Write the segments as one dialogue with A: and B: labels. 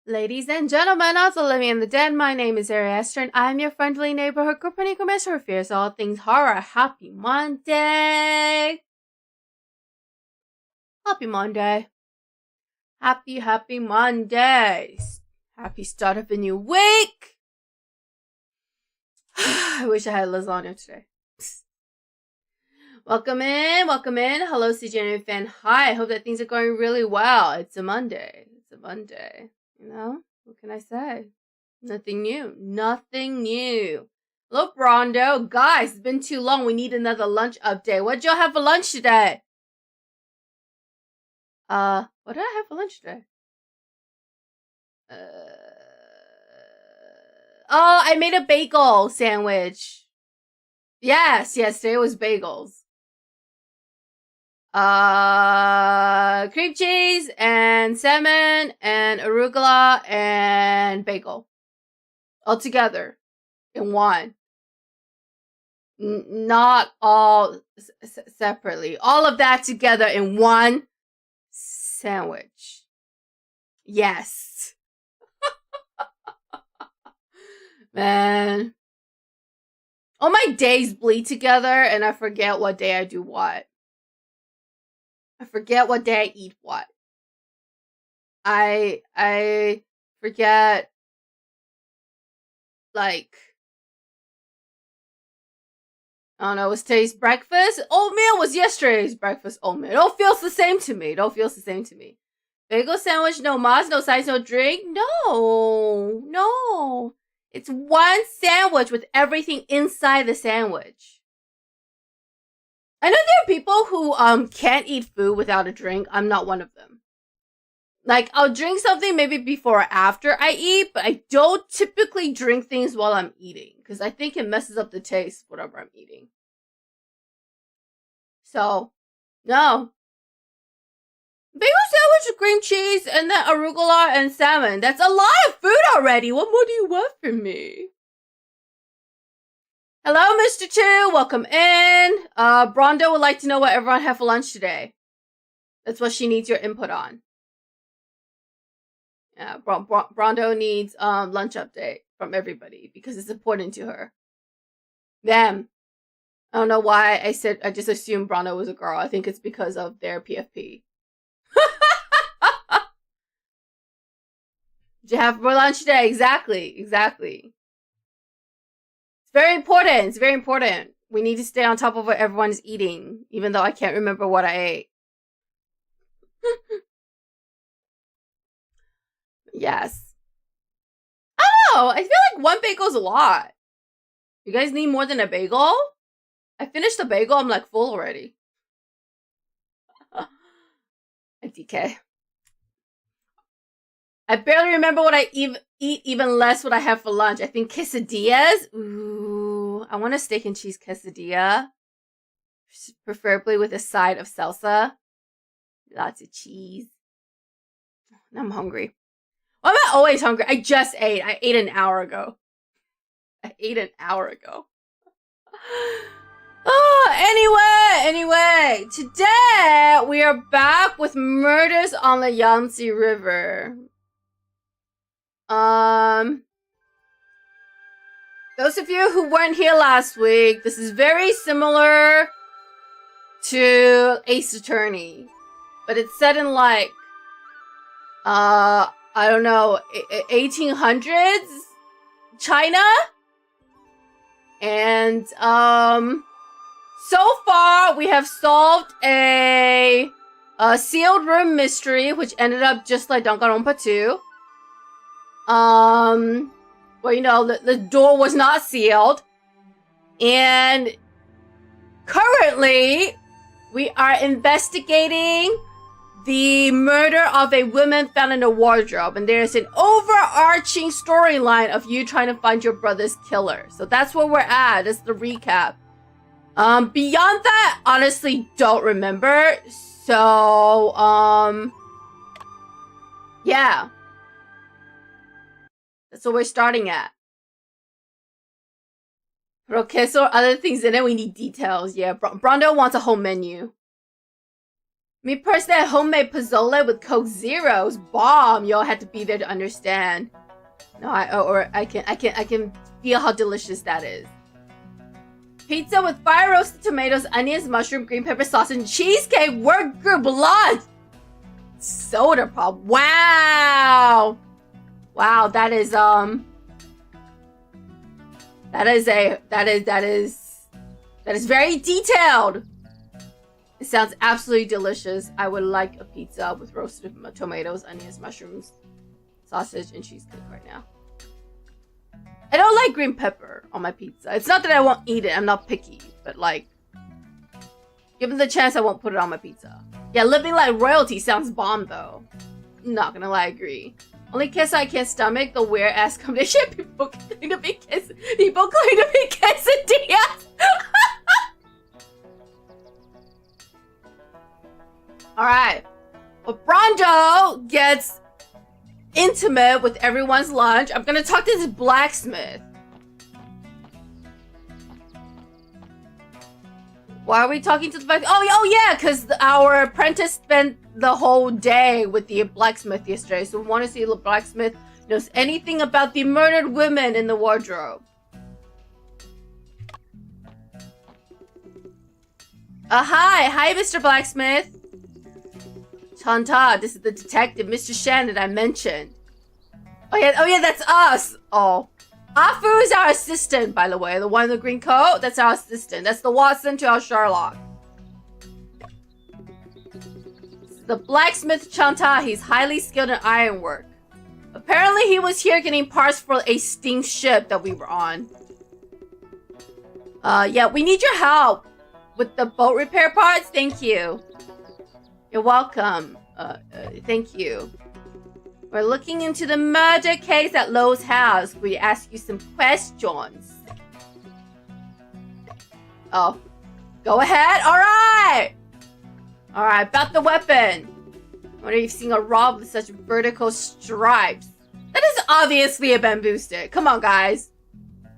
A: Ladies and gentlemen, also living in the dead, my name is Ari Esther, and I'm your friendly neighborhood company commissioner who fears all things horror. Happy Monday! Happy Monday. Happy Monday. Happy start of a new week. I wish I had lasagna today. Welcome in. Hello, CGN fan. Hi, I hope that things are going really well. It's a Monday. You know, what can I say? Nothing new. Hello, Brondo. Guys, it's been too long. We need another lunch update. What'd y'all have for lunch today? What did I have for lunch today? Oh, I made a bagel sandwich. Yes, today was bagels. Cream cheese and salmon and arugula and bagel. All together in one. Not all separately. All of that together in one sandwich. Yes. Man. All my days bleed together and I forget what day I do what. I forget what day I eat what. I forget, like, I don't know, was today's breakfast? Oatmeal was yesterday's breakfast oatmeal. It all feels the same to me. Bagel sandwich, no mas, no size, no drink? No. It's one sandwich with everything inside the sandwich. I know there are people who can't eat food without a drink. I'm not one of them. Like, I'll drink something maybe before or after I eat, but I don't typically drink things while I'm eating, because I think it messes up the taste of whatever I'm eating. So, no. Bagel sandwich with cream cheese and then arugula and salmon. That's a lot of food already. What more do you want from me? Hello, Mr. 2. Welcome in. Brondo would like to know what everyone had for lunch today. That's what she needs your input on. Yeah, Brondo needs lunch update from everybody because it's important to her. Them. I don't know why I just assumed Brando was a girl. I think it's because of their PFP. Did you have for lunch today? Exactly. It's very important. It's very important. We need to stay on top of what everyone is eating, even though I can't remember what I ate. Yes. I don't know. I feel like one bagel's a lot. You guys need more than a bagel? I finished the bagel. I'm like full already. DK. I barely remember what I eat, even less what I have for lunch. I think quesadillas. Ooh, I want a steak and cheese quesadilla. Preferably with a side of salsa. Lots of cheese. I'm hungry. Why am I always hungry? I just ate. I ate an hour ago. Oh, anyway. Today, we are back with murders on the Yangtze River. Those of you who weren't here last week, this is very similar to Ace Attorney. But it's set in like, I don't know, 1800s China? And, so far we have solved a sealed room mystery, which ended up just like Danganronpa 2. Well, you know, the door was not sealed. And currently, we are investigating the murder of a woman found in a wardrobe. And there's an overarching storyline of you trying to find your brother's killer. So that's where we're at. That's the recap. Beyond that, honestly, don't remember. So, yeah. That's what we're starting at. Pero queso or other things in it, we need details. Yeah, Brando wants a whole menu. Me personally, homemade pozole with Coke Zeros. Bomb! Y'all had to be there to understand. No, I can feel how delicious that is. Pizza with fire roasted tomatoes, onions, mushroom, green pepper sauce, and cheesecake. Work group lunch. Soda pop. Wow. Wow, that is very detailed. It sounds absolutely delicious. I would like a pizza with roasted tomatoes, onions, mushrooms, sausage, and cheesecake right now. I don't like green pepper on my pizza. It's not that I won't eat it. I'm not picky. But, like, given the chance, I won't put it on my pizza. Yeah, living like royalty sounds bomb, though. Not gonna lie, I agree. Only queso I can't stomach, the weird-ass combination. People claim to be quesadillas. Alright. Well, Brando gets intimate with everyone's lunch. I'm gonna talk to this blacksmith. Why are we talking to the blacksmith? Oh yeah, because our apprentice spent the whole day with the blacksmith yesterday. So we want to see if the blacksmith knows anything about the murdered women in the wardrobe. Hi, Mr. Blacksmith. Chanta, this is the detective, Mr. Shan, that I mentioned. Oh yeah, that's us. Oh. Afu is our assistant, by the way. The one in the green coat, that's our assistant. That's the Watson to our Sherlock. The blacksmith Chanta, he's highly skilled in ironwork. Apparently he was here getting parts for a steamship that we were on. Yeah, we need your help with the boat repair parts. Thank you. You're welcome. Thank you. We're looking into the murder case at Lowe's house. We ask you some questions. Oh. Go ahead. Alright. Alright, about the weapon. I wonder if you've seen a rod with such vertical stripes. That is obviously a bamboo stick. Come on, guys.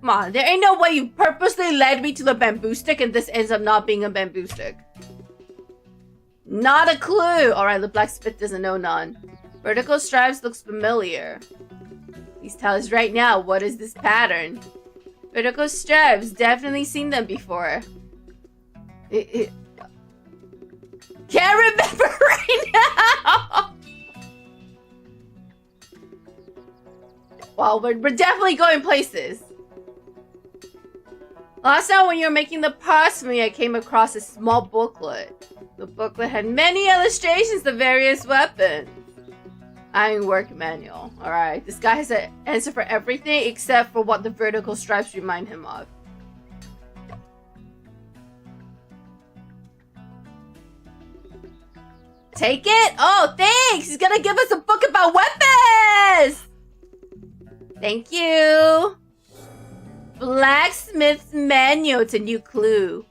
A: Come on. There ain't no way you purposely led me to the bamboo stick and this ends up not being a bamboo stick. Not a clue. Alright, the blacksmith doesn't know none. Vertical stripes looks familiar. Please tell us right now, what is this pattern? Vertical stripes, definitely seen them before. Can't remember right now. Well, we're definitely going places. Last time when you were making the parts for me, I came across a small booklet. The booklet had many illustrations of various weapons. Iron work manual. Alright, this guy has an answer for everything except for what the vertical stripes remind him of. Take it? Oh, thanks! He's gonna give us a book about weapons! Thank you! Blacksmith's manual. It's a new clue.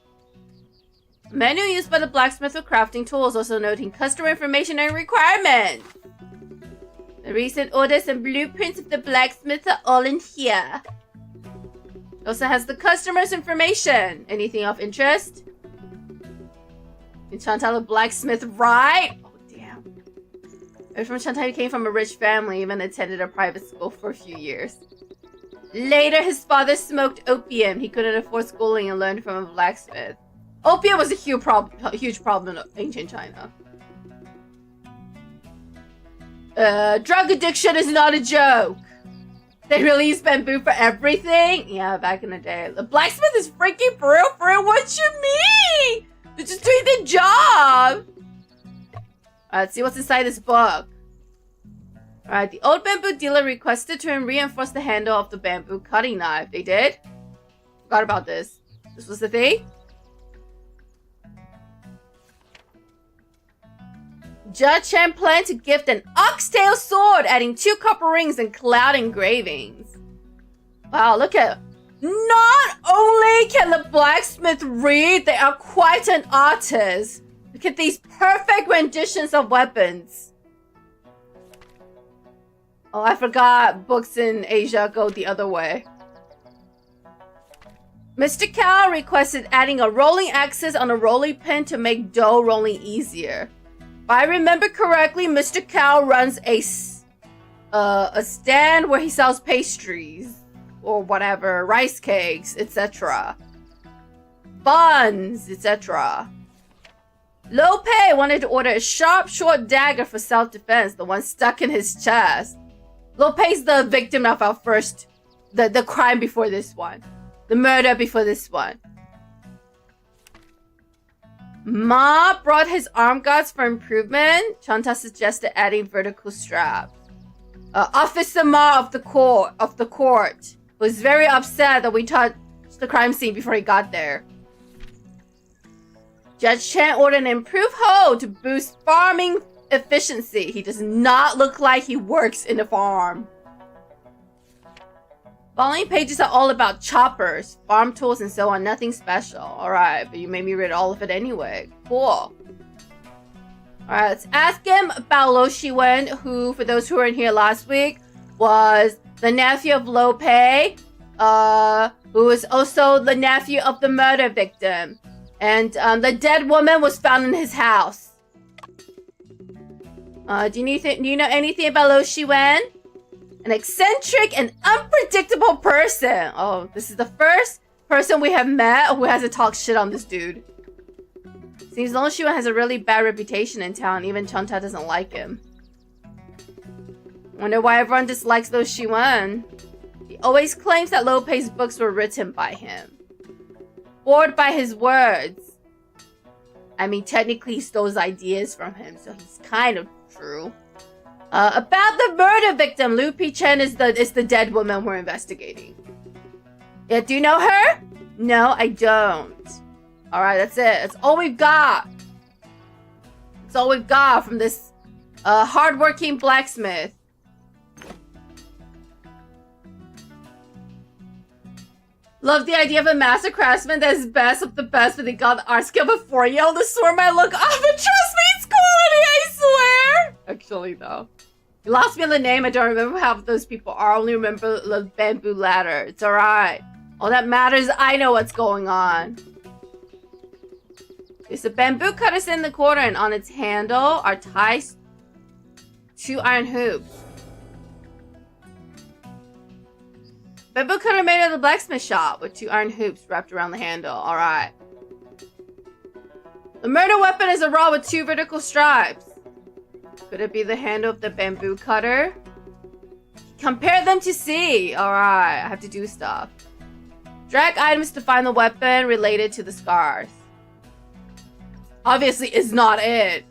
A: Manual used by the blacksmith for crafting tools, also noting customer information and requirements. The recent orders and blueprints of the blacksmith are all in here. It also has the customer's information. Anything of interest? In Chantal, a blacksmith, right? Oh, damn. From Chantal, he came from a rich family, even attended a private school for a few years. Later, his father smoked opium. He couldn't afford schooling and learned from a blacksmith. Opium was a huge problem in ancient China. Drug addiction is not a joke. They really use bamboo for everything? Yeah, back in the day. The blacksmith is freaking for real? What you mean? They're just doing the job. Alright, let's see what's inside this book. Alright, the old bamboo dealer requested to reinforce the handle of the bamboo cutting knife. They did? Forgot about this. This was the thing? Judge Chen planned to gift an oxtail sword, adding 2 copper rings and cloud engravings. Wow, look at it. Not only can the blacksmith read, they are quite an artist. Look at these perfect renditions of weapons. Oh, I forgot books in Asia go the other way. Mr. Cow requested adding a rolling axis on a rolling pin to make dough rolling easier. If I remember correctly, Mr. Cow runs a stand where he sells pastries or whatever, rice cakes, etc. Buns, etc. Lope wanted to order a sharp, short dagger for self-defense, the one stuck in his chest. Lope's the victim of our first, the crime before this one. The murder before this one. Ma brought his arm guards for improvement. Chanta suggested adding vertical straps. Officer Ma of the court was very upset that we touched the crime scene before he got there. Judge Chen ordered an improved hoe to boost farming efficiency. He does not look like he works in a farm. Following pages are all about choppers, farm tools, and so on. Nothing special. Alright, but you made me read all of it anyway. Cool. Alright, let's ask him about Lo Shiwen, who, for those who weren't here last week, was the nephew of Lo Pei, who was also the nephew of the murder victim. And the dead woman was found in his house. Do you know anything about Lo Shiwen? An eccentric and unpredictable person. Oh, this is the first person we have met who hasn't talked shit on this dude. Seems Lo Shiwen has a really bad reputation in town. Even Chanta doesn't like him. Wonder why everyone dislikes Lo Shiwen. He always claims that Lo Pei's books were written by him. Bored by his words. I mean, technically he stole his ideas from him, so he's kind of true. About the murder victim, Lu Pi-chen is the dead woman we're investigating. Yeah, do you know her? No, I don't. Alright, that's it. That's all we've got. That's all we've got from this hardworking blacksmith. Love the idea of a master craftsman that is best of the best, but they got the art skill of a 4-year-old. The sword might look off, but trust me, it's quality, I swear! Actually, though. You lost me on the name. I don't remember how those people are. I only remember the bamboo ladder. It's alright. All that matters, I know what's going on. There's a bamboo cutters in the corner, and on its handle are tied 2 iron hoops. Bamboo cutter made at the blacksmith shop with 2 iron hoops wrapped around the handle. Alright. The murder weapon is a rod with 2 vertical stripes. Could it be the handle of the bamboo cutter? Compare them to see. Alright, I have to do stuff. Drag items to find the weapon related to the scars. Obviously, it's not it.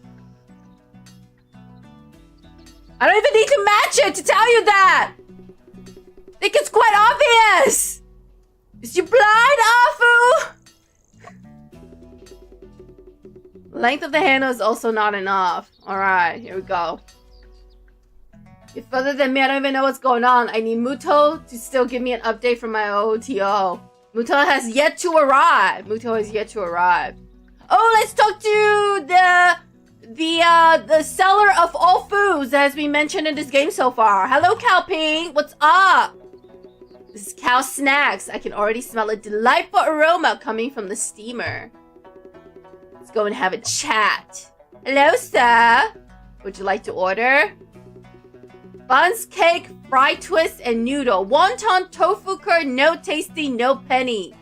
A: I don't even need to match it to tell you that! I think it's quite obvious! Is you blind, Afu? Length of the handle is also not enough. Alright, here we go. You're further than me, I don't even know what's going on. I need Muto to still give me an update from my OTO. Muto has yet to arrive. Muto has yet to arrive. Oh, let's talk to the seller of all foods that has been mentioned in this game so far. Hello, Calping. What's up? This is Cow Snacks. I can already smell a delightful aroma coming from the steamer. Let's go and have a chat. Hello, sir. Would you like to order? Buns, cake, fried twist, and noodle. Wonton tofu curd, no tasty, no penny.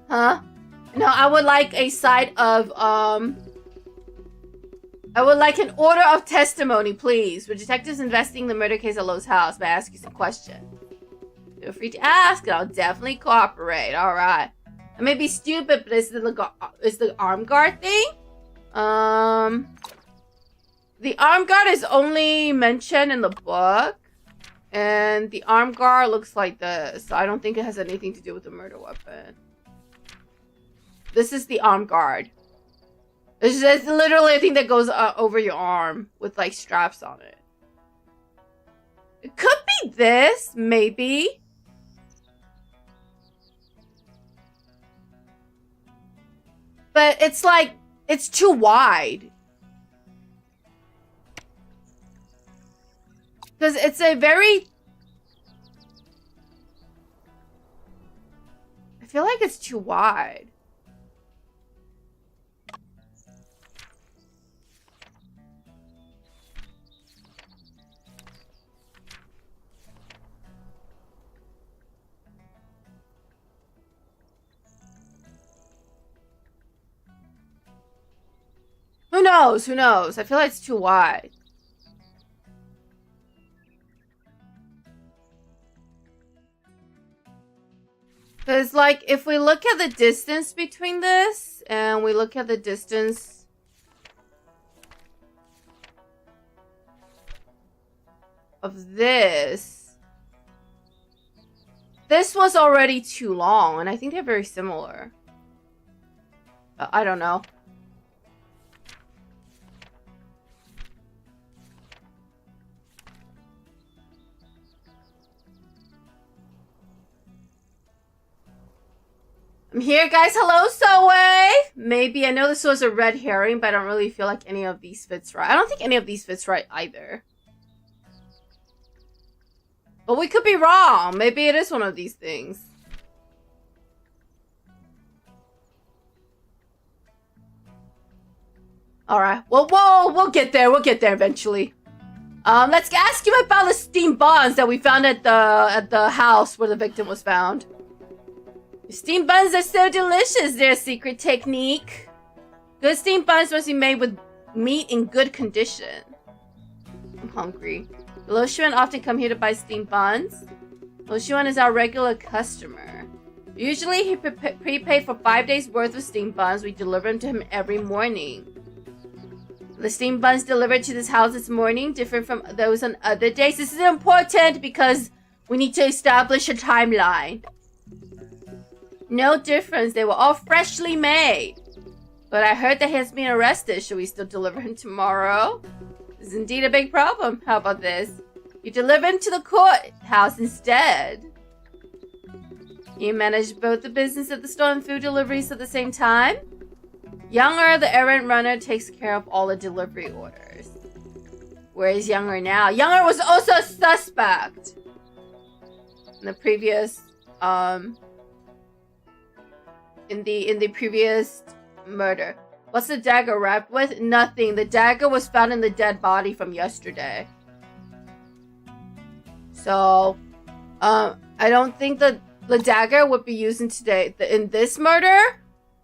A: Huh? No, I would like a side of, I would like an order of testimony, please. Were detectives investigating the murder case at Lowe's house? May I ask you some questions? Feel free to ask, and I'll definitely cooperate. Alright. I may be stupid, but is the arm guard thing? The arm guard is only mentioned in the book. And the arm guard looks like this. So I don't think it has anything to do with the murder weapon. This is the arm guard. It's literally a thing that goes over your arm with like straps on it. It could be this, maybe. But it's like, it's too wide. Because it's a very... I feel like it's too wide. Who knows? Who knows? I feel like it's too wide. Because, like, if we look at the distance between this, and we look at the distance of this, this was already too long, and I think they're very similar. I don't know. I'm here, guys. Hello, Zoe. Maybe. I know this was a red herring, but I don't really feel like any of these fits right. I don't think any of these fits right either. But we could be wrong. Maybe it is one of these things. Alright. Well, we'll get there. We'll get there eventually. Let's ask you about the steamed buns that we found at the house where the victim was found. Steamed buns are so delicious. They're a secret technique. Good steamed buns must be made with meat in good condition. I'm hungry. The Loshuan often come here to buy steamed buns. Loshuan is our regular customer. Usually he prepaid for 5 days worth of steamed buns. We deliver them to him every morning. The steamed buns delivered to this house this morning different from those on other days. This is important because we need to establish a timeline. No difference. They were all freshly made. But I heard that he has been arrested. Should we still deliver him tomorrow? This is indeed a big problem. How about this? You deliver him to the courthouse instead. You manage both the business at the store and food deliveries at the same time? Younger, the errand runner, takes care of all the delivery orders. Where is Younger now? Younger was also a suspect in the previous in the previous murder. What's the dagger wrapped with? Nothing. The dagger was found in the dead body from yesterday. So, I don't think that the dagger would be used in this murder.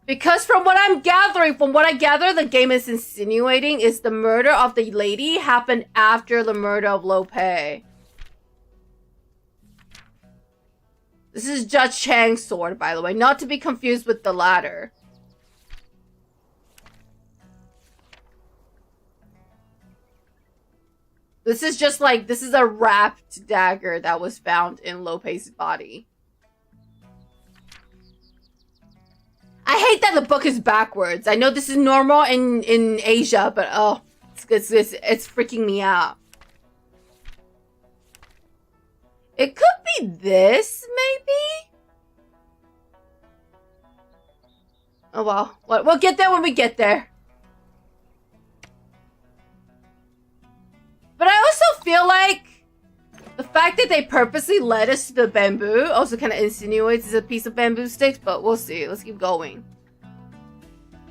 A: Because from what I'm gathering, the game is insinuating is the murder of the lady happened after the murder of Lope. This is Judge Chang's sword, by the way, not to be confused with the latter. This is just like, this is a wrapped dagger that was found in Lope's body. I hate that the book is backwards. I know this is normal in Asia, but oh, it's freaking me out. It could be this, maybe? Oh well, we'll get there when we get there. But I also feel like the fact that they purposely led us to the bamboo also kind of insinuates it's a piece of bamboo sticks, but we'll see. Let's keep going.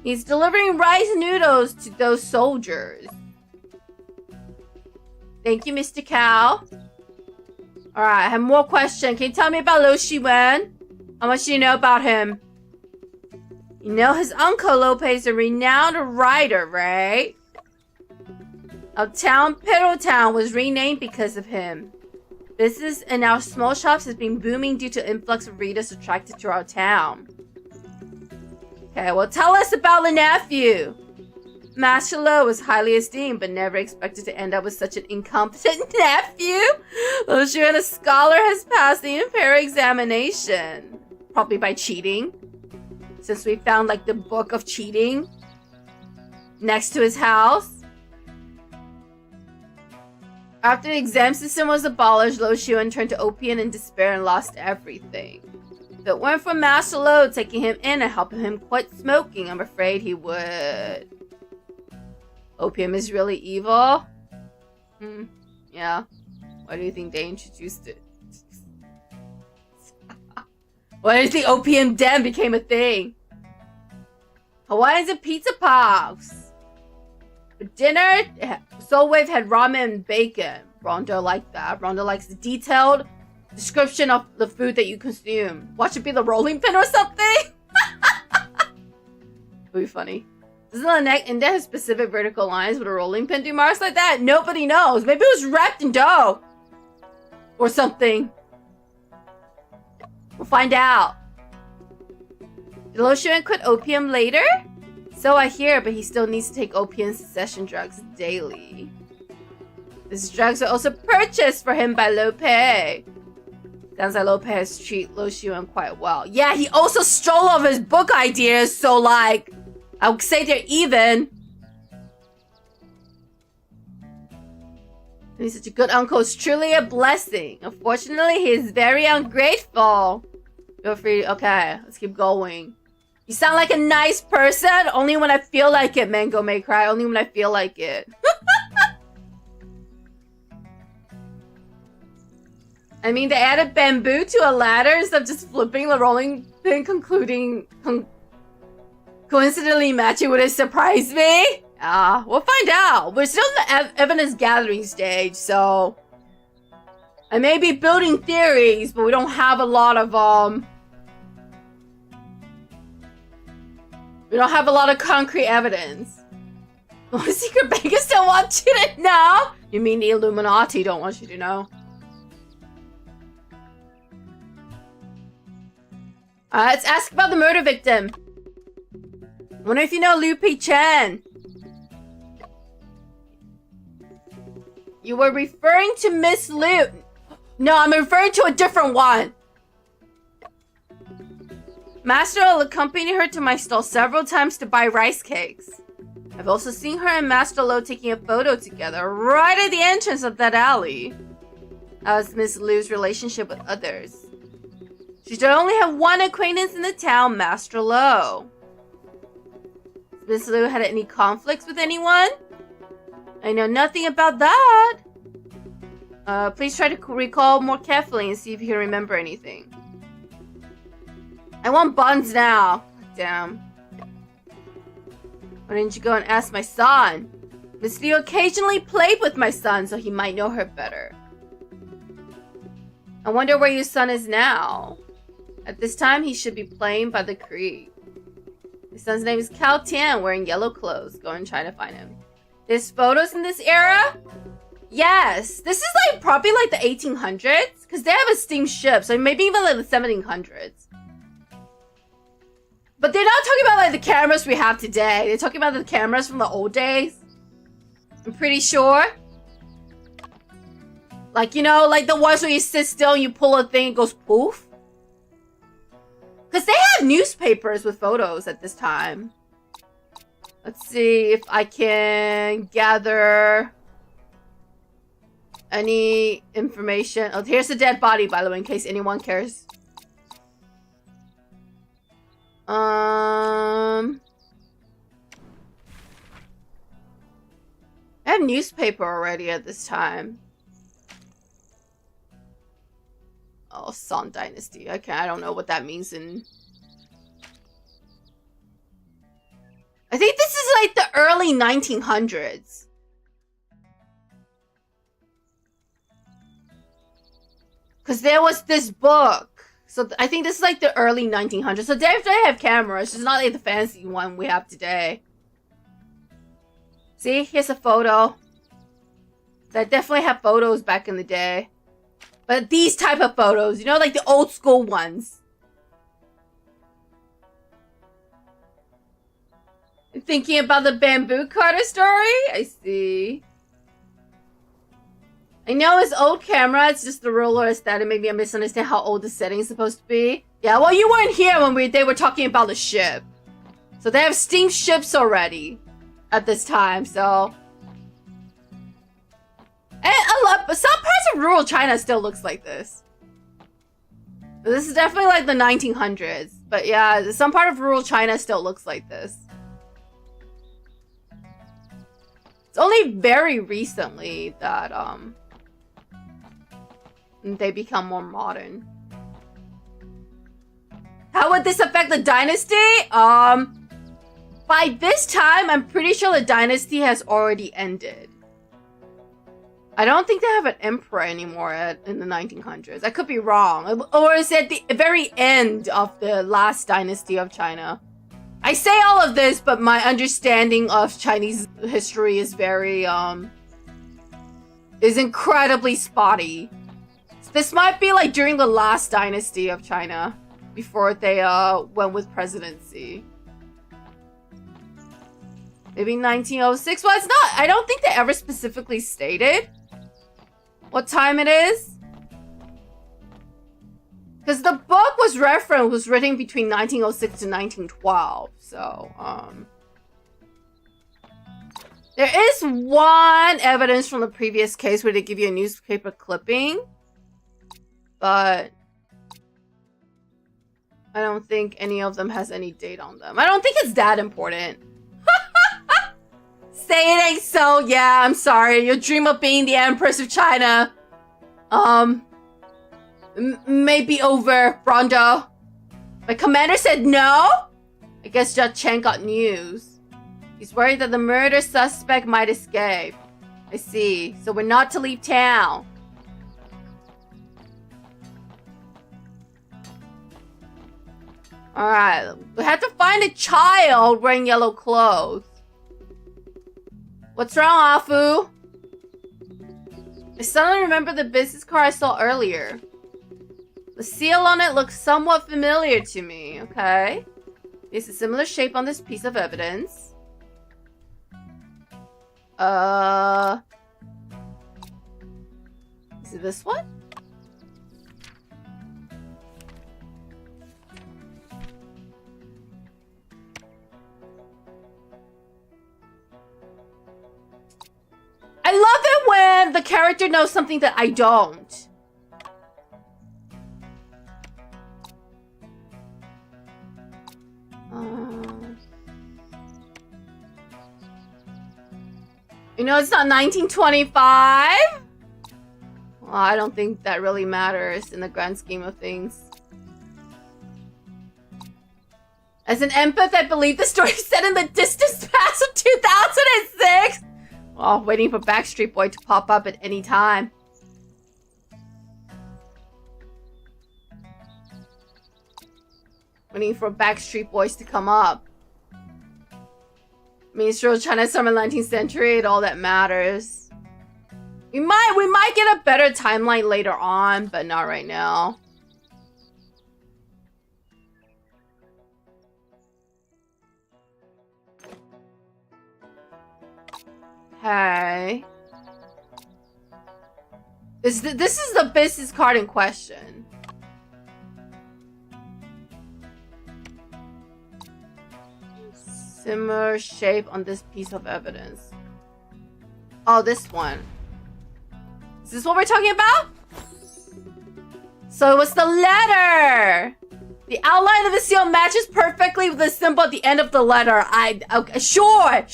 A: He's delivering rice noodles to those soldiers. Thank you, Mr. Cow. Alright, I have more questions. Can you tell me about Lo Shiwen? How much do you know about him? You know his uncle Lope is a renowned writer, right? Our town, Piddletown, was renamed because of him. Business in our small shops has been booming due to influx of readers attracted to our town. Okay, well, tell us about the nephew. Master Lo was highly esteemed, but never expected to end up with such an incompetent nephew. Lo Shiwen, a scholar, has passed the imperial examination. Probably by cheating. Since we found, like, the book of cheating next to his house. After the exam system was abolished, Lo Shiwen turned to opium in despair and lost everything. If it weren't for Master Lo taking him in and helping him quit smoking, I'm afraid he would. Opium is really evil? Yeah. Why do you think they introduced it? Why do you think opium den became a thing? Hawaiians and pizza puffs. For dinner, Soulwave had ramen and bacon. Rhonda liked that. Rhonda likes the detailed description of the food that you consume. Watch it be the rolling pin or something? Would be funny. Doesn't the neck index have specific vertical lines with a rolling pin do marks like that? Nobody knows. Maybe it was wrapped in dough. Or something. We'll find out. Did Lo Shiwen quit opium later? So I hear, but he still needs to take opium cessation drugs daily. These drugs are also purchased for him by Lope. Sounds like Lope has treated Lo Shiwen quite well. Yeah, he also stole all of his book ideas, so like, I would say they're even. He's such a good uncle. It's truly a blessing. Unfortunately, he is very ungrateful. Feel free. Okay, let's keep going. You sound like a nice person. Only when I feel like it, Mango May Cry. Only when I feel like it. I mean, they added bamboo to a ladder instead of just flipping the rolling pin, coincidentally matching would have surprised me. We'll find out. We're still in the evidence gathering stage, so I may be building theories, but we don't have a lot of concrete evidence. The secret bankers don't want you to know. You mean the Illuminati don't want you to know? Let's ask about the murder victim. Wonder if you know Liu Pei Chen. You were referring to Miss Liu. No, I'm referring to a different one. Master will accompany her to my stall several times to buy rice cakes. I've also seen her and Master Lo taking a photo together right at the entrance of that alley. How's Miss Liu's relationship with others? She should only have one acquaintance in the town, Master Lo. Has Miss Liu had any conflicts with anyone? I know nothing about that. Please try to recall more carefully and see if you can remember anything. I want buns now. Damn. Why didn't you go and ask my son? Miss Liu occasionally played with my son, so he might know her better. I wonder where your son is now. At this time, he should be playing by the creek. His son's name is Cao Tian, wearing yellow clothes. Go and try to find him. There's photos in this era? Yes. This is like probably like the 1800s. Because they have a steam ship. So maybe even like the 1700s. But they're not talking about like the cameras we have today. They're talking about the cameras from the old days. I'm pretty sure. Like, you know, like the ones where you sit still and you pull a thing, it goes poof. Because they have newspapers with photos at this time. Let's see if I can gather any information. Oh, here's the dead body, by the way, in case anyone cares. I have newspaper already at this time. Oh, Song Dynasty. Okay, I don't know what that means in... I think this is like the early 1900s. Because there was this book. So I think this is like the early 1900s. So they definitely have cameras. It's not like the fancy one we have today. See, here's a photo. They definitely have photos back in the day. But these type of photos, you know, like the old school ones. Thinking about the bamboo cutter story? I see. I know it's old camera, it's just the roller aesthetic. Maybe I misunderstand how old the setting is supposed to be. Yeah, well, you weren't here when they were talking about the ship. So they have steam ships already at this time, so... And some parts of rural China still looks like this. This is definitely like the 1900s. But yeah, some part of rural China still looks like this. It's only very recently that they become more modern. How would this affect the dynasty? By this time, I'm pretty sure the dynasty has already ended. I don't think they have an emperor anymore in the 1900s. I could be wrong. Or is it the very end of the last dynasty of China? I say all of this, but my understanding of Chinese history is very, is incredibly spotty. This might be like during the last dynasty of China, before they, went with presidency. Maybe 1906? Well, it's not, I don't think they ever specifically stated what time it is. Because the book was written between 1906 to 1912. So, there is one evidence from the previous case where they give you a newspaper clipping. But I don't think any of them has any date on them. I don't think it's that important. Say it ain't so. Yeah, I'm sorry. Your dream of being the Empress of China, may be over, Rondo. My commander said no? I guess Judge Chen got news. He's worried that the murder suspect might escape. I see. So we're not to leave town. Alright. We have to find a child wearing yellow clothes. What's wrong, Afu? I suddenly remember the business card I saw earlier. The seal on it looks somewhat familiar to me. Okay. There's a similar shape on this piece of evidence. Is it this one? I love it when the character knows something that I don't. You know, it's not 1925. Well, I don't think that really matters in the grand scheme of things. As an empath, I believe the story is set in the distant past of 2006. Oh, waiting for Backstreet Boy to pop up at any time. Waiting for Backstreet Boys to come up. Minstrel China Summer 19th Century, all that matters. We might get a better timeline later on, but not right now. Okay. This is the business card in question. Similar shape on this piece of evidence. Oh, this one. Is this what we're talking about? So it was the letter. The outline of the seal matches perfectly with the symbol at the end of the letter. Okay, sure.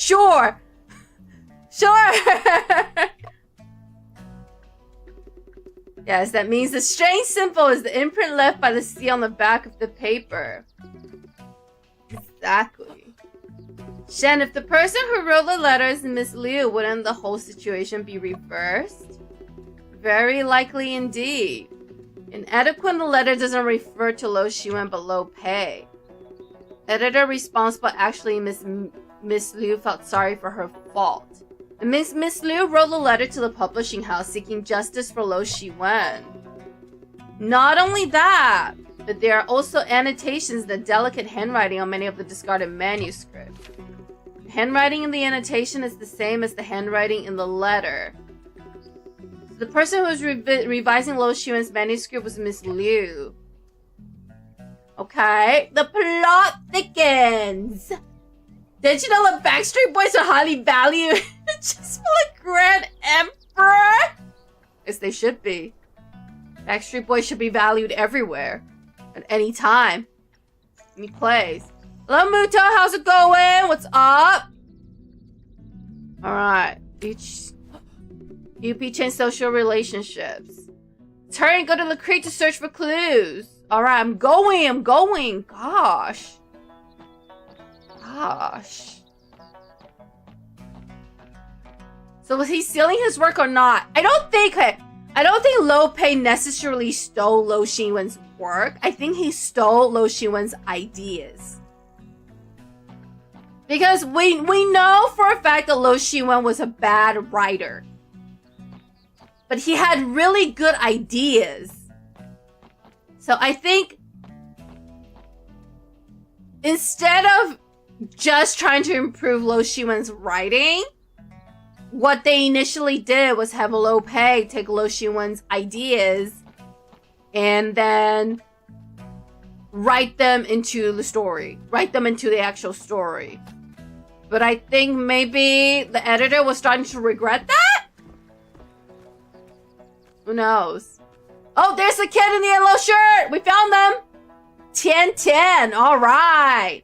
A: Yes, that means the strange symbol is the imprint left by the seal on the back of the paper. Exactly. Shen, if the person who wrote the letter is Miss Liu, wouldn't the whole situation be reversed? Very likely indeed. In etiquette, the letter doesn't refer to Lo Shiwen but Lo Pei. Editor responsible actually Miss Liu felt sorry for her fault. And Miss Liu wrote a letter to the publishing house seeking justice for Lo Shiwen. Not only that, but there are also annotations in the delicate handwriting on many of the discarded manuscripts. The handwriting in the annotation is the same as the handwriting in the letter. So the person who was revising Lo Shiwen's manuscript was Miss Liu. Okay, the plot thickens. Did you know the Backstreet Boys are highly valued just for the Grand Emperor? Yes, they should be. Backstreet Boys should be valued everywhere. At any time. Any place. Hello, Muto. How's it going? What's up? Alright. UP change social relationships. Let's hurry and go to the creek to search for clues. Alright, I'm going. Gosh. So was he stealing his work or not? I don't think Lo Pei necessarily stole Lo Shiwen's work. I think he stole Lo Shiwen's ideas. Because we know for a fact that Lo Shiwen was a bad writer. But he had really good ideas. So I think instead of just trying to improve Lo Shiwen's writing, what they initially did was have Lo Pei take Lo Shiwen's ideas and then write them into the story. Write them into the actual story. But I think maybe the editor was starting to regret that? Who knows? Oh, there's the kid in the yellow shirt! We found them! 10-10, alright.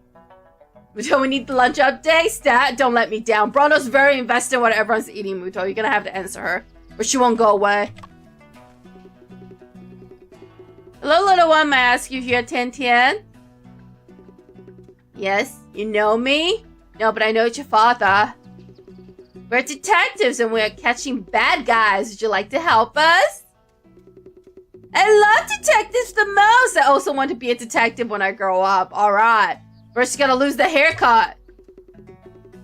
A: Muto, we need the lunch update. Stat, don't let me down. Bruno's very invested in what everyone's eating, Muto. You're gonna have to answer her, or she won't go away. Hello, little one. May I ask you here, Tian? Yes, you know me? No, but I know it's your father. We're detectives and we're catching bad guys. Would you like to help us? I love detectives the most. I also want to be a detective when I grow up. Alright. First, you gotta lose the haircut.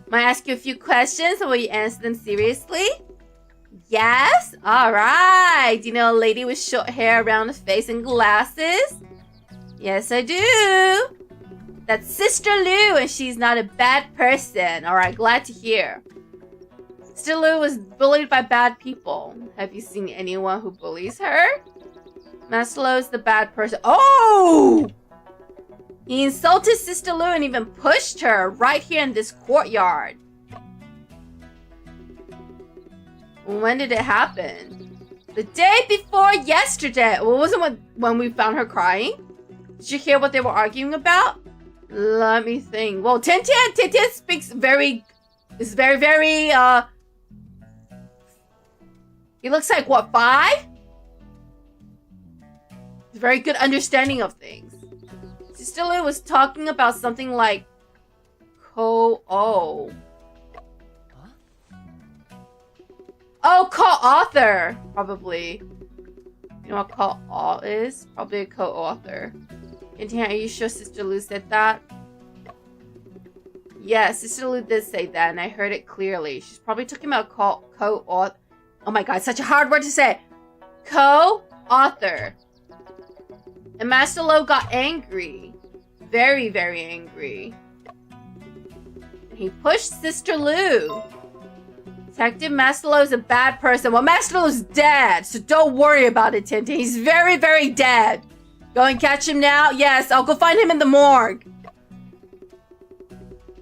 A: May I ask you a few questions and will you answer them seriously? Yes? Alright. Do you know a lady with short hair around the face and glasses? Yes, I do. That's Sister Lou and she's not a bad person. Alright, glad to hear. Sister Lou was bullied by bad people. Have you seen anyone who bullies her? Master Lou is the bad person. Oh! He insulted Sister Lou and even pushed her right here in this courtyard. When did it happen? The day before yesterday. Well, wasn't when we found her crying? Did you hear what they were arguing about? Let me think. Well, Tintin speaks very... Is very, he looks like, what, 5? Very good understanding of things. Sister Lou was talking about something like co-author. Oh, probably. You know what co-author is? Probably a co-author. Tintin, are you sure Sister Lou said that? Yes, Sister Lou did say that, and I heard it clearly. She's probably talking about co-author. Oh my god, such a hard word to say. Co-author. And Master Lo got angry. Very, very angry. And he pushed Sister Lou. Detective Master Lo is a bad person. Well, Master Lo's dead, so don't worry about it, Tintin. He's very, very dead. Go and catch him now? Yes, I'll go find him in the morgue.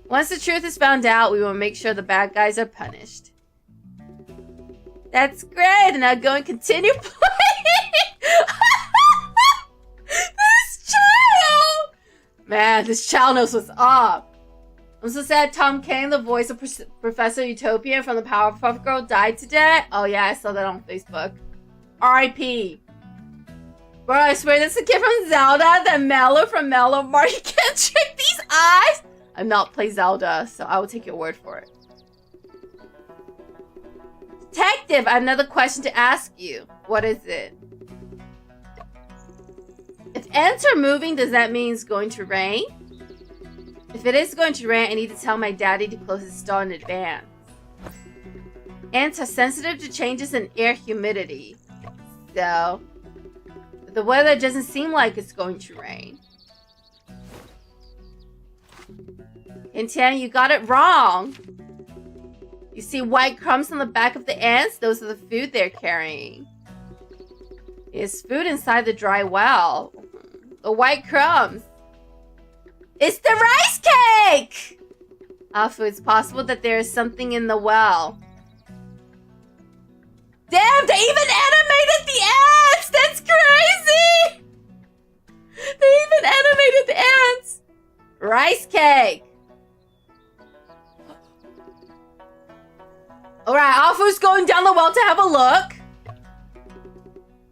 A: Once the truth is found out, we will make sure the bad guys are punished. That's great, and I'll go and continue playing. This child! Man, this child knows what's up. I'm so sad Tom Kane, the voice of Professor Utopia from the Powerpuff Girl, died today. Oh yeah, I saw that on Facebook. R.I.P. Bro, I swear that's the kid from Zelda, the Mello from Mello Mart. You can't trick these eyes! I've not played Zelda, so I will take your word for it. Detective, I have another question to ask you. What is it? If ants are moving, does that mean it's going to rain? If it is going to rain, I need to tell my daddy to close his stall in advance. Ants are sensitive to changes in air humidity. So, the weather doesn't seem like it's going to rain. Tintin, you got it wrong. You see white crumbs on the back of the ants? Those are the food they're carrying. There's food inside the dry well. The white crumbs. It's the rice cake! Afu, it's possible that there is something in the well. Damn, they even animated the ants! That's crazy! They even animated the ants! Rice cake! Alright, Afu's going down the well to have a look.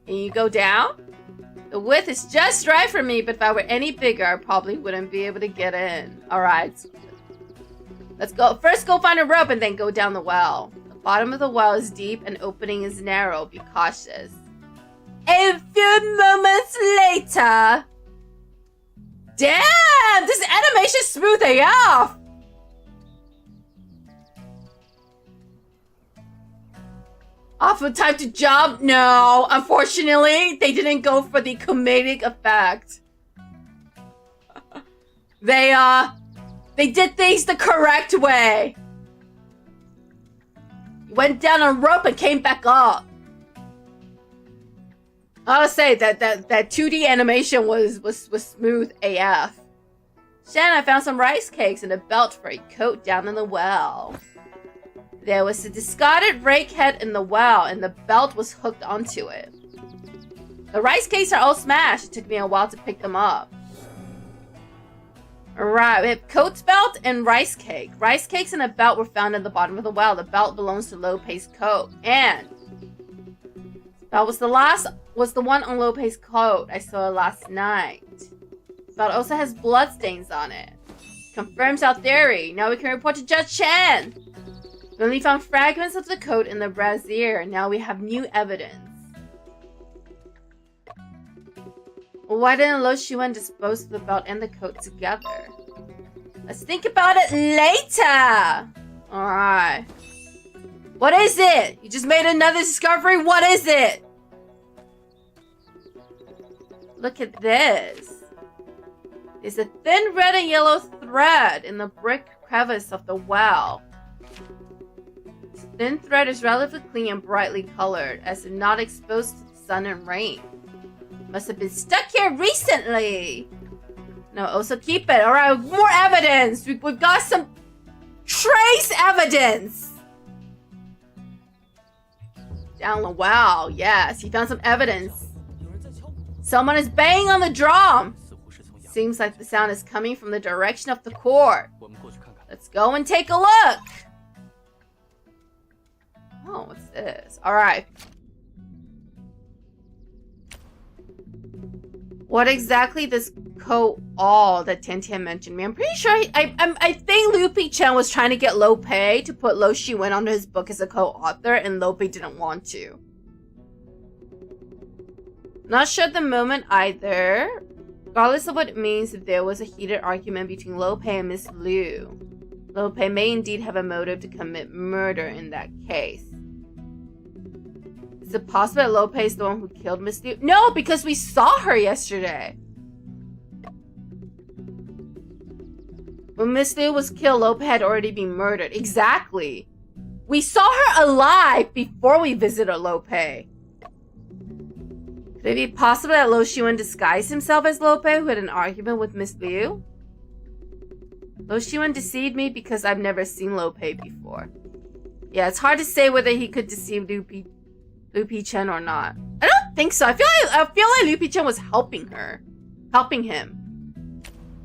A: And you go down? The width is just right for me, but if I were any bigger, I probably wouldn't be able to get in. Alright. Let's go. First, go find a rope and then go down the well. The bottom of the well is deep and opening is narrow. Be cautious. A few moments later. Damn! This animation's smooth AF! Afu, time to jump? No, unfortunately, they didn't go for the comedic effect. They did things the correct way. Went down a rope and came back up. I'll say that 2D animation was smooth AF. Shan, I found some rice cakes and a belt for a coat down in the well. There was a discarded rake head in the well, and the belt was hooked onto it. The rice cakes are all smashed. It took me a while to pick them up. Alright, we have coat's belt and rice cake. Rice cakes and a belt were found at the bottom of the well. The belt belongs to Lopei's coat. And that was the one on Lopei's coat I saw last night. The belt also has bloodstains on it. Confirms our theory. Now we can report to Judge Chen. We only found fragments of the coat in the brazier. Now we have new evidence. Why didn't Lo Shiwen dispose of the belt and the coat together? Let's think about it later! Alright. What is it? You just made another discovery? What is it? Look at this. There's a thin red and yellow thread in the brick crevice of the well. This thin thread is relatively clean and brightly colored, as if not exposed to the sun and rain. Must have been stuck here recently. No, also keep it. Alright, more evidence. We've got some trace evidence. Down the well. Yes, he found some evidence. Someone is banging on the drum. Seems like the sound is coming from the direction of the court. Let's go and take a look. Oh, what's this? Alright. What exactly this co-all that Tintin mentioned me? I'm pretty sure I think Lupi Chen was trying to get Lopei to put Lo Shiwen onto his book as a co-author, and Lopei didn't want to. Not sure at the moment either. Regardless of what it means, there was a heated argument between Lo Pei and Miss Liu. Lo Pei may indeed have a motive to commit murder in that case. Is it possible that Lo Pei is the one who killed Miss Liu? No, because we saw her yesterday. When Miss Liu was killed, Lo Pei had already been murdered. Exactly. We saw her alive before we visited Lo Pei. Could it be possible that Lo Shiwen disguised himself as Lo Pei, who had an argument with Miss Liu? Lo Shiwen deceived me because I've never seen Lo Pei before. Yeah, it's hard to say whether he could deceive Liu Pi-chen or not. I don't think so. I feel like Liu Pi-chen was helping him.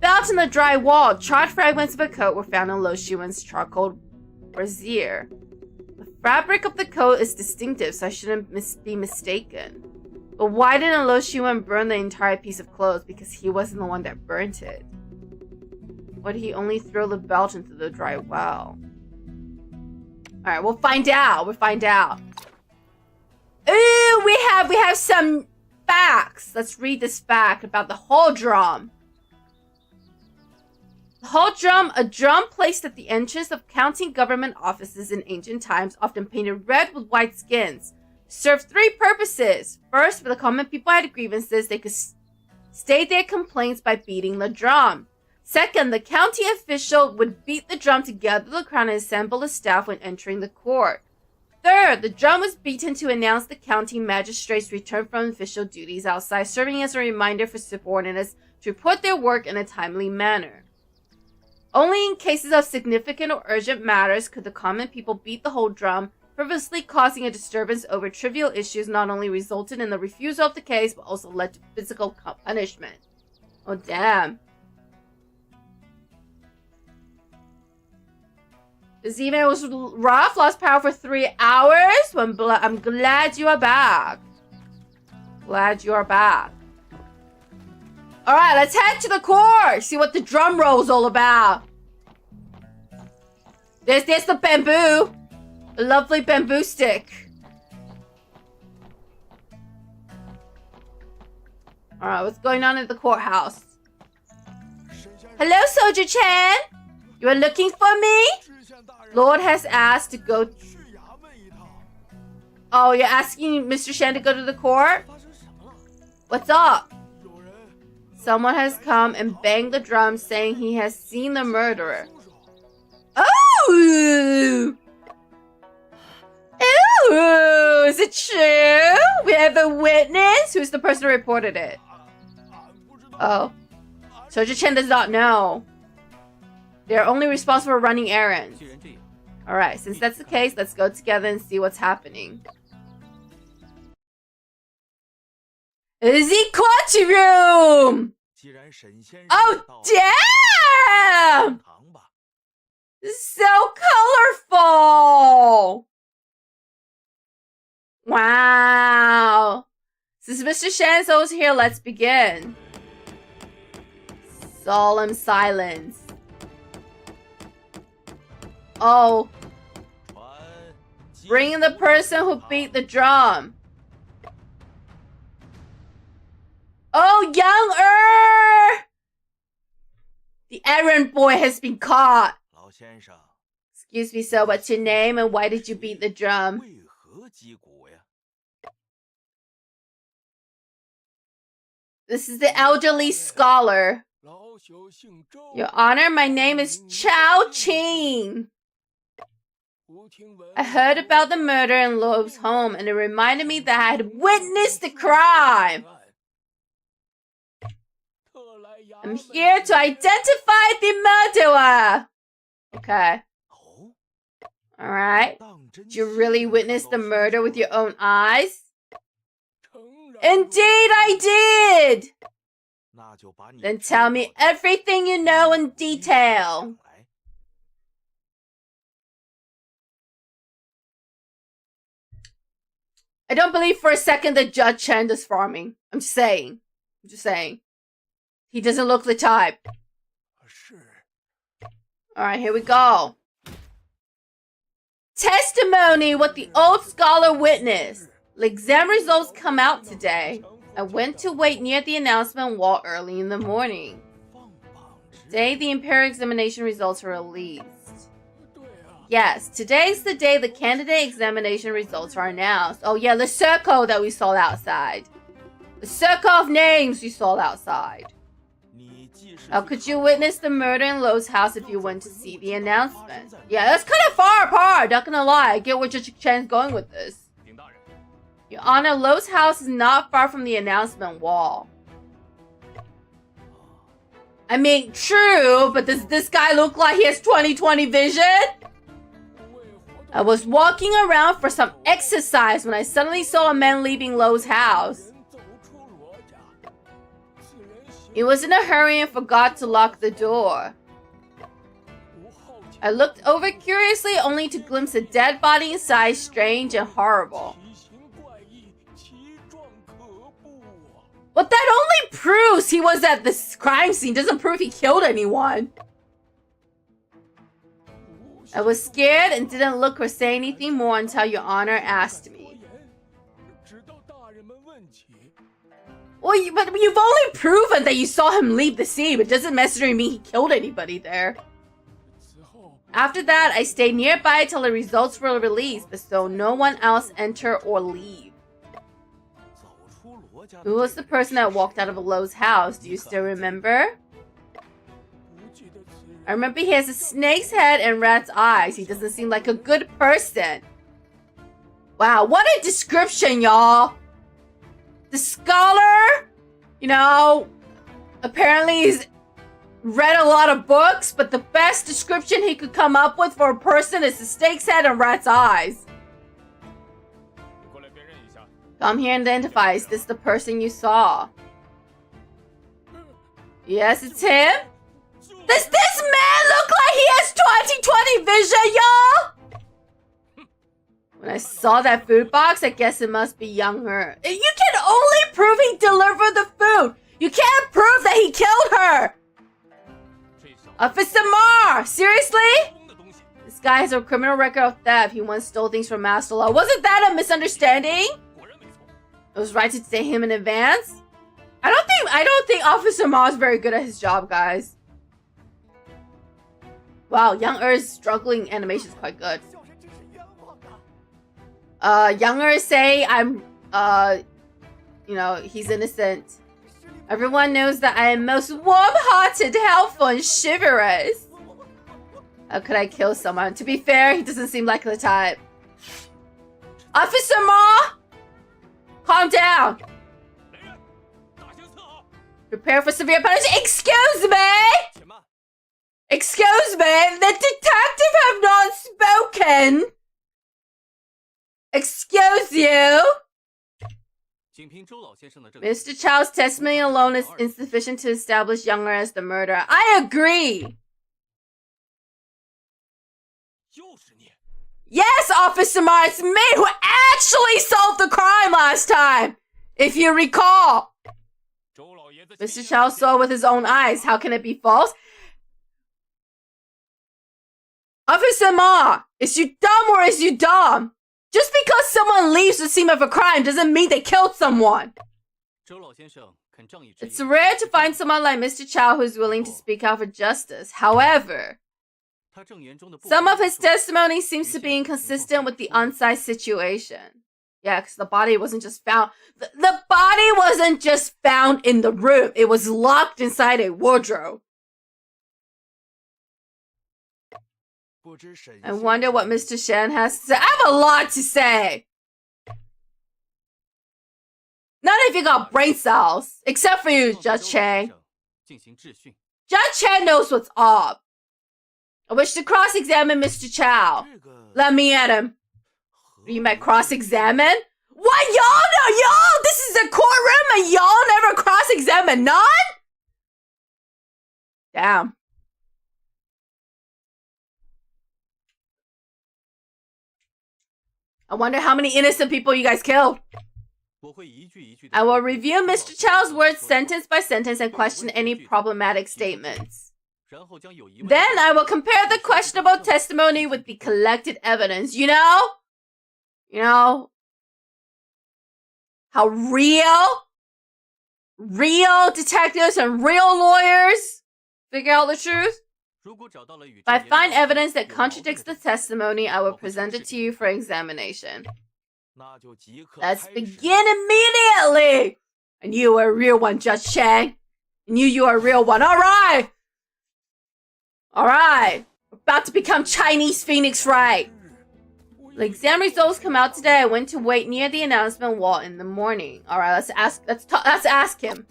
A: Found in the dry wall, charred fragments of a coat were found in Lo Shiwen's charcoal brazier. The fabric of the coat is distinctive, so I shouldn't be mistaken. But why didn't Lo Shiwen burn the entire piece of clothes? Because he wasn't the one that burnt it. Or did he only throw the belt into the dry well? Alright, we'll find out. Ooh, we have some facts. Let's read this fact about the whole drum. The whole drum, a drum placed at the entrance of county government offices in ancient times, often painted red with white skins, served three purposes. First, for the common people who had grievances, they could state their complaints by beating the drum. Second, the county official would beat the drum to gather the crowd and assemble the staff when entering the court. Third, the drum was beaten to announce the county magistrate's return from official duties outside, serving as a reminder for subordinates to report their work in a timely manner. Only in cases of significant or urgent matters could the common people beat the whole drum, purposely causing a disturbance over trivial issues not only resulted in the refusal of the case, but also led to physical punishment. Oh, damn. This evening was rough, lost power for 3 hours. I'm glad you are back. Alright, let's head to the court. See what the drum roll's all about. There's the bamboo. A lovely bamboo stick. Alright, what's going on at the courthouse? Hello, Soldier Chan. You are looking for me? Lord has asked to go... Oh, you're asking Mr. Shan to go to the court? What's up? Someone has come and banged the drum saying he has seen the murderer. Oh! Ooh, is it true? We have a witness? Who's the person who reported it? Oh. Soldier Chen does not know. They're only responsible for running errands. Alright, since that's the case, let's go together and see what's happening. The courtroom! Oh, damn! So colorful! Wow. Since Mr. Shan's always here, let's begin. Solemn silence. Oh. Bring in the person who beat the drum. Oh, Young The errand boy has been caught. Excuse me, sir, what's your name and why did you beat the drum? This is the elderly scholar. Your Honor, my name is Chao Qing. I heard about the murder in Lo's home and it reminded me that I had witnessed the crime. I'm here to identify the murderer. Okay. Alright. Did you really witness the murder with your own eyes? Indeed I did! Then tell me everything you know in detail. I don't believe for a second that Judge Chen does farming. I'm just saying. He doesn't look the type. Alright, here we go. Testimony what the old scholar witnessed. The exam results come out today. I went to wait near the announcement wall early in the morning. Today, the Imperial examination results are released. Yes, today's the day the candidate examination results are announced. Oh yeah, the circle that we saw outside. The circle of names we saw outside. How could you witness the murder in Lowe's house if you went to see the announcement? Yeah, that's kind of far apart, not gonna lie. I get where Chen's going with this. Your Honor, Lowe's house is not far from the announcement wall. I mean, true, but does this guy look like he has 20/20 vision? I was walking around for some exercise when I suddenly saw a man leaving Lowe's house. He was in a hurry and forgot to lock the door. I looked over curiously only to glimpse a dead body inside, strange and horrible. But that only proves he was at this crime scene, doesn't prove he killed anyone. I was scared and didn't look or say anything more until Your Honor asked me. Well, but you've only proven that you saw him leave the scene. It doesn't necessarily mean he killed anybody there. After that, I stayed nearby till the results were released, but so no one else enter or leave. Who was the person that walked out of Lowe's house? Do you still remember? I remember he has a snake's head and rat's eyes. He doesn't seem like a good person. Wow, what a description, y'all. The scholar, you know, apparently he's read a lot of books, but the best description he could come up with for a person is a snake's head and rat's eyes. Come here and identify. Is this the person you saw? Yes, it's him. Does this man look like he has 20/20 vision, y'all? When I saw that food box, I guess it must be younger. You can only prove he delivered the food. You can't prove that he killed her. Officer Marr, seriously? This guy has a criminal record of theft. He once stole things from Master Law. Wasn't that a misunderstanding? It was right to say him in advance. I don't think Officer Ma is very good at his job, guys. Wow, Young Er's struggling animation is quite good. Young Er say you know, he's innocent. Everyone knows that I am most warm-hearted, helpful, and chivalrous. How could I kill someone? To be fair, he doesn't seem like the type. Officer Ma! Calm down. Prepare for severe punishment. Excuse me! Excuse me? The detective have not spoken. Excuse you? Mr. Chow's testimony alone is insufficient to establish Younger as the murderer. I agree. Yes, Officer Ma, it's me who actually solved the crime last time, if you recall. Mr. Chow saw with his own eyes. How can it be false? Officer Ma, is you dumb or is you dumb? Just because someone leaves the scene of a crime doesn't mean they killed someone. It's rare to find someone like Mr. Chow who is willing to speak out for justice. However, some of his testimony seems to be inconsistent with the on-site situation. Yeah, because the body wasn't just found. The body wasn't just found in the room. It was locked inside a wardrobe. I wonder what Mr. Shen has to say. I have a lot to say. None of you got brain cells. Except for you, Judge Chang. Judge Chang knows what's up. I wish to cross-examine Mr. Chow. Let me at him. You might cross-examine? What? Y'all know? Y'all? This is a courtroom and y'all never cross-examine none? Damn. I wonder how many innocent people you guys killed. I will review Mr. Chow's words sentence by sentence and question any problematic statements. Then I will compare the questionable testimony with the collected evidence. You know? You know? How real real detectives and real lawyers figure out the truth? If I find evidence that contradicts the testimony, I will present it to you for examination. Let's begin immediately! I knew you were a real one, Judge Chang. I knew you were a real one. Alright! Alright! We're about to become Chinese Phoenix, right? The exam results come out today. I went to wait near the announcement wall in the morning. Alright, let's ask him.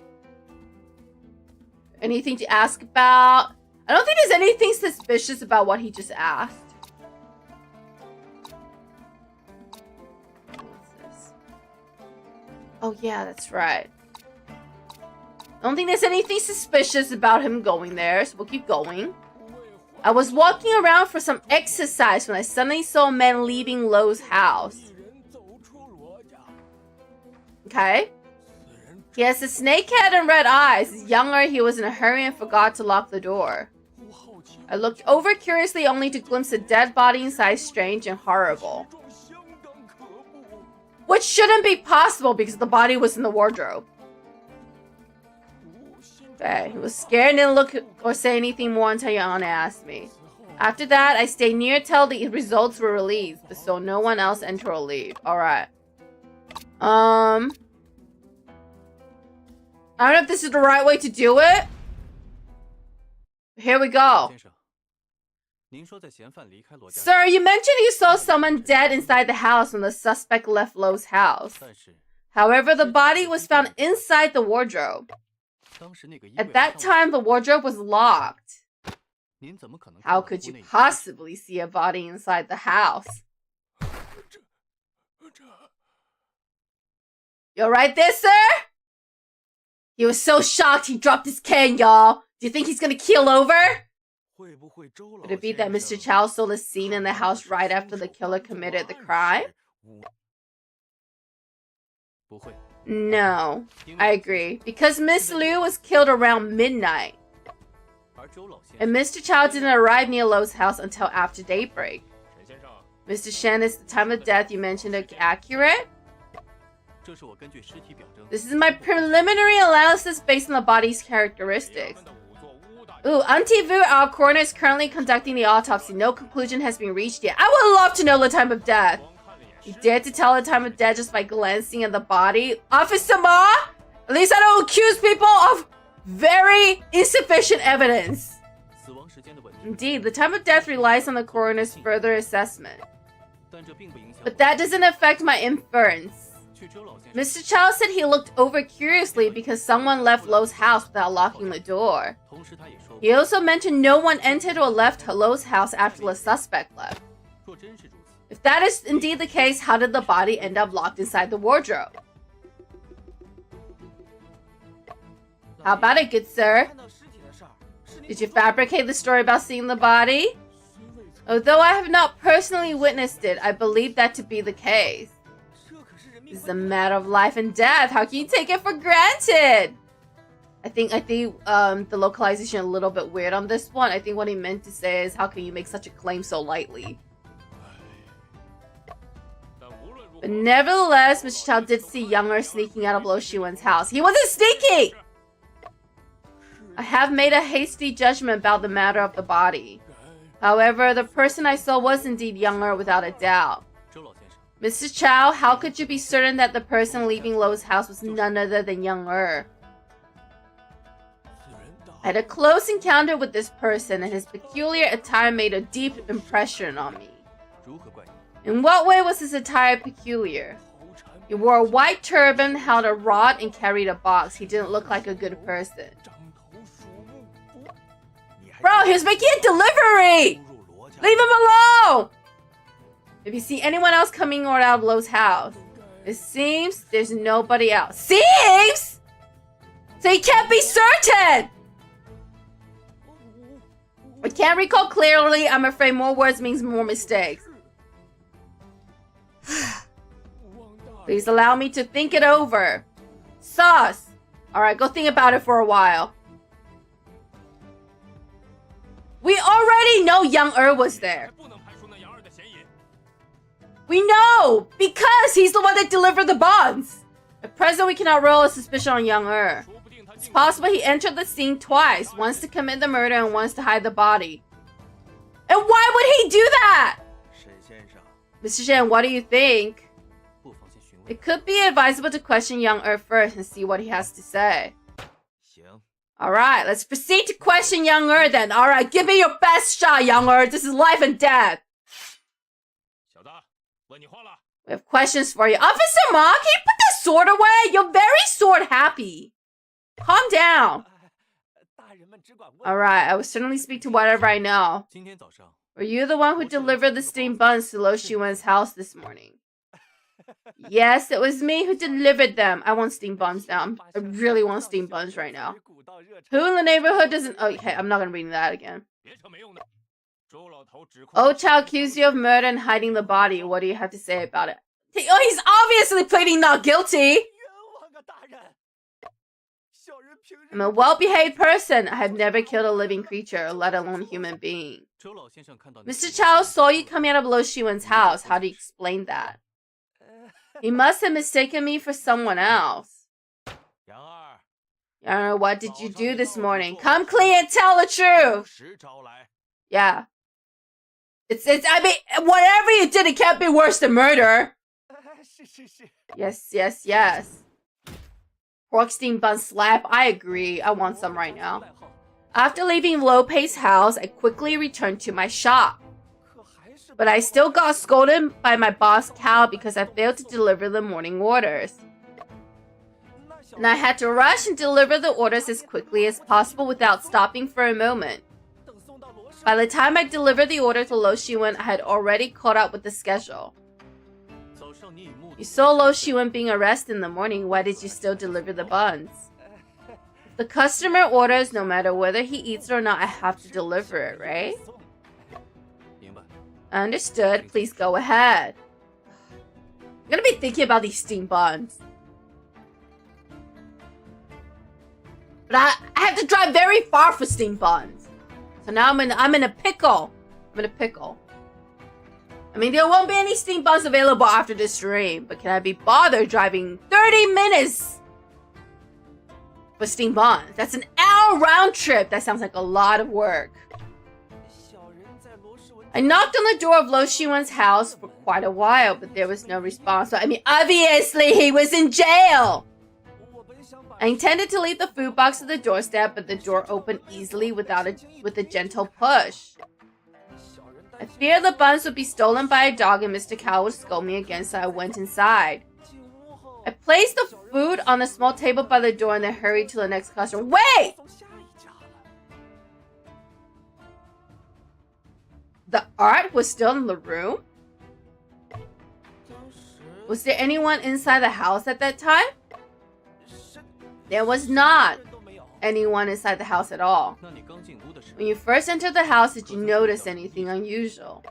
A: Anything to ask about? I don't think there's anything suspicious about what he just asked. What's this? Oh yeah, that's right. I don't think there's anything suspicious about him going there, so we'll keep going. I was walking around for some exercise when I suddenly saw a man leaving Lo's house. Okay. He has a snake head and red eyes. He's younger, he was in a hurry and forgot to lock the door. I looked over curiously only to glimpse a dead body inside, strange and horrible. Which shouldn't be possible because the body was in the wardrobe. Okay, he was scared and didn't look or say anything more until Yana asked me. After that, I stayed near till the results were released, but so no one else enter or leave. Alright. I don't know if this is the right way to do it. Here we go. Sir, you mentioned you saw someone dead inside the house when the suspect left Lo's house. However, the body was found inside the wardrobe. At that time, the wardrobe was locked. How could you possibly see a body inside the house? You alright there, sir? He was so shocked he dropped his cane, y'all. Do you think he's gonna keel over? Could it be that Mr. Chow saw the scene in the house right after the killer committed the crime? No, I agree. Because Miss Liu was killed around midnight. And Mr. Chow didn't arrive near Lo's house until after daybreak. Mr. Shen, is the time of death you mentioned accurate? This is my preliminary analysis based on the body's characteristics. Ooh, Auntie Vu, our coroner, is currently conducting the autopsy. No conclusion has been reached yet. I would love to know the time of death. You dared to tell the time of death just by glancing at the body? Officer Ma? At least I don't accuse people of very insufficient evidence. Indeed, the time of death relies on the coroner's further assessment. But that doesn't affect my inference. Mr. Chow said he looked over curiously because someone left Lo's house without locking the door. He also mentioned no one entered or left Lo's house after the suspect left. If that is indeed the case, how did the body end up locked inside the wardrobe? How about it, good sir? Did you fabricate the story about seeing the body? Although I have not personally witnessed it, I believe that to be the case. This is a matter of life and death. How can you take it for granted? I think the localization a little bit weird on this one. I think what he meant to say is, how can you make such a claim so lightly? But nevertheless, Mr. Chow did see Younger sneaking out of Lo Shiwen's house. He wasn't sneaking! I have made a hasty judgment about the matter of the body. However, the person I saw was indeed Younger without a doubt. Mr. Chow, how could you be certain that the person leaving Lo's house was none other than Younger? I had a close encounter with this person, and his peculiar attire made a deep impression on me. In what way was his attire peculiar? He wore a white turban, held a rod, and carried a box. He didn't look like a good person. Bro, he was making a delivery! Leave him alone! If you see anyone else coming or out of Lo's house, it seems there's nobody else. Seems? So you can't be certain! I can't recall clearly. I'm afraid more words means more mistakes. Please allow me to think it over. Sus! Alright, go think about it for a while. We already know Yang was there. We know! Because he's the one that delivered the bonds! At present, we cannot roll a suspicion on Yang. It's possible he entered the scene twice, once to commit the murder and once to hide the body. And why would he do that? Mr. Shen, what do you think? It could be advisable to question Yang first and see what he has to say. Alright, let's proceed to question Yang then. Alright, give me your best shot, Yang. This is life and death. We have questions for you. Officer Ma, can you put that sword away? You're very sword happy. Calm down. Alright, I will certainly speak to whatever I know. Were you the one who delivered the steamed buns to Lo Shiwen's house this morning? Yes, it was me who delivered them. I want steamed buns now. I really want steamed buns right now. Who in the neighborhood doesn't... Okay, I'm not going to read that again. Old Chow accused you of murder and hiding the body. What do you have to say about it? Oh, he's obviously pleading not guilty. I'm a well-behaved person. I have never killed a living creature, let alone a human being. Mr. Chow saw you coming out of Lo Shiwen's house. How do you explain that? He must have mistaken me for someone else. Yang, what did you do this morning? Come clean and tell the truth. Yeah. I mean, whatever you did, it can't be worse than murder. Yes. Pork steamed bun slap. I agree. I want some right now. After leaving Lo Pei's house, I quickly returned to my shop. But I still got scolded by my boss Cal because I failed to deliver the morning orders. And I had to rush and deliver the orders as quickly as possible without stopping for a moment. By the time I delivered the order to Lo Shiwen, I had already caught up with the schedule. You saw Lo Shiwen being arrested in the morning. Why did you still deliver the buns? If the customer orders, no matter whether he eats it or not, I have to deliver it, right? Understood. Please go ahead. I'm gonna be thinking about these steamed buns. But I have to drive very far for steamed buns. So now I'm in a pickle. I mean, there won't be any steamed buns available after this stream, but can I be bothered driving 30 minutes for steamed buns? That's an hour round trip. That sounds like a lot of work. I knocked on the door of Lo Shiwen's house for quite a while, but there was no response. I mean, obviously he was in jail. I intended to leave the food box at the doorstep, but the door opened easily with a gentle push. I feared the buns would be stolen by a dog and Mr. Cow would scold me again, so I went inside. I placed the food on a small table by the door and then hurried to the next customer. Wait! The art was still in the room? Was there anyone inside the house at that time? There was not anyone inside the house at all. When you first entered the house, did you notice anything unusual?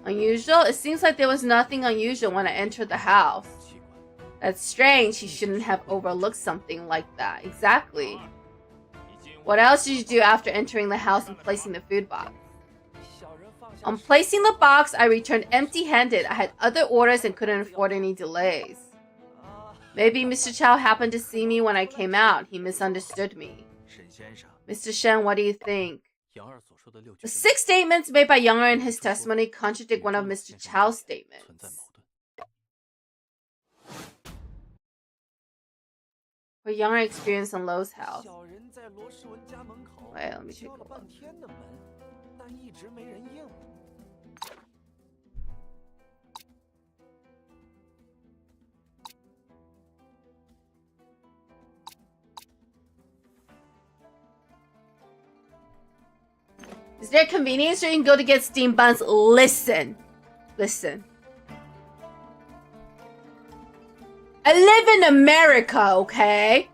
A: Unusual? It seems like there was nothing unusual when I entered the house. That's strange. He shouldn't have overlooked something like that. Exactly. What else did you do after entering the house and placing the food box? On placing the box, I returned empty-handed. I had other orders and couldn't afford any delays. Maybe Mr. Chow happened to see me when I came out. He misunderstood me. Mr. Shen, what do you think? The 6 statements made by Yang in his testimony contradict one of Mr. Chow's statements. What Yang experienced in Lo's house. Wait, let me take a look. Is there a convenience store you can go to get steamed buns? Listen. I live in America, okay?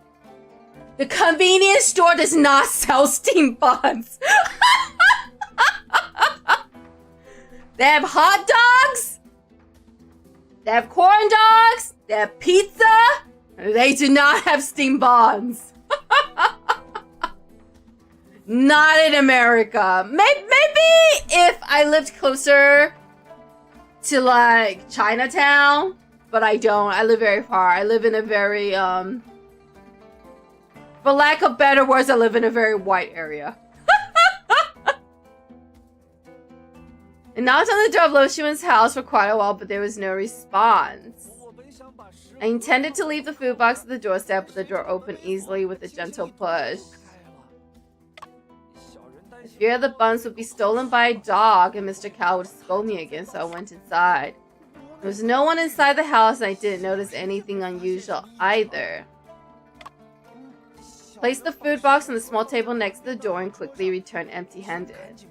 A: The convenience store does not sell steamed buns. They have hot dogs. They have corn dogs. They have pizza. They do not have steamed buns. Not in America. Maybe if I lived closer to like Chinatown, but I don't. I live very far. I live in a very For lack of better words, I live in a very white area. I knocked on the door of Lo Xiwen's house for quite a while, but there was no response. I intended to leave the food box at the doorstep, but the door opened easily with a gentle push. I feared the buns would be stolen by a dog and Mr. Cow would scold me again, so I went inside. There was no one inside the house and I didn't notice anything unusual either. Placed the food box on the small table next to the door and quickly returned empty-handed.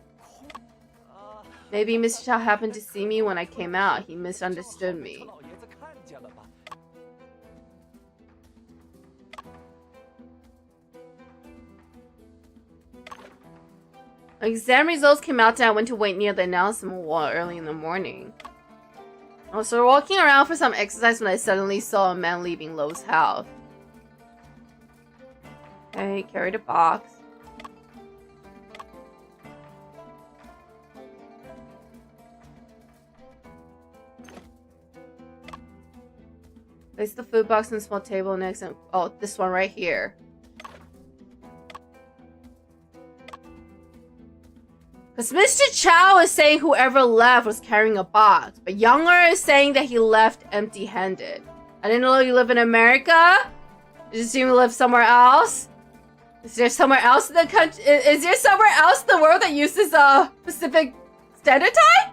A: Maybe Mr. Chow happened to see me when I came out. He misunderstood me. Exam results came out and I went to wait near the announcement wall early in the morning. I was walking around for some exercise when I suddenly saw a man leaving Lo's house. Okay, carried a box. Place the food box on the small table next to— oh, this one right here. Because Mr. Chow is saying whoever left was carrying a box, but Younger is saying that he left empty-handed. I didn't know you live in America? Did you assume you live somewhere else? Is there somewhere else in the country? Is there somewhere else in the world that uses Pacific Standard Time?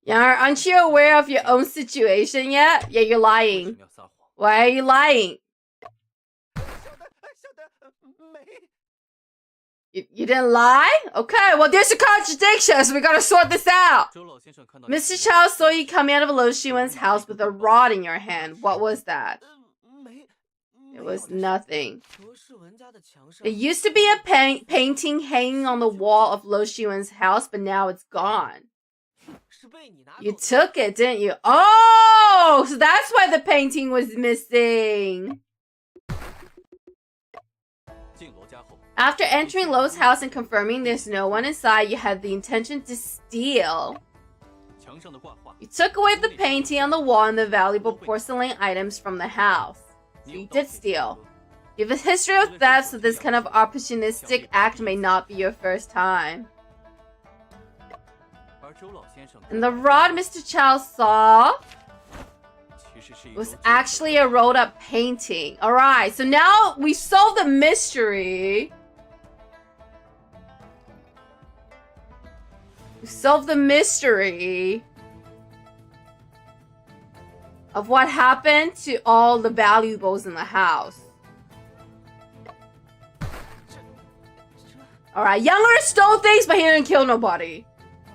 A: Younger, aren't you aware of your own situation yet? Yeah, you're lying. Why are you lying? You didn't lie? Okay, well there's a contradiction, so we gotta sort this out. Mr. Chow saw you coming out of Lo Xiwen's house with a rod in your hand. What was that? It was nothing. It used to be a painting hanging on the wall of Lo Xiwen's house, but now it's gone. You took it, didn't you? Oh, so that's why the painting was missing. After entering Lo's house and confirming there's no one inside, you had the intention to steal. You took away the painting on the wall and the valuable porcelain items from the house. So you did steal. You have a history of theft, so this kind of opportunistic act may not be your first time. And the rod Mr. Chow saw was actually a rolled up painting. Alright, so now we solved the mystery. We solved the mystery of what happened to all the valuables in the house. Alright, Younger stole things, but he didn't kill nobody.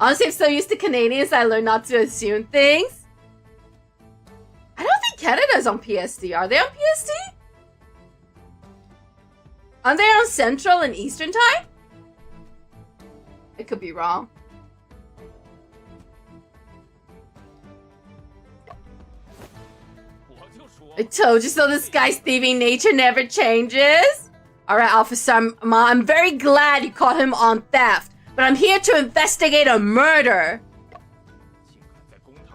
A: Honestly, I'm so used to Canadians, I learned not to assume things. I don't think Canada's on PST. Are they on PST? Aren't they on Central and Eastern Time? It could be wrong. I told you so, this guy's thieving nature never changes. Alright, Officer Ma, I'm very glad you caught him on theft. But I'm here to investigate a murder.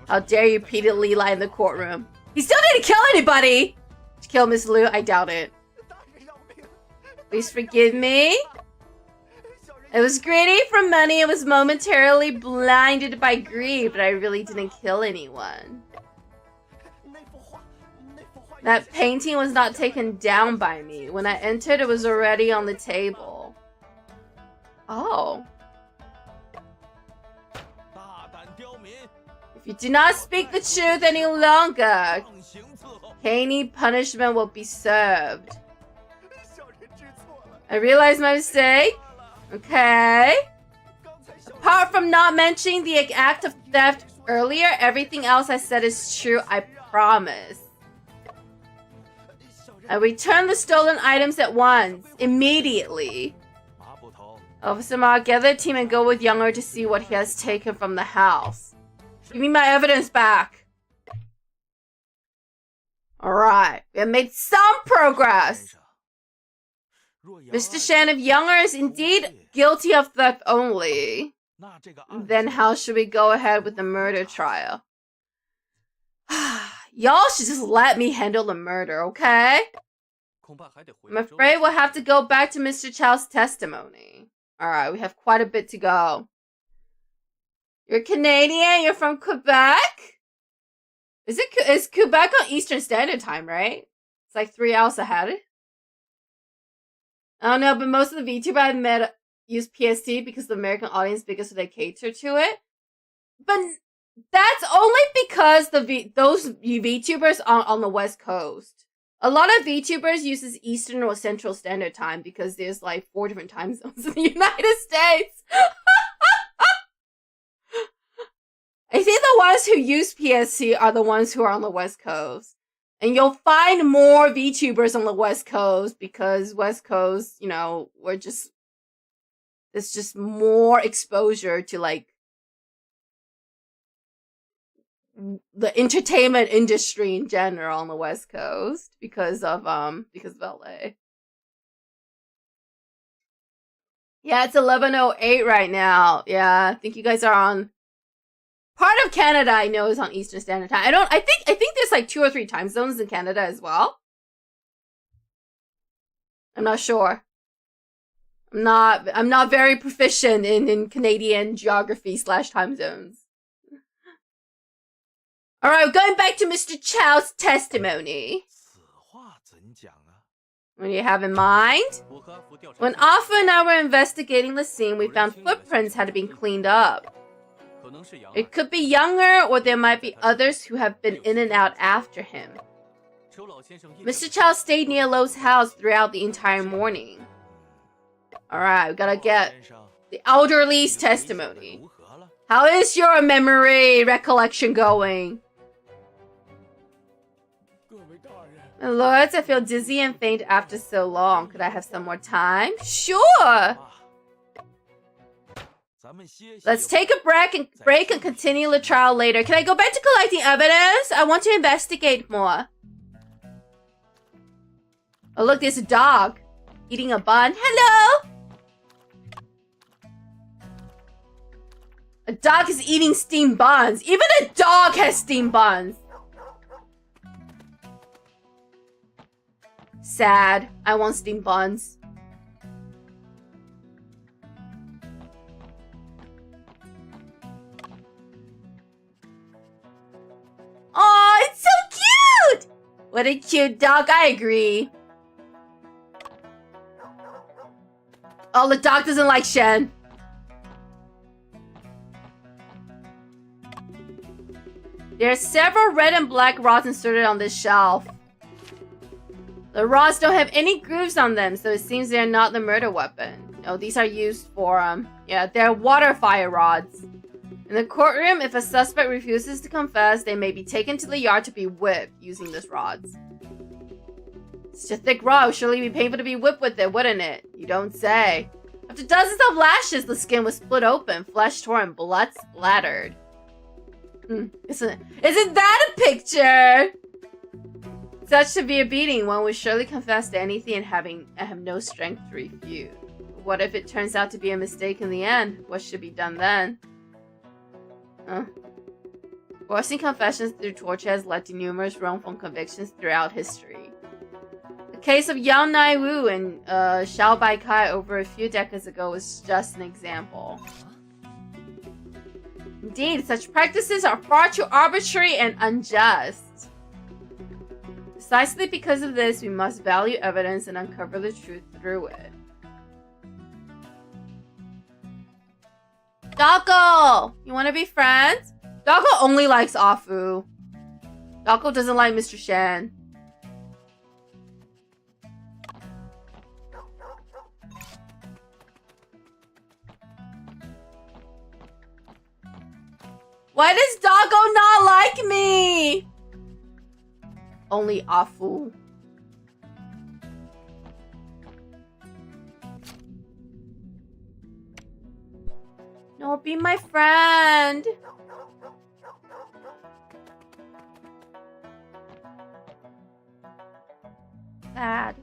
A: How dare you repeatedly lie in the courtroom? He still didn't kill anybody! Did you kill Miss Liu? I doubt it. Please forgive me. I was greedy for money and was momentarily blinded by greed, but I really didn't kill anyone. That painting was not taken down by me. When I entered, it was already on the table. Oh. If you do not speak the truth any longer, any punishment will be served. I realized my mistake. Okay. Apart from not mentioning the act of theft earlier, everything else I said is true, I promise. I returned the stolen items at once, immediately. Officer Ma, gather a team and go with Younger to see what he has taken from the house. Give me my evidence back. Alright, we have made some progress. Mr. Shan, if Younger is indeed guilty of theft only, then how should we go ahead with the murder trial? Y'all should just let me handle the murder, okay? I'm afraid we'll have to go back to Mr. Chow's testimony. Alright, we have quite a bit to go. You're Canadian? You're from Quebec? Is Quebec on Eastern Standard Time, right? It's like 3 hours ahead. I don't know, but most of the VTuber I've met use PST because the American audience is bigger, so they cater to it. But that's only because those VTubers are on the West Coast. A lot of VTubers uses Eastern or Central Standard Time because there's like 4 different time zones in the United States. I think the ones who use PSC are the ones who are on the West Coast. And you'll find more VTubers on the West Coast because West Coast, you know, there's just more exposure to like the entertainment industry in general on the West Coast because of LA. Yeah, it's 11:08 right now. Yeah, I think you guys are on part of Canada. I know is on Eastern Standard Time. I think there's like 2 or 3 time zones in Canada as well. I'm not sure. I'm not very proficient in Canadian geography / time zones. Alright, going back to Mr. Chow's testimony. What do you have in mind? When Afu and I were investigating the scene, we found footprints had been cleaned up. It could be Younger, or there might be others who have been in and out after him. Mr. Chow stayed near Lo's house throughout the entire morning. Alright, we gotta get the elderly's testimony. How is your recollection going? My lords, I feel dizzy and faint after so long. Could I have some more time? Sure! Let's take a break and continue the trial later. Can I go back to collecting evidence? I want to investigate more. Oh look, there's a dog eating a bun. Hello! A dog is eating steamed buns. Even a dog has steamed buns. Sad. I want steamed buns. Oh, it's so cute! What a cute dog. I agree. Oh, the dog doesn't like Shen. There are several red and black rods inserted on this shelf. The rods don't have any grooves on them, so it seems they're not the murder weapon. No, these are used for, yeah, they're water fire rods. In the courtroom, if a suspect refuses to confess, they may be taken to the yard to be whipped using these rods. Such a thick rod would surely be painful to be whipped with it, wouldn't it? You don't say. After dozens of lashes, the skin was split open, flesh torn, blood splattered. Isn't that a picture? Such severe beating, one would surely confess to anything and have no strength to refute. What if it turns out to be a mistake in the end? What should be done then? Forcing confessions through torture has led to numerous wrongful convictions throughout history. The case of Yang Nai Wu and Xiao Bai Kai over a few decades ago was just an example. Indeed, such practices are far too arbitrary and unjust. Precisely because of this, we must value evidence and uncover the truth through it. Doggo! You wanna be friends? Doggo only likes Afu. Doggo doesn't like Mr. Shen. Why does Doggo not like me? Only Afu. No, be my friend. Sad.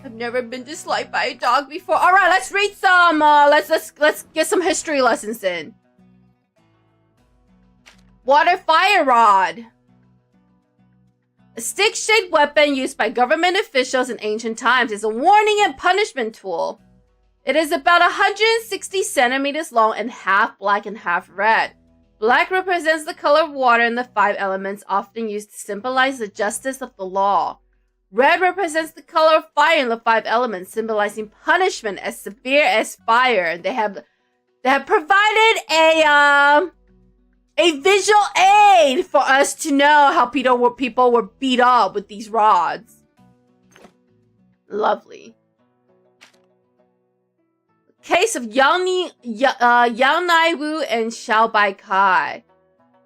A: I've never been disliked by a dog before. All right, let's read some. Let's get some history lessons in. Water fire rod. A stick-shaped weapon used by government officials in ancient times is a warning and punishment tool. It is about 160 centimeters long and half black and half red. Black represents the color of water and the 5 elements, often used to symbolize the justice of the law. Red represents the color of fire and the 5 elements, symbolizing punishment as severe as fire. They have provided a visual aid for us to know how people were beat up with these rods. Lovely. Case of Yangtze and Xiaobai Kai.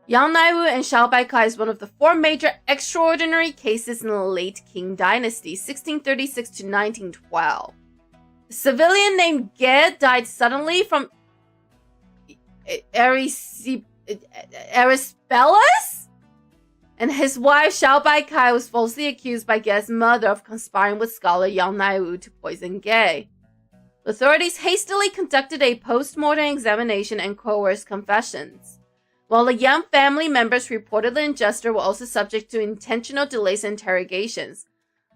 A: Yangtze and Xiaobai Kai is one of the 4 major extraordinary cases in the late Qing Dynasty, 1636 to 1912. A civilian named Ge died suddenly from erysipelas, and his wife Xiaobai Kai was falsely accused by Ge's mother of conspiring with scholar Yangtze to poison Ge. Authorities hastily conducted a post-mortem examination and coerced confessions. While the young family members reported the injustice were also subject to intentional delays and interrogations.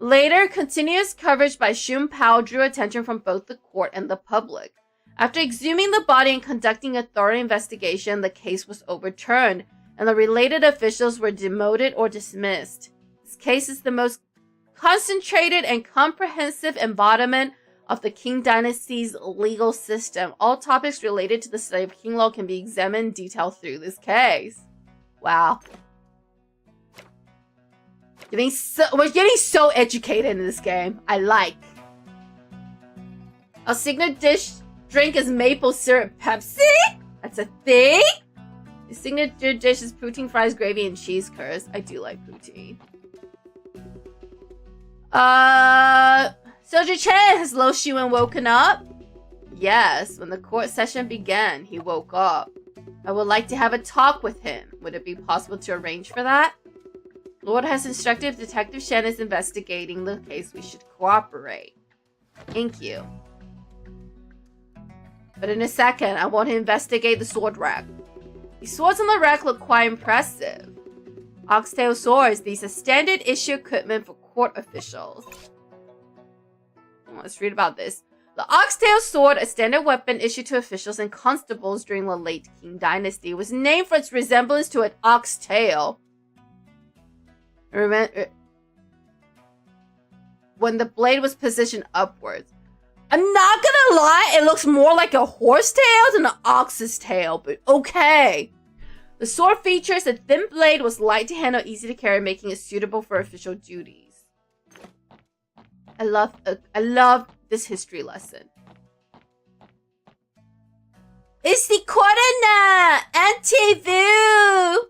A: Later, continuous coverage by Xun Pao drew attention from both the court and the public. After exhuming the body and conducting a thorough investigation, the case was overturned, and the related officials were demoted or dismissed. This case is the most concentrated and comprehensive embodiment of the Qing Dynasty's legal system. All topics related to the study of Qing law can be examined in detail through this case. Wow. We're getting so educated in this game. I like. Our signature drink is maple syrup Pepsi? That's a thing? The signature dish is poutine, fries, gravy, and cheese curds. I do like poutine. Soldier Chen, has Lo Shiwen woken up? Yes, when the court session began, he woke up. I would like to have a talk with him. Would it be possible to arrange for that? Lord has instructed if Detective Shen is investigating the case, we should cooperate. Thank you. But in a second, I want to investigate the sword rack. The swords on the rack look quite impressive. Oxtail swords, these are standard issue equipment for court officials. Let's read about this. The oxtail sword, a standard weapon issued to officials and constables during the late Qing Dynasty, was named for its resemblance to an oxtail. When the blade was positioned upwards. I'm not gonna lie, it looks more like a horse tail than an ox's tail, but okay. The sword features a thin blade, was light to handle, easy to carry, making it suitable for official duties. I love this history lesson. It's the coroner! Auntie Vu!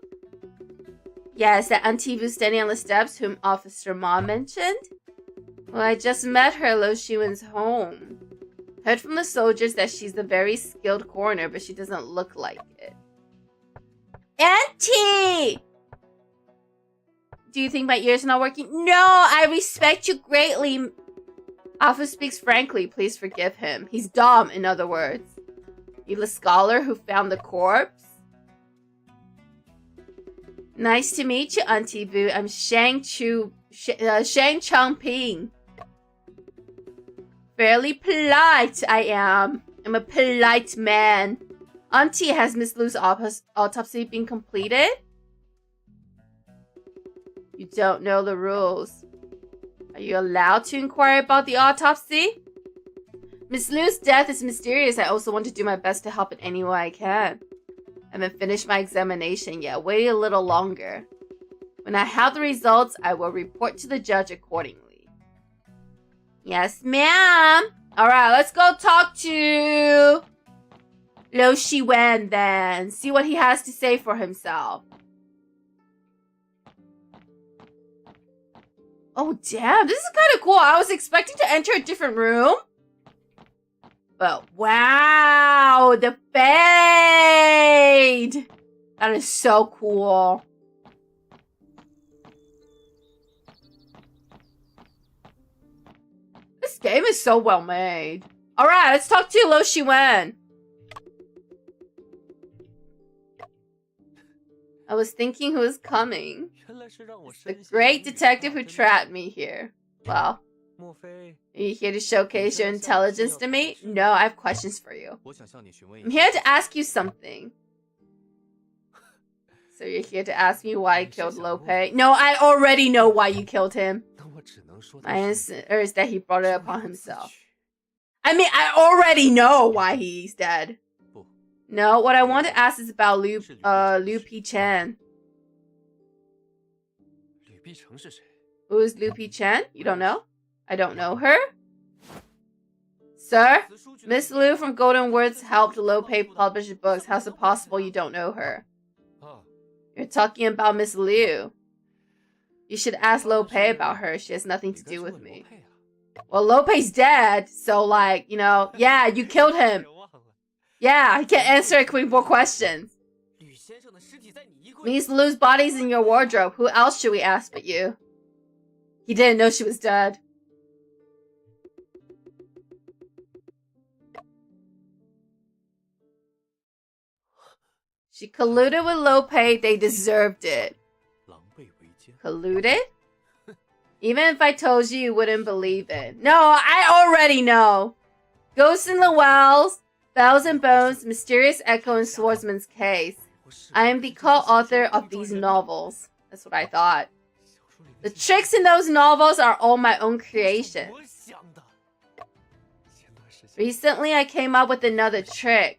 A: Yes, that Auntie Vu standing on the steps whom Officer Ma mentioned. Well, I just met her at Lo Shiwen's home. Heard from the soldiers that she's a very skilled coroner, but she doesn't look like it. Auntie! Do you think my ears are not working? No, I respect you greatly. Alpha speaks frankly, please forgive him. He's dumb, in other words. You the scholar who found the corpse? Nice to meet you, Auntie Vu. I'm Shang Changping. Fairly polite, I am. I'm a polite man. Auntie, has Miss Lu's autopsy been completed? You don't know the rules. Are you allowed to inquire about the autopsy? Miss Lu's death is mysterious. I also want to do my best to help in any way I can. I haven't finished my examination yet. Wait a little longer. When I have the results, I will report to the judge accordingly. Yes, ma'am. Alright, let's go talk to Lo Shiwen then. See what he has to say for himself. Oh, damn. This is kind of cool. I was expecting to enter a different room. But wow, the fade. That is so cool. This game is so well made. Alright, let's talk to Lo Shiwen. I was thinking who was coming. The great detective who trapped me here. Well, are you here to showcase your intelligence to me? No, I have questions for you. I'm here to ask you something. So you're here to ask me why I killed Lope? No, I already know why you killed him. My answer is that he brought it upon himself. I mean, I already know why he's dead. No, what I want to ask is about Liu Pi-Chen. Who is Liu Pi-Chen? You don't know? I don't know her. Sir, Miss Liu from Golden Words helped Lope publish books. How's it possible you don't know her? You're talking about Miss Liu. You should ask Lope about her. She has nothing to do with me. Well, Lope's dead, so like, you know, yeah, you killed him. Yeah, he can't answer more questions. Miss Liu's body's in your wardrobe. Who else should we ask but you? He didn't know she was dead. She colluded with Lope. They deserved it. Colluded? Even if I told you, you wouldn't believe it. No, I already know. Ghosts in the Wells, Bells and Bones, Mysterious Echo, and Swordsman's Case. I am the co-author of these novels. That's what I thought. The tricks in those novels are all my own creation. Recently, I came up with another trick.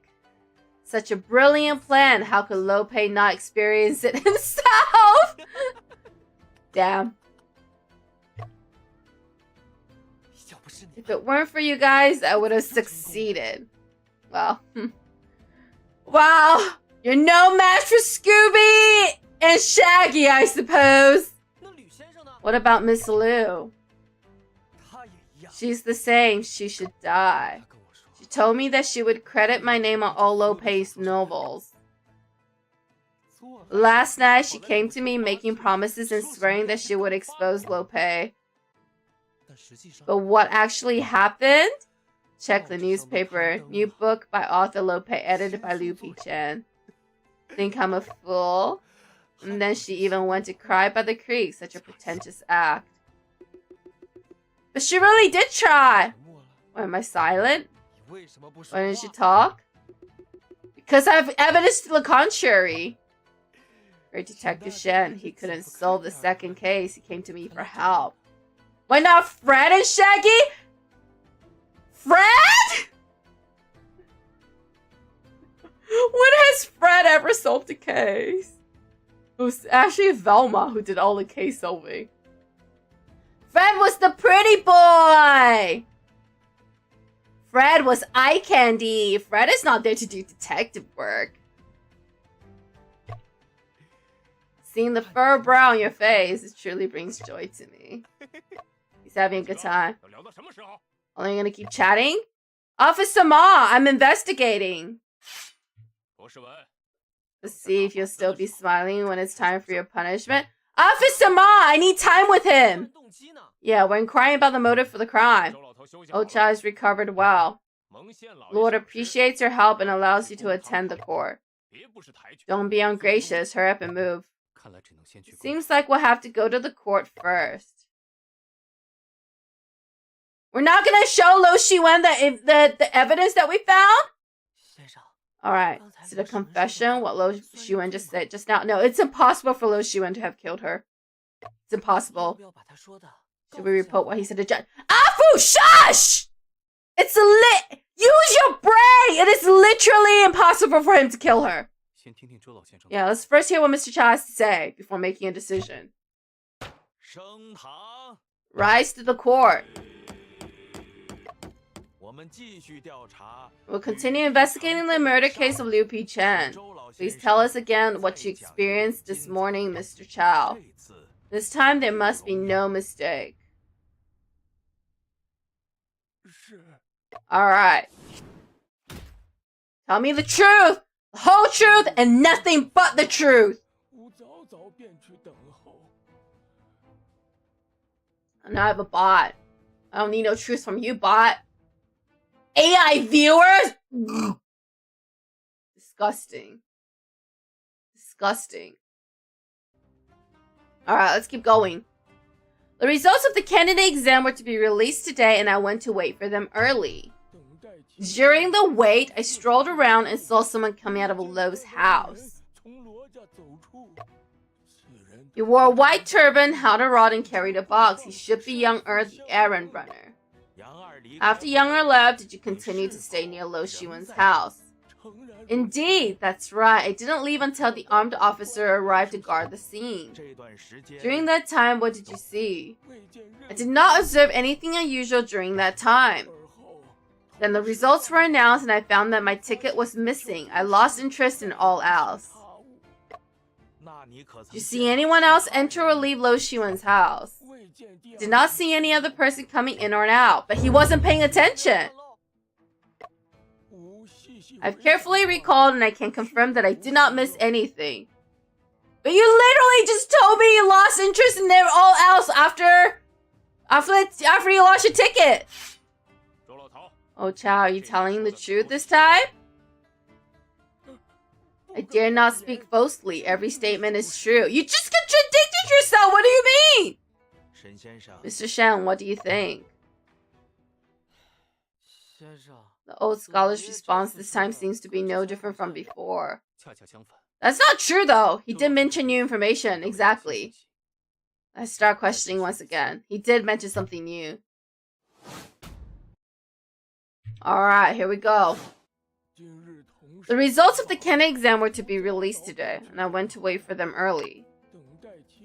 A: Such a brilliant plan. How could Lope not experience it himself? Damn. If it weren't for you guys, I would have succeeded. Well, wow. You're no match for Scooby and Shaggy, I suppose. What about Miss Liu? She's the same. She should die. She told me that she would credit my name on all Lope's novels. Last night, she came to me making promises and swearing that she would expose Lope. But what actually happened? Check the newspaper. New book by author Lope, edited by Liu Pi-Chen. Think I'm a fool? And then she even went to cry by the creek. Such a pretentious act. But she really did try. Why am I silent? Why didn't she talk? Because I have evidence to the contrary. Great Detective Shen. He couldn't solve the second case. He came to me for help. Why not Fred and Shaggy? Fred? When has Fred ever solved a case? It was actually Velma who did all the case solving. Fred was the pretty boy! Fred was eye candy. Fred is not there to do detective work. Seeing the fur brow on your face, it truly brings joy to me. He's having a good time. Are you gonna keep chatting? Officer Ma, I'm investigating. Let's see if you'll still be smiling when it's time for your punishment. Officer Ma, I need time with him. Yeah, we're inquiring about the motive for the crime. Ocha has recovered well. Lord appreciates your help and allows you to attend the court. Don't be ungracious. Hurry up and move. Seems like we'll have to go to the court first. We're not gonna show Lo Shiwen the evidence that we found? Alright, is it a confession? What Lo Shiwen just said just now? No, it's impossible for Lo Shiwen to have killed her. It's impossible. Should we report what he said to judge? Afu, shush! It's use your brain! It is literally impossible for him to kill her. Yeah, let's first hear what Mr. Cha has to say before making a decision. Rise to the court. We'll continue investigating the murder case of Liu Pi-Chen. Please tell us again what you experienced this morning, Mr. Chow. This time there must be no mistake. Alright. Tell me the truth! The whole truth and nothing but the truth! Now I have a bot. I don't need no truth from you, bot. AI viewers? Disgusting. Disgusting. Alright, let's keep going. The results of the candidate exam were to be released today, and I went to wait for them early. During the wait, I strolled around and saw someone coming out of Lo's house. He wore a white turban, held a rod, and carried a box. He should be young the errand runner. After Younger left, did you continue to stay near Lo Xiwen's house? Indeed, that's right. I didn't leave until the armed officer arrived to guard the scene. During that time, what did you see? I did not observe anything unusual during that time. Then the results were announced and I found that my ticket was missing. I lost interest in all else. Did you see anyone else enter or leave Lo Xiwen's house? Did not see any other person coming in or out, but he wasn't paying attention. I've carefully recalled and I can confirm that I did not miss anything. But you literally just told me you lost interest in all else after you lost your ticket. Oh, Chow, are you telling the truth this time? I dare not speak falsely. Every statement is true. You just contradicted yourself. What do you mean? Mr. Shen, what do you think? The old scholar's response this time seems to be no different from before. That's not true, though. He did mention new information. Exactly. I start questioning once again. He did mention something new. Alright, here we go. The results of the candidate exam were to be released today, and I went to wait for them early.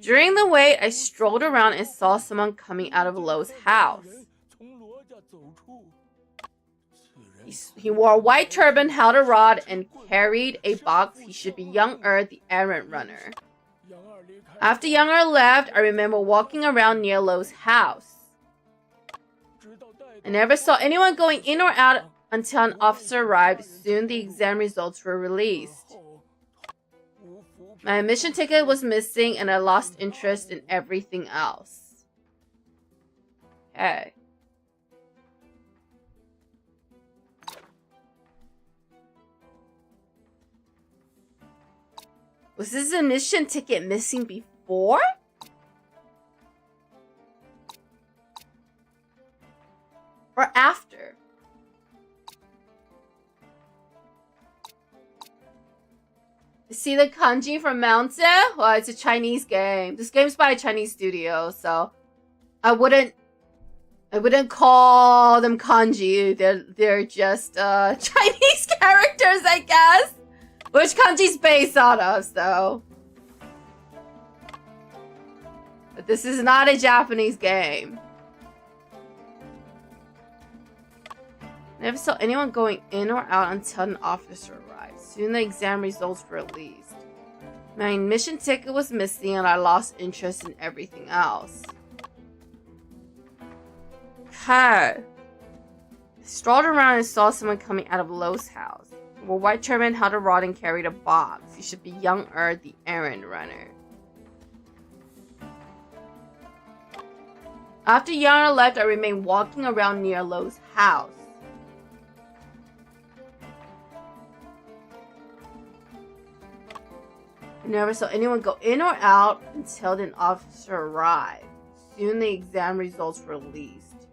A: During the wait, I strolled around and saw someone coming out of Lo's house. He wore a white turban, held a rod, and carried a box. He should be Younger, the errand runner. After Younger left, I remember walking around near Lo's house. I never saw anyone going in or out until an officer arrived. Soon the exam results were released. My admission ticket was missing and I lost interest in everything else. Okay. Was his admission ticket missing before? Or after? See the kanji from Yangtze? Well, it's a Chinese game. This game's by a Chinese studio, so I wouldn't call them kanji. They're just Chinese characters, I guess. Which kanji's based out of, so. But this is not a Japanese game. Never saw anyone going in or out until an officer arrived. Soon the exam results were released. My admission ticket was missing and I lost interest in everything else. Okay. I strolled around and saw someone coming out of Lo's house. A white turban, held a rod, and carried a box. He should be Younger, the errand runner. After Younger left, I remained walking around near Lo's house. I never saw anyone go in or out until an officer arrived. Soon the exam results were released.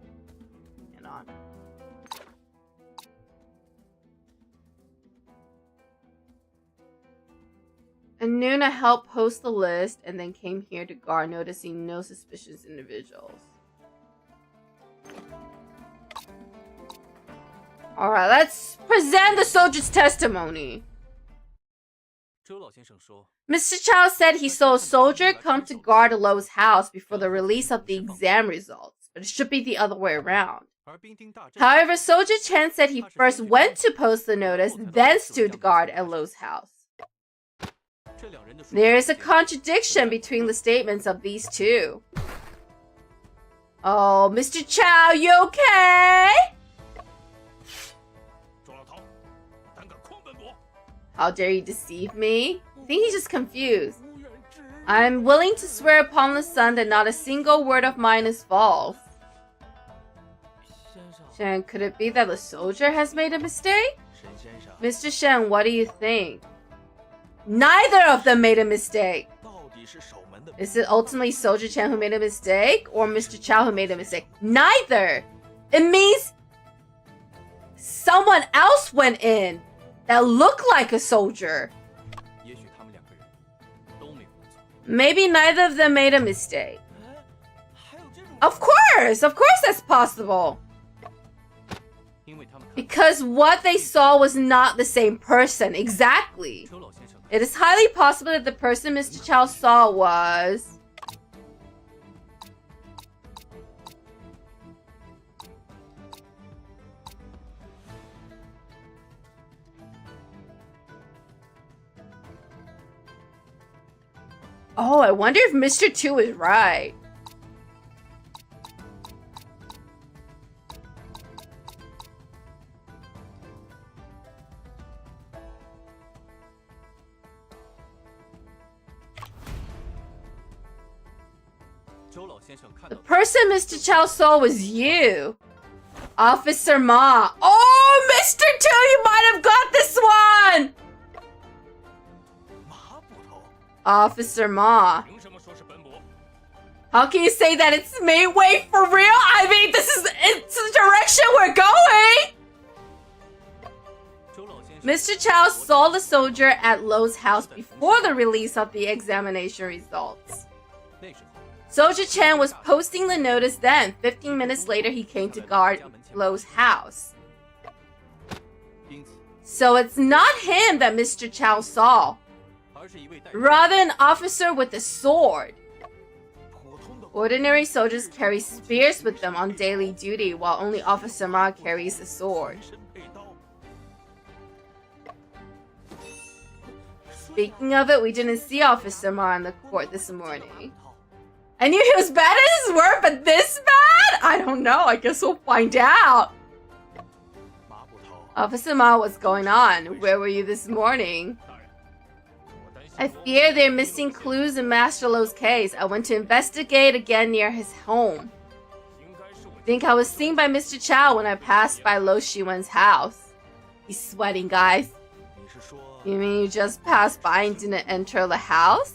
A: And on. At noon, I helped post the list and then came here to guard, noticing no suspicious individuals. Alright, let's present the soldier's testimony. Mr. Chow said he saw a soldier come to guard Lo's house before the release of the exam results, but it should be the other way around. However, Soldier Chen said he first went to post the notice, then stood guard at Lo's house. There is a contradiction between the statements of these two. Oh, Mr. Chow, you okay? How dare you deceive me? I think he's just confused. I am willing to swear upon the sun that not a single word of mine is false. Shen, could it be that the soldier has made a mistake? Mr. Shen, what do you think? Neither of them made a mistake. Is it ultimately Soldier Chan who made a mistake, or Mr. Chow who made a mistake? Neither! It means someone else went in that looked like a soldier. Maybe neither of them made a mistake. Of course that's possible. Because what they saw was not the same person. Exactly. It is highly possible that the person Mr. Chow saw was... Oh, I wonder if Mr. 2 is right. The person Mr. Chow saw was you. Officer Ma. Oh, Mr. 2, you might have got this one! Officer Ma. How can you say that it's me? Wait, for real? I mean, it's the direction we're going! Mr. Chow saw the soldier at Lo's house before the release of the examination results. Soldier Chan was posting the notice then. 15 minutes later, he came to guard Lo's house. So it's not him that Mr. Chow saw. Rather, an officer with a sword. Ordinary soldiers carry spears with them on daily duty, while only Officer Ma carries a sword. Speaking of it, we didn't see Officer Ma in the court this morning. I knew he was bad at his work, but this bad? I don't know. I guess we'll find out. Officer Ma, what's going on? Where were you this morning? I fear they're missing clues in Master Lo's case. I went to investigate again near his home. Think I was seen by Mr. Chow when I passed by Lo Shiwen's house. He's sweating, guys. You mean you just passed by and didn't enter the house?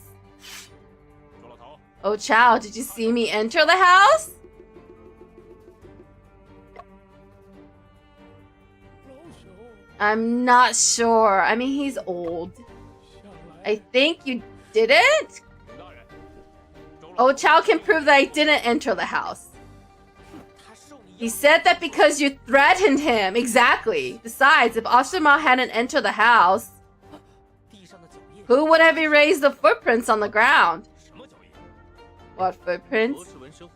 A: Oh, Chow, did you see me enter the house? I'm not sure. I mean, he's old. I think you didn't? Oh, Chow can prove that I didn't enter the house. He said that because you threatened him. Exactly. Besides, if Officer Ma hadn't entered the house, who would have erased the footprints on the ground? What footprints?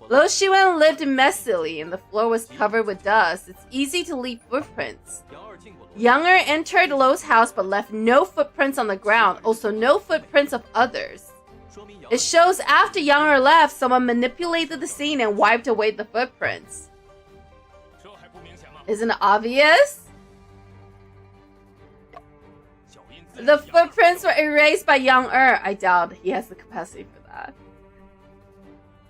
A: Lo Shiwen lived messily and the floor was covered with dust. It's easy to leave footprints. Younger entered Lo's house but left no footprints on the ground, also no footprints of others. It shows after Younger left, someone manipulated the scene and wiped away the footprints. Isn't it obvious? The footprints were erased by Younger. I doubt he has the capacity for that.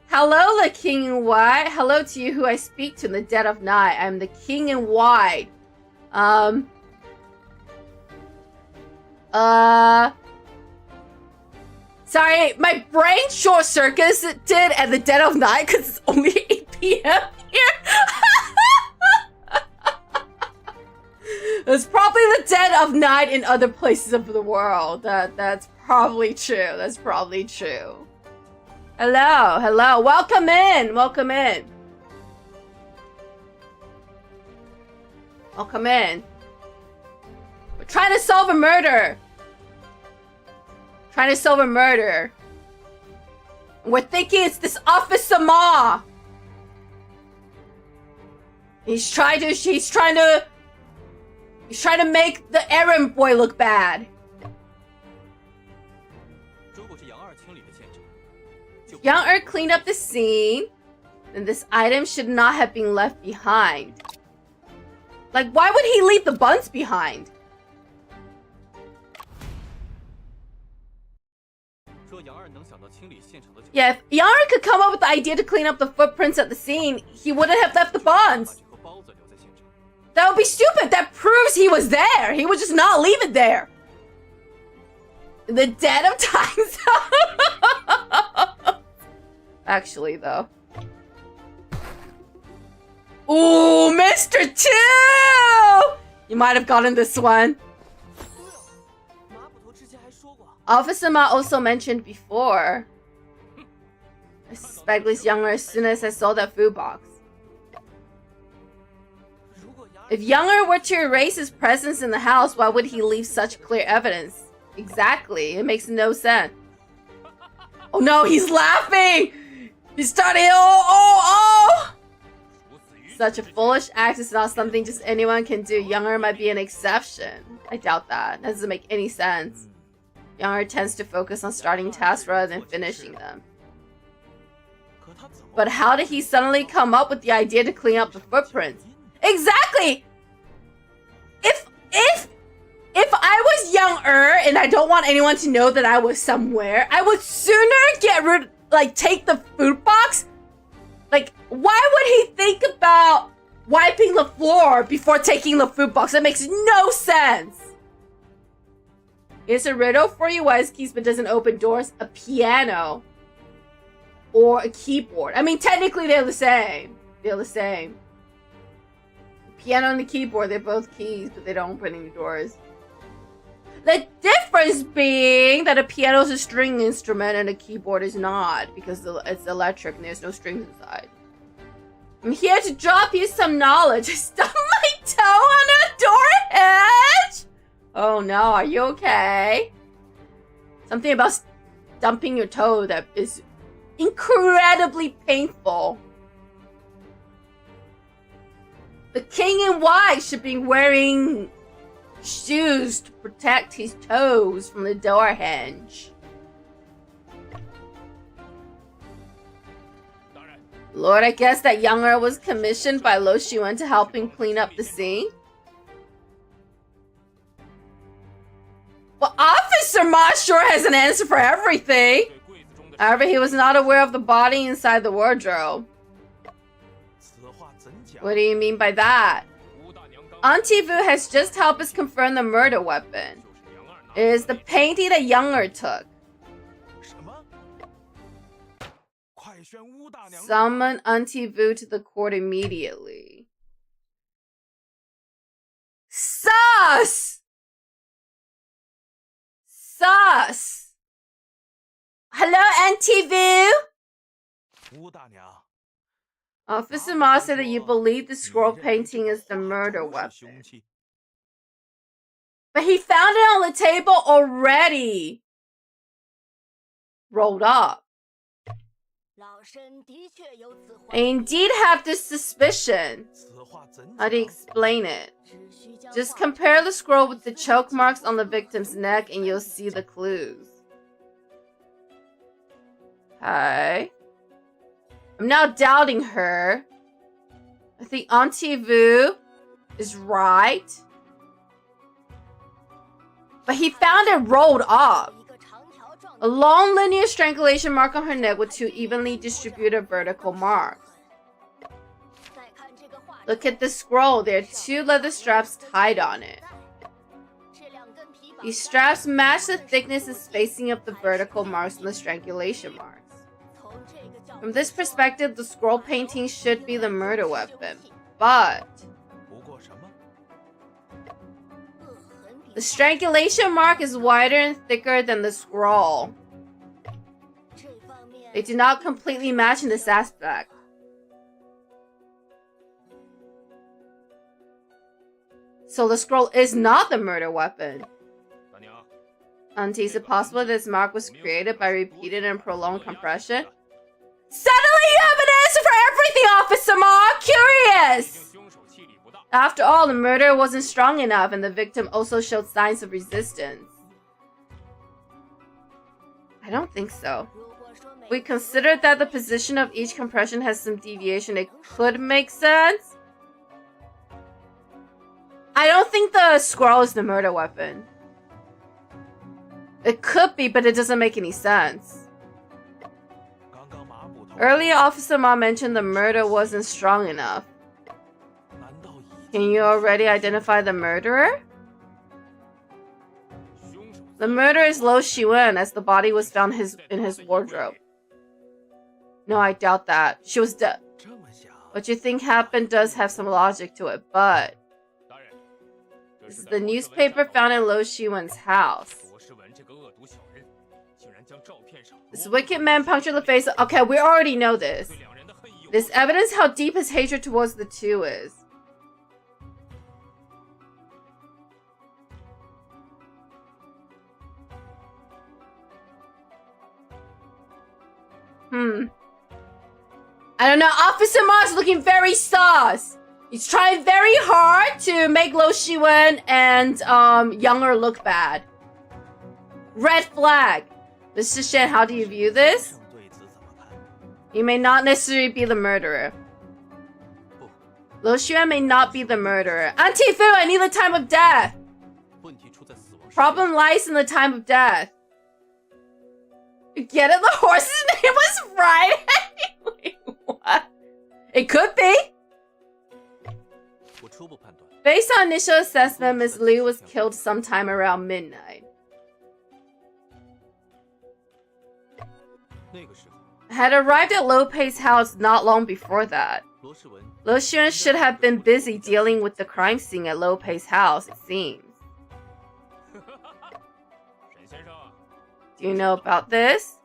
A: Hello, the King in White. Hello to you who I speak to in the dead of night. I'm the King in White. Sorry, my brain short circuited at the dead of night because it's only 8 p.m. here. It's probably the dead of night in other places of the world. That's probably true. That's probably true. Hello, hello. Welcome in. Welcome in. Welcome in. We're trying to solve a murder. Trying to solve a murder. We're thinking it's this Officer Ma. He's trying to make the errand boy look bad. Yang cleaned up the scene, then this item should not have been left behind. Like, why would he leave the buns behind? Yeah, if Yang could come up with the idea to clean up the footprints at the scene, he wouldn't have left the buns. That would be stupid. That proves he was there. He would just not leave it there. The dead of time zone. Actually, though. Ooh, Mr. 2! You might have gotten this one. Officer Ma also mentioned before. I suspect he's younger as soon as I saw that food box. If Younger were to erase his presence in the house, why would he leave such clear evidence? Exactly, it makes no sense. Oh no, he's laughing! He's starting, oh! Such a foolish act is not something just anyone can do. Younger might be an exception. I doubt that. That doesn't make any sense. Younger tends to focus on starting tasks rather than finishing them. But how did he suddenly come up with the idea to clean up the footprints? Exactly! If I was younger and I don't want anyone to know that I was somewhere, I would sooner take the food box. Like, why would he think about wiping the floor before taking the food box? That makes no sense. It's a riddle for you why his keys doesn't open doors. A piano. Or a keyboard. I mean, technically they're the same. They're the same. The piano and the keyboard, they're both keys, but they don't open any doors. The difference being that a piano is a string instrument and a keyboard is not, because it's electric and there's no strings inside. I'm here to drop you some knowledge. I stubbed my toe on a door edge! Oh no, are you okay? Something about stumping your toe that is incredibly painful. The king in white should be wearing shoes to protect his toes from the door hinge. Lord, I guess that Younger was commissioned by Lo Shiwen to help him clean up the scene. Well, Officer Ma sure has an answer for everything. However, he was not aware of the body inside the wardrobe. What do you mean by that? Auntie Vu has just helped us confirm the murder weapon. It is the painting that Younger took. Summon Auntie Vu to the court immediately. Sus! Sus! Hello, Auntie Vu? Officer Ma said that you believe the scroll painting is the murder weapon. But he found it on the table already. Rolled up. I indeed have this suspicion. How do you explain it? Just compare the scroll with the choke marks on the victim's neck and you'll see the clues. Okay. I'm now doubting her. I think Auntie Vu is right. But he found it rolled up. A long linear strangulation mark on her neck with two evenly distributed vertical marks. Look at the scroll. There are two leather straps tied on it. These straps match the thickness and spacing of the vertical marks and the strangulation marks. From this perspective, the scroll painting should be the murder weapon. But the strangulation mark is wider and thicker than the scroll. They do not completely match in this aspect. So the scroll is not the murder weapon. Auntie, is it possible that this mark was created by repeated and prolonged compression? Suddenly you have an answer for everything, Officer Ma! Curious! After all, the murder wasn't strong enough and the victim also showed signs of resistance. I don't think so. If we consider that the position of each compression has some deviation, it could make sense. I don't think the scroll is the murder weapon. It could be, but it doesn't make any sense. Earlier, Officer Ma mentioned the murder wasn't strong enough. Can you already identify the murderer? The murderer is Lo Shiwen, as the body was found in his wardrobe. No, I doubt that. She was dead. What you think happened does have some logic to it, but... This is the newspaper found in Lo Shiwen's house. This wicked man punctured the face. Okay, we already know this. This evidence how deep his hatred towards the two is. I don't know. Officer Ma's looking very sus. He's trying very hard to make Lo Shiwen and Younger look bad. Red flag. Mr. Shen, how do you view this? He may not necessarily be the murderer. Lo Shiwen may not be the murderer. Auntie Fu, I need the time of death. Problem lies in the time of death. Get it? The horse's name was Friday? Wait, what? It could be. Based on initial assessment, Miss Liu was killed sometime around midnight. Had arrived at Lo Pei's house not long before that. Lo Shiwen should have been busy dealing with the crime scene at Lo Pei's house, it seems. Do you know about this?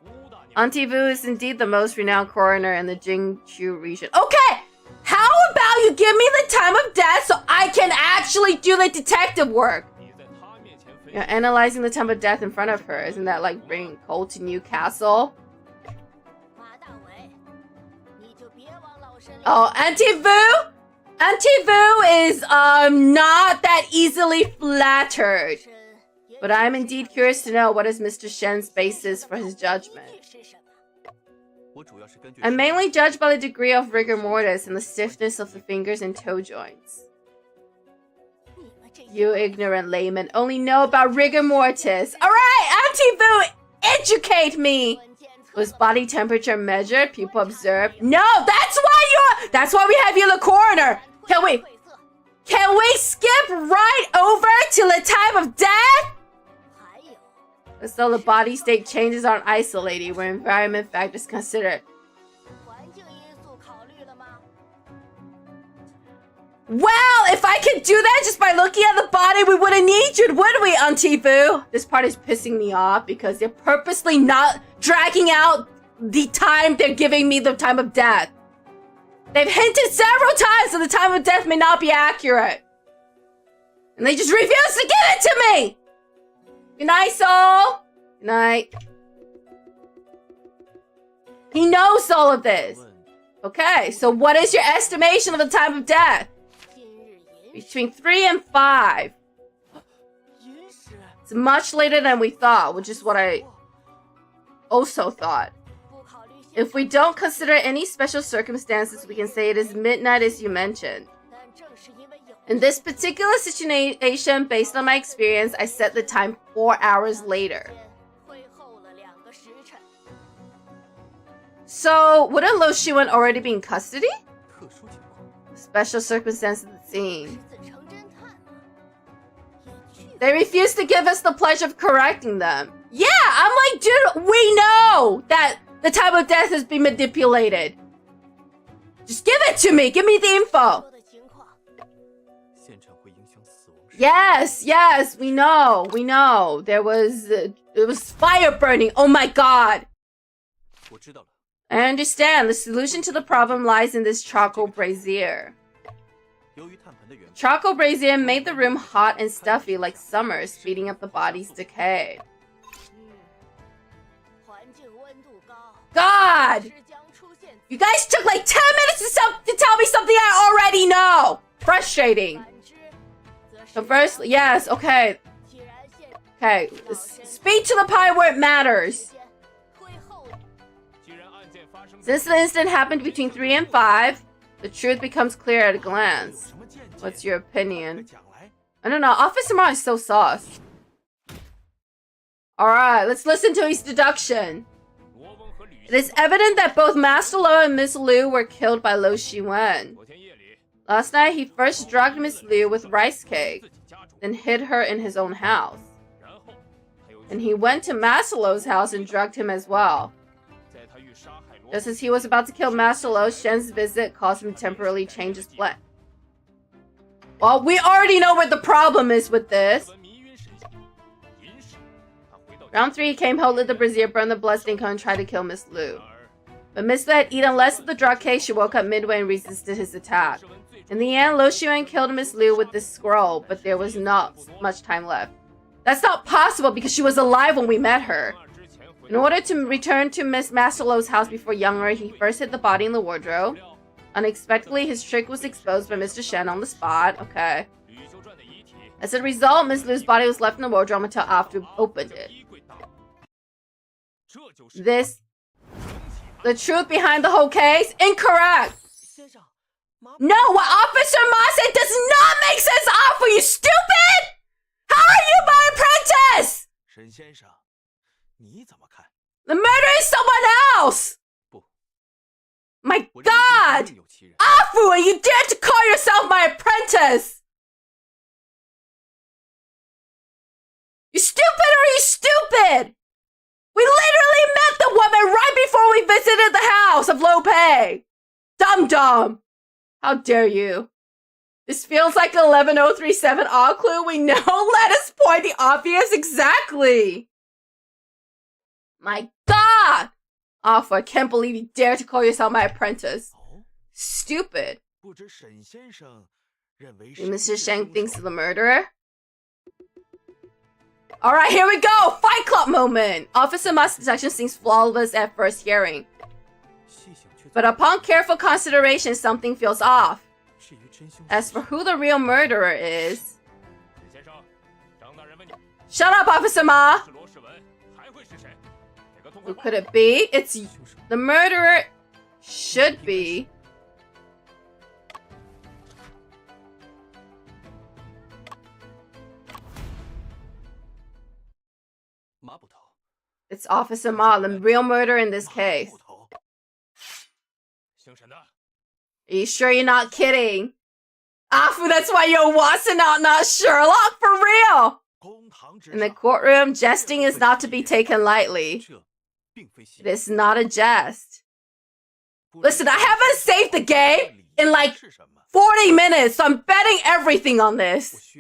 A: Auntie Vu is indeed the most renowned coroner in the Jingchu region. Okay! How about you give me the time of death so I can actually do the detective work? You're analyzing the time of death in front of her. Isn't that like bringing coal to Newcastle? Oh, Auntie Vu? Auntie Vu is not that easily flattered. But I'm indeed curious to know what is Mr. Shen's basis for his judgment. I'm mainly judged by the degree of rigor mortis and the stiffness of the fingers and toe joints. You ignorant laymen only know about rigor mortis. Alright, Auntie Vu, educate me! Was body temperature measured? People observed? No, that's why we have you the coroner! Can we skip right over to the time of death? As though the body state changes aren't isolated when environment factors considered. Well, if I could do that just by looking at the body, we wouldn't need you, would we, Auntie Vu? This part is pissing me off because they're purposely not dragging out the time they're giving me the time of death. They've hinted several times that the time of death may not be accurate. And they just refuse to give it to me! Good night, Soul. Good night. He knows all of this. Okay, so what is your estimation of the time of death? Between 3 and 5. It's much later than we thought, which is what I also thought. If we don't consider any special circumstances, we can say it is midnight as you mentioned. In this particular situation, based on my experience, I set the time 4 hours later. So, wouldn't Lo Shiwen already be in custody? Special circumstances it seems. They refuse to give us the pleasure of correcting them. Yeah, I'm like, dude, we know that the time of death has been manipulated. Just give it to me. Give me the info. Yes, we know. There was, it was fire burning. Oh my god. I understand. The solution to the problem lies in this charcoal brazier. Charcoal brazier made the room hot and stuffy like summer, speeding up the body's decay. God! You guys took like 10 minutes to tell me something I already know! Frustrating. So first, yes, okay. Okay, speak to the pie where it matters. Since the incident happened between 3 and 5, the truth becomes clear at a glance. What's your opinion? I don't know, Officer Ma is so sauce. Alright, let's listen to his deduction. It is evident that both Master Lo and Miss Liu were killed by Lo Shiwen. Last night, he first drugged Miss Liu with rice cake, then hid her in his own house. And he went to Master Lo's house and drugged him as well. Just as he was about to kill Master Lo, Shen's visit caused him to temporarily change his plan. Well, we already know what the problem is with this. Round 3, he came home, lit the brazier, burned the bloodstained cone, and tried to kill Miss Lu. But Miss Lu had eaten less of the drug cake. She woke up midway and resisted his attack. In the end, Lo Xuan killed Miss Lu with this scroll, but there was not much time left. That's not possible because she was alive when we met her. In order to return to Miss Master Lo's house before Younger, he first hid the body in the wardrobe. Unexpectedly, his trick was exposed by Mr. Shen on the spot. Okay. As a result, Miss Lu's body was left in the wardrobe until after we opened it. The truth behind the whole case? Incorrect! No, what Officer Ma said does not make sense, Afu, you stupid! How are you my apprentice? The murderer is someone else! My god! Afu, and you dare to call yourself my apprentice! You stupid or are you stupid? We literally met the woman right before we visited the house of Lo Pei! Dum-dum! How dare you? This feels like 11037 odd clue. We know. Let us point the obvious. Exactly. My god! Afu, I can't believe you dare to call yourself my apprentice. Stupid. Mr. Shang thinks of the murderer. Alright, here we go! Fight Club moment! Officer Ma's detection seems flawless at first hearing. But upon careful consideration, something feels off. As for who the real murderer is... Shut up, Officer Ma! Who could it be? It's... The murderer should be... It's Officer Ma, the real murderer in this case. Are you sure you're not kidding? Afu, that's why you're Watson, not Sherlock, for real! In the courtroom, jesting is not to be taken lightly. It is not a jest. Listen, I haven't saved the game in like 40 minutes, so I'm betting everything on this.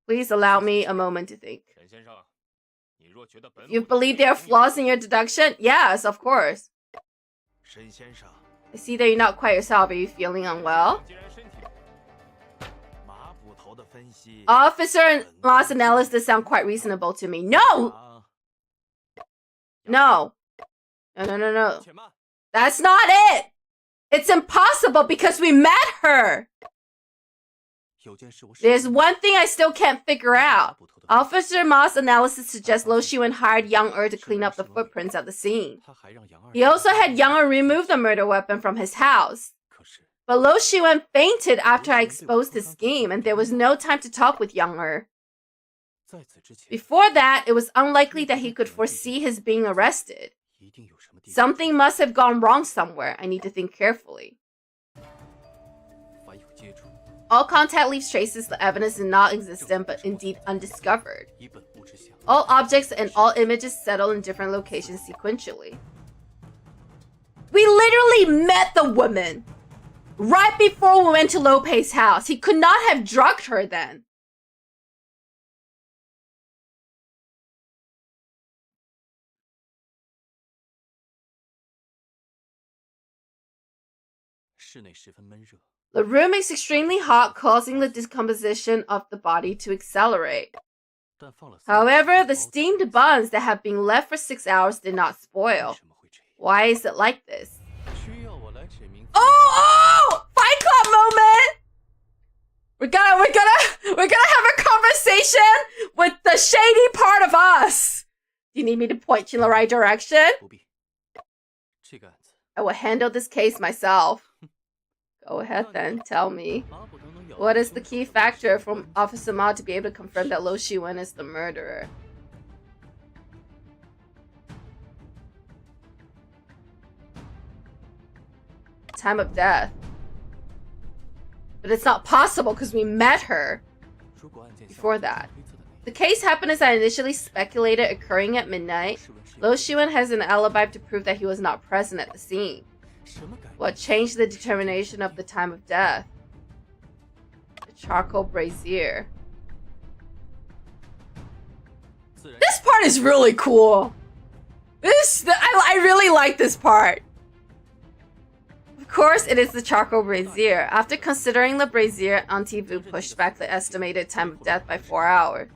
A: Please allow me a moment to think. You believe there are flaws in your deduction? Yes, of course. I see that you're not quite yourself. Are you feeling unwell? Officer Ma's analysis sound quite reasonable to me. No! No. No. That's not it! It's impossible because we met her! There's one thing I still can't figure out. Officer Ma's analysis suggests Lo Xuan hired Yang to clean up the footprints at the scene. He also had Yang remove the murder weapon from his house. But Lo Xuan fainted after I exposed his scheme, and there was no time to talk with Yang. Before that, it was unlikely that he could foresee his being arrested. Something must have gone wrong somewhere. I need to think carefully. All contact leaves traces. The evidence is not existent, but indeed undiscovered. All objects and all images settle in different locations sequentially. We literally met the woman right before we went to Lo Pei's house. He could not have drugged her then. The room is extremely hot, causing the decomposition of the body to accelerate. However, the steamed buns that have been left for 6 hours did not spoil. Why is it like this? Oh! Fight Club moment! We're gonna have a conversation with the shady part of us. Do you need me to point you in the right direction? I will handle this case myself. Go ahead then, tell me. What is the key factor for Officer Ma to be able to confirm that Lo Xuan is the murderer? Time of death. But it's not possible because we met her before that. The case happened as I initially speculated, occurring at midnight. Lo Shiwen has an alibi to prove that he was not present at the scene. What changed the determination of the time of death? The charcoal brazier. This part is really cool. I really like this part. Of course, it is the charcoal brazier. After considering the brazier, Auntie Vu pushed back the estimated time of death by 4 hours.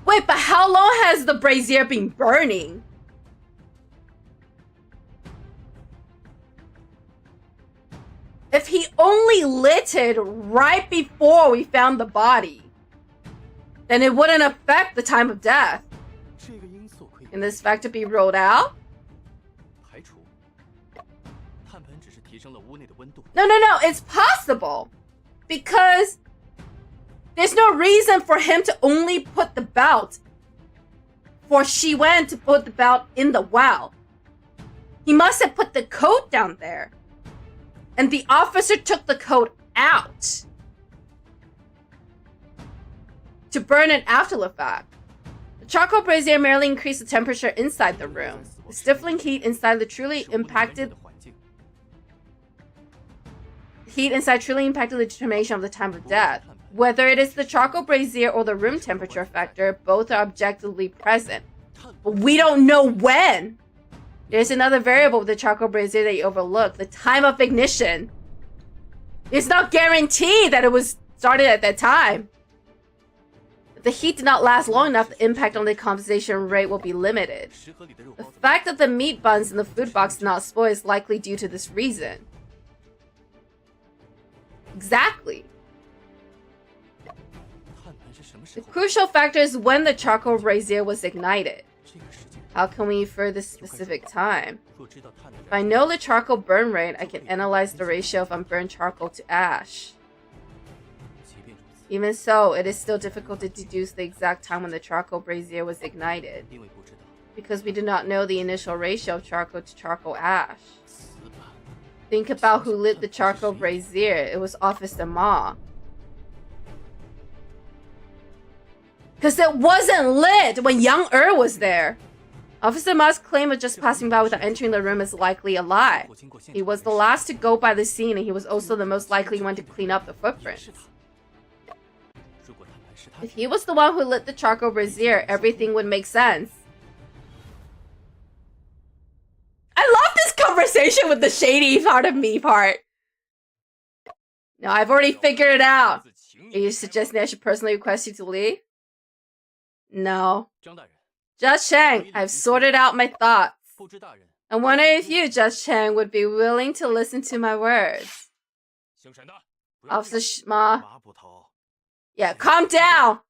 A: Wait, but how long has the brazier been burning? If he only lit it right before we found the body, then it wouldn't affect the time of death. Can this factor be ruled out? No, it's possible. Because there's no reason for him to only put the belt, for Shiwen to put the belt in the well. He must have put the coat down there. And the officer took the coat out to burn it after the fact. The charcoal brazier merely increased the temperature inside the room. The stifling heat inside truly impacted the determination of the time of death. Whether it is the charcoal brazier or the room temperature factor, both are objectively present. But we don't know when. There's another variable with the charcoal brazier that you overlook, the time of ignition. It's not guaranteed that it was started at that time. If the heat did not last long enough, the impact on the condensation rate will be limited. The fact that the meat buns in the food box did not spoil is likely due to this reason. Exactly. The crucial factor is when the charcoal brazier was ignited. How can we infer this specific time? If I know the charcoal burn rate, I can analyze the ratio of unburned charcoal to ash. Even so, it is still difficult to deduce the exact time when the charcoal brazier was ignited, because we do not know the initial ratio of charcoal to charcoal ash. Think about who lit the charcoal brazier. It was Officer Ma. Because it wasn't lit when Yangtze was there. Officer Ma's claim of just passing by without entering the room is likely a lie. He was the last to go by the scene, and he was also the most likely one to clean up the footprints. If he was the one who lit the charcoal brazier, everything would make sense. I love this conversation with the shady part of me part. No, I've already figured it out. Are you suggesting I should personally request you to leave? No. Judge Chang, I've sorted out my thoughts. I wonder if you, Judge Chang, would be willing to listen to my words. Officer Ma. Yeah, calm down!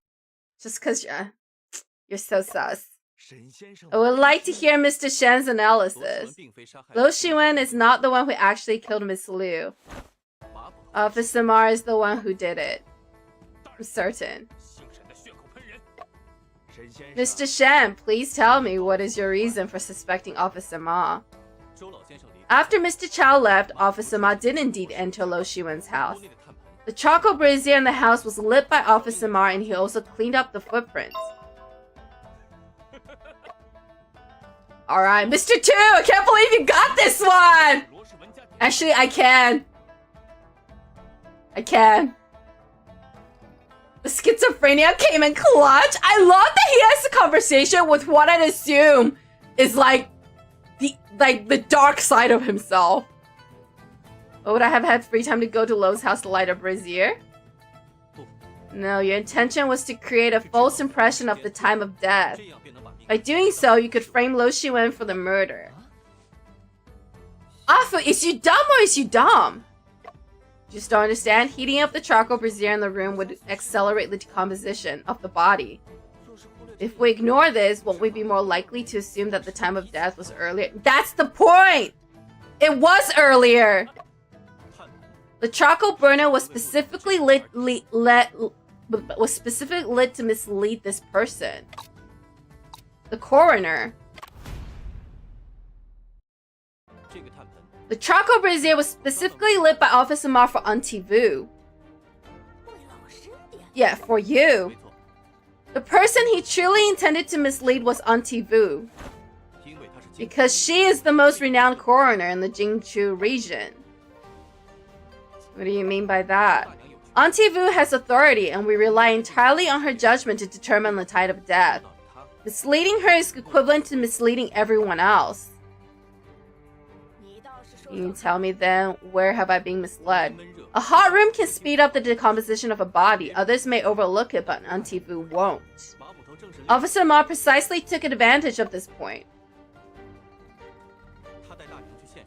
A: Just because you're so sus. I would like to hear Mr. Shen's analysis. Lo Shiwen is not the one who actually killed Miss Liu. Officer Ma is the one who did it. I'm certain. Mr. Shen, please tell me, what is your reason for suspecting Officer Ma? After Mr. Chow left, Officer Ma did indeed enter Lo Shiwen's house. The charcoal brazier in the house was lit by Officer Ma, and he also cleaned up the footprints. Alright, Mr. Tu, I can't believe you got this one! Actually, I can. The schizophrenia came in clutch. I love that he has a conversation with what I'd assume is like the dark side of himself. But would I have had free time to go to Lo's house to light a brazier? No, your intention was to create a false impression of the time of death. By doing so, you could frame Lo Shiwen for the murder. Afu, is you dumb or is you dumb? Just don't understand. Heating up the charcoal brazier in the room would accelerate the decomposition of the body. If we ignore this, won't we be more likely to assume that the time of death was earlier? That's the point! It was earlier! The charcoal burner was specifically lit to mislead this person. The coroner. The charcoal brazier was specifically lit by Officer Ma for Auntie Vu. Yeah, for you. The person he truly intended to mislead was Auntie Vu, because she is the most renowned coroner in the Yangtze region. What do you mean by that? Auntie Vu has authority, and we rely entirely on her judgment to determine the tide of death. Misleading her is equivalent to misleading everyone else. You can tell me then, where have I been misled? A hot room can speed up the decomposition of a body. Others may overlook it, but Auntie Vu won't. Officer Ma precisely took advantage of this point,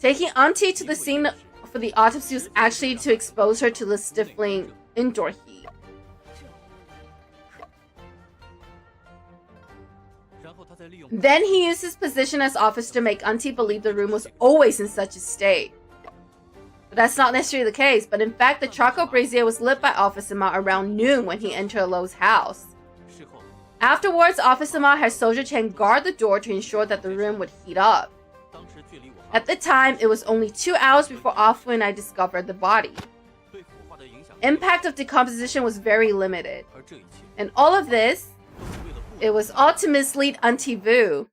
A: taking Auntie to the scene for the autopsy was actually to expose her to the stifling indoor heat. Then he used his position as officer to make Auntie believe the room was always in such a state. But that's not necessarily the case, but in fact the charcoal brazier was lit by Officer Ma around noon when he entered Lo's house. Afterwards, Officer Ma had Soldier Chen guard the door to ensure that the room would heat up. At the time, it was only 2 hours before Afu and I discovered the body. Impact of decomposition was very limited. And all of this, it was all to mislead Auntie Vu.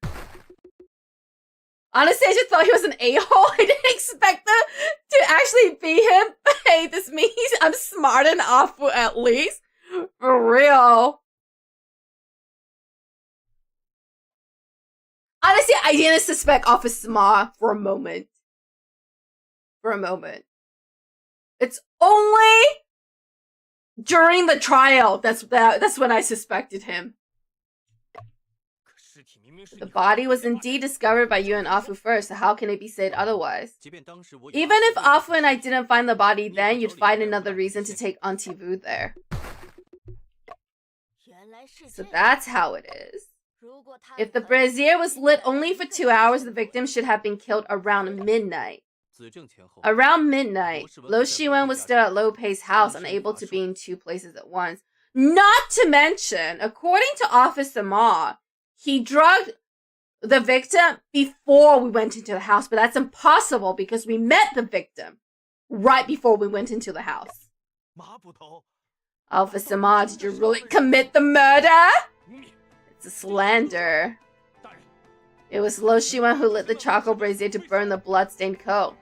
A: Honestly, I just thought he was an a-hole. I didn't expect to actually be him. Hey, this means I'm smarter than Afu at least. For real. Honestly, I didn't suspect Officer Ma for a moment. It's only during the trial that's when I suspected him. The body was indeed discovered by you and Afu first, so how can it be said otherwise? Even if Afu and I didn't find the body then, you'd find another reason to take Auntie Vu there. So that's how it is. If the brazier was lit only for 2 hours, the victim should have been killed around midnight. Around midnight, Lo Shiwen was still at Lo Pei's house, unable to be in 2 places at once. Not to mention, according to Officer Ma, he drugged the victim before we went into the house, but that's impossible because we met the victim right before we went into the house. Officer Ma, did you really commit the murder? It's a slander. It was Lo Shiwen who lit the charcoal brazier to burn the blood-stained coat.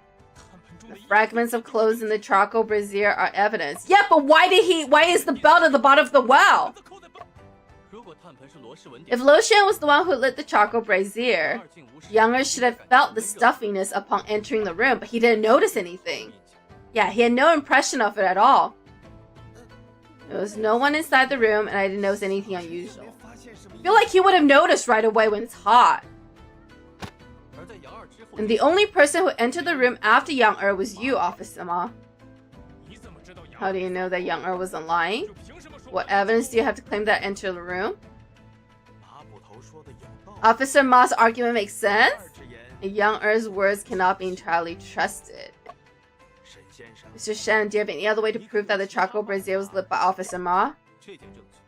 A: The fragments of clothes in the charcoal brazier are evidence. Yeah, but why is the belt at the bottom of the well? If Lo Shiwen was the one who lit the charcoal brazier, Yang should have felt the stuffiness upon entering the room, but he didn't notice anything. Yeah, he had no impression of it at all. There was no one inside the room, and I didn't notice anything unusual. I feel like he would have noticed right away when it's hot. And the only person who entered the room after Yang was you, Officer Ma. How do you know that Yang wasn't lying? What evidence do you have to claim that I entered the room? Officer Ma's argument makes sense. Yang words cannot be entirely trusted. Mr. Shen, do you have any other way to prove that the charcoal brazier was lit by Officer Ma?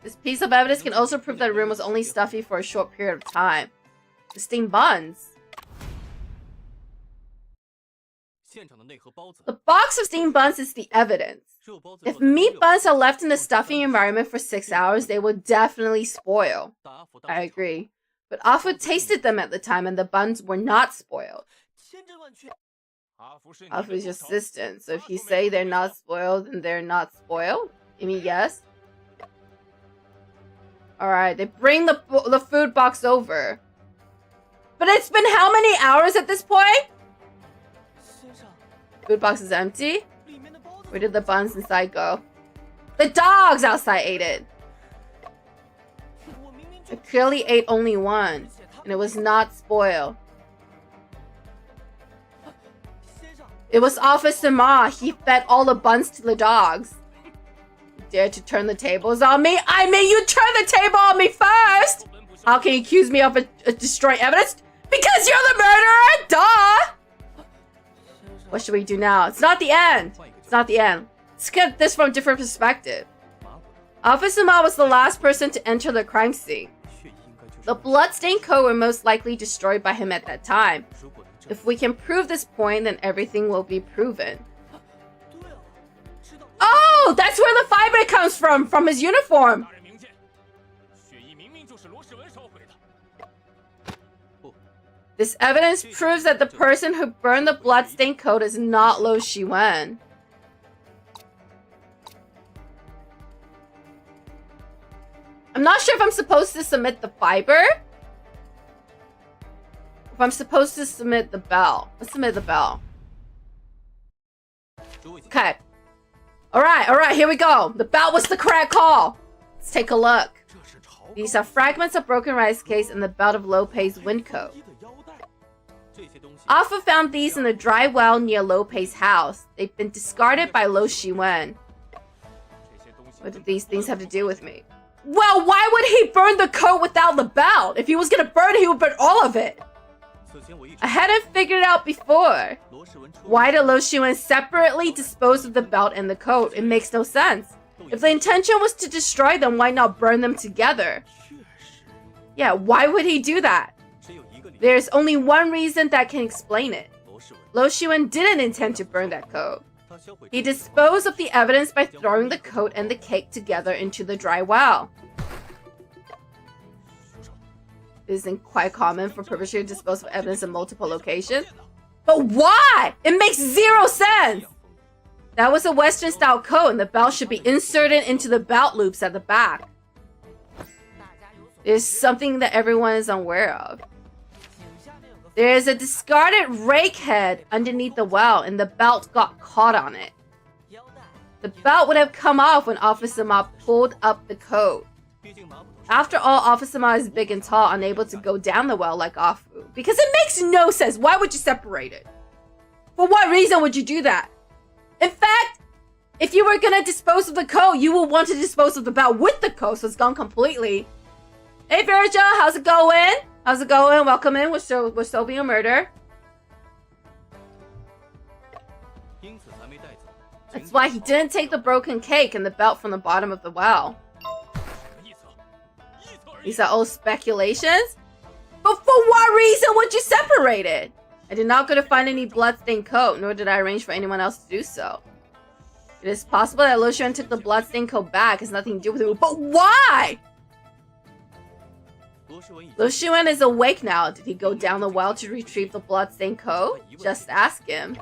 A: This piece of evidence can also prove that the room was only stuffy for a short period of time. The steamed buns. The box of steamed buns is the evidence. If meat buns are left in the stuffy environment for 6 hours, they will definitely spoil. I agree. But Afu tasted them at the time and the buns were not spoiled. Afu's your assistant, so if you say they're not spoiled, then they're not spoiled? I mean, yes? Alright, they bring the food box over. But it's been how many hours at this point? Food box is empty? Where did the buns inside go? The dogs outside ate it. I clearly ate only one, and it was not spoiled. It was Officer Ma. He fed all the buns to the dogs. You dare to turn the tables on me? I mean, you turn the table on me first! How can you accuse me of destroying evidence? Because you're the murderer! Duh! What should we do now? It's not the end. It's not the end. Let's get this from a different perspective. Officer Ma was the last person to enter the crime scene. The bloodstained coat were most likely destroyed by him at that time. If we can prove this point, then everything will be proven. Oh, Oh, that's where the fiber comes from his uniform. This evidence proves that the person who burned the bloodstained coat is not Lo Shiwen. I'm not sure if I'm supposed to submit the fiber. If I'm supposed to submit the bell. Let's submit the bell. Okay. Alright, here we go. The bell was the correct call. Let's take a look. These are fragments of broken rice case and the belt of Lopei's windcoat. Alpha found these in a dry well near Lopei's house. They've been discarded by Lo Shiwen. What do these things have to do with me? Well, why would he burn the coat without the belt? If he was gonna burn it, he would burn all of it. I hadn't figured it out before. Why did Lo Shiwen separately dispose of the belt and the coat? It makes no sense. If the intention was to destroy them, why not burn them together? Yeah, why would he do that? There's only one reason that can explain it. Lo Shiwen didn't intend to burn that coat. He disposed of the evidence by throwing the coat and the cake together into the dry well. It isn't quite common for perpetrators to dispose of evidence in multiple locations. But why? It makes zero sense! That was a Western-style coat, and the belt should be inserted into the belt loops at the back. There's something that everyone is unaware of. There is a discarded rake head underneath the well, and the belt got caught on it. The belt would have come off when Officer Ma pulled up the coat. After all, Officer Ma is big and tall, unable to go down the well like Afu. Because it makes no sense. Why would you separate it? For what reason would you do that? In fact, if you were gonna dispose of the coat, you would want to dispose of the belt with the coat, so it's gone completely. Hey Virgil, how's it going? How's it going? Welcome in. We're solving a murder. That's why he didn't take the broken cake and the belt from the bottom of the well. These are all speculations? But for what reason would you separate it? I did not go to find any bloodstained coat, nor did I arrange for anyone else to do so. It is possible that Lo Shiwen took the bloodstained coat back. It has nothing to do with it. But why? Lo Shiwen is awake now. Did he go down the well to retrieve the bloodstained coat? Just ask him.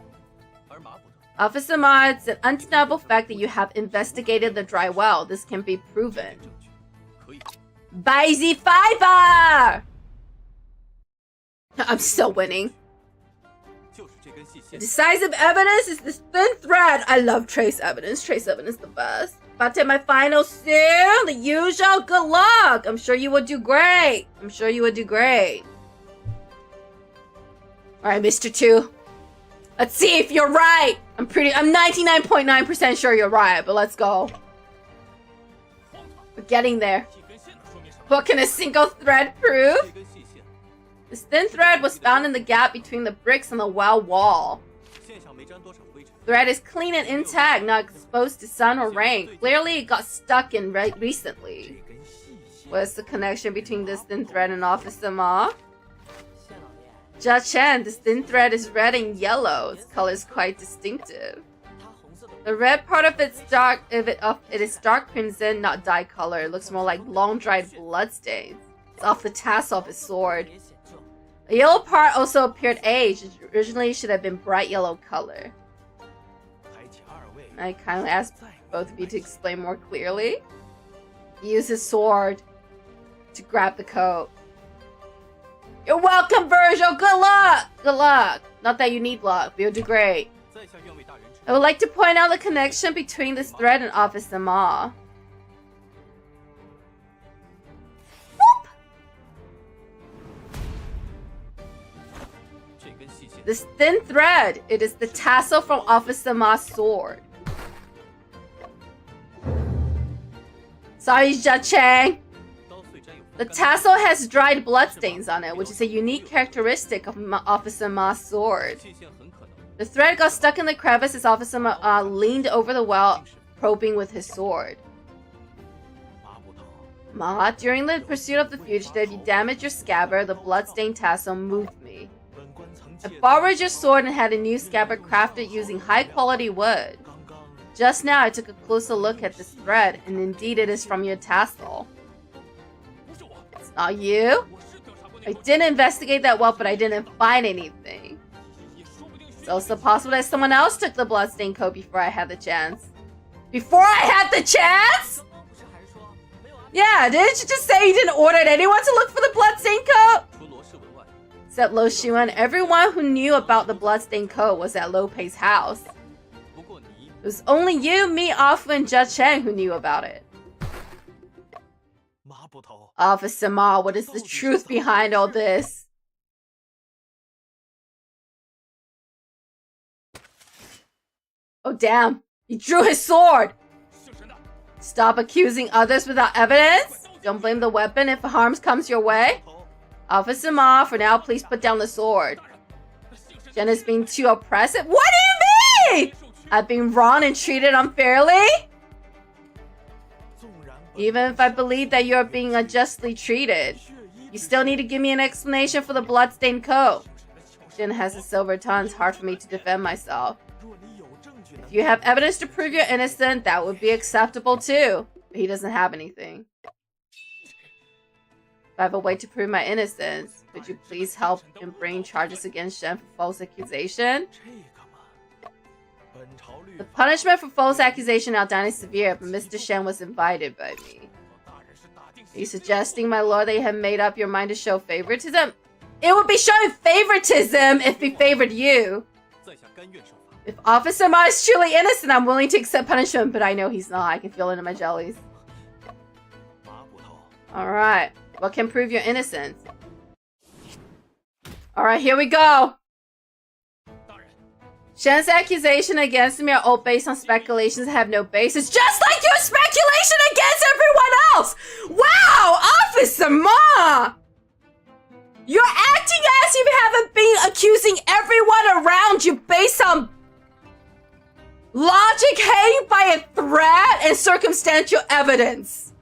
A: Officer Ma, it's an undeniable fact that you have investigated the dry well. This can be proven. Buy the fiber! I'm still winning. The decisive evidence is this thin thread. I love trace evidence. Trace evidence is the best. About to take my final soon. The usual. Good luck. I'm sure you would do great. I'm sure you would do great. Alright, Mr. 2. Let's see if you're right. I'm 99.9% sure you're right, but let's go. We're getting there. What can a single thread prove? This thin thread was found in the gap between the bricks and the well wall. Thread is clean and intact, not exposed to sun or rain. Clearly, it got stuck in recently. What's the connection between this thin thread and Officer Ma? Jia Chen, this thin thread is red and yellow. Its color is quite distinctive. The red part of it is dark crimson, not dye color. It looks more like long-dried bloodstains. It's off the tassel of his sword. The yellow part also appeared aged. It originally should have been bright yellow color. I kindly ask both of you to explain more clearly. He used his sword to grab the coat. You're welcome, Virgil! Good luck! Good luck! Not that you need luck, but you'll do great. I would like to point out the connection between this thread and Officer Ma. Whoop! This thin thread, it is the tassel from Officer Ma's sword. Sorry, Jia Chang. The tassel has dried bloodstains on it, which is a unique characteristic of Officer Ma's sword. The thread got stuck in the crevice as Officer Ma leaned over the well, probing with his sword. Ma, during the pursuit of the fugitive, you damaged your scabbard. The bloodstained tassel moved me. I borrowed your sword and had a new scabbard crafted using high-quality wood. Just now I took a closer look at this thread, and indeed it is from your tassel. It's not you? I didn't investigate that well, but I didn't find anything. It's also possible that someone else took the bloodstained coat before I had the chance. Before I had the chance? Yeah, didn't you just say you didn't order anyone to look for the bloodstained coat? Except Lo Shiwen, everyone who knew about the bloodstained coat was at Lo Pei's house. It was only you, me, Afu, and Judge Chen who knew about it. Officer Ma, what is the truth behind all this? Oh damn, he drew his sword! Stop accusing others without evidence? Don't blame the weapon if harm comes your way? Officer Ma, for now please put down the sword. Jen is being too oppressive? What do you mean? I've been wronged and treated unfairly? Even if I believe that you're being unjustly treated, you still need to give me an explanation for the bloodstained coat. Jin has a silver tongue, it's hard for me to defend myself. If you have evidence to prove you're innocent, that would be acceptable too. But he doesn't have anything. If I have a way to prove my innocence, could you please help in bringing charges against Shen for false accusation? The punishment for false accusation in Aldani is severe, but Mr. Shen was invited by me. Are you suggesting, my lord, that you have made up your mind to show favoritism? It would be showing favoritism if he favored you. If Officer Ma is truly innocent, I'm willing to accept punishment, but I know he's not. I can feel it in my jellies. Alright. What can prove your innocence? Alright, here we go. Shen's accusation against me are all based on speculations that have no basis, just like your speculation against everyone else! Wow! Officer Ma! You're acting as if you haven't been accusing everyone around you based on logic hanging by a thread and circumstantial evidence.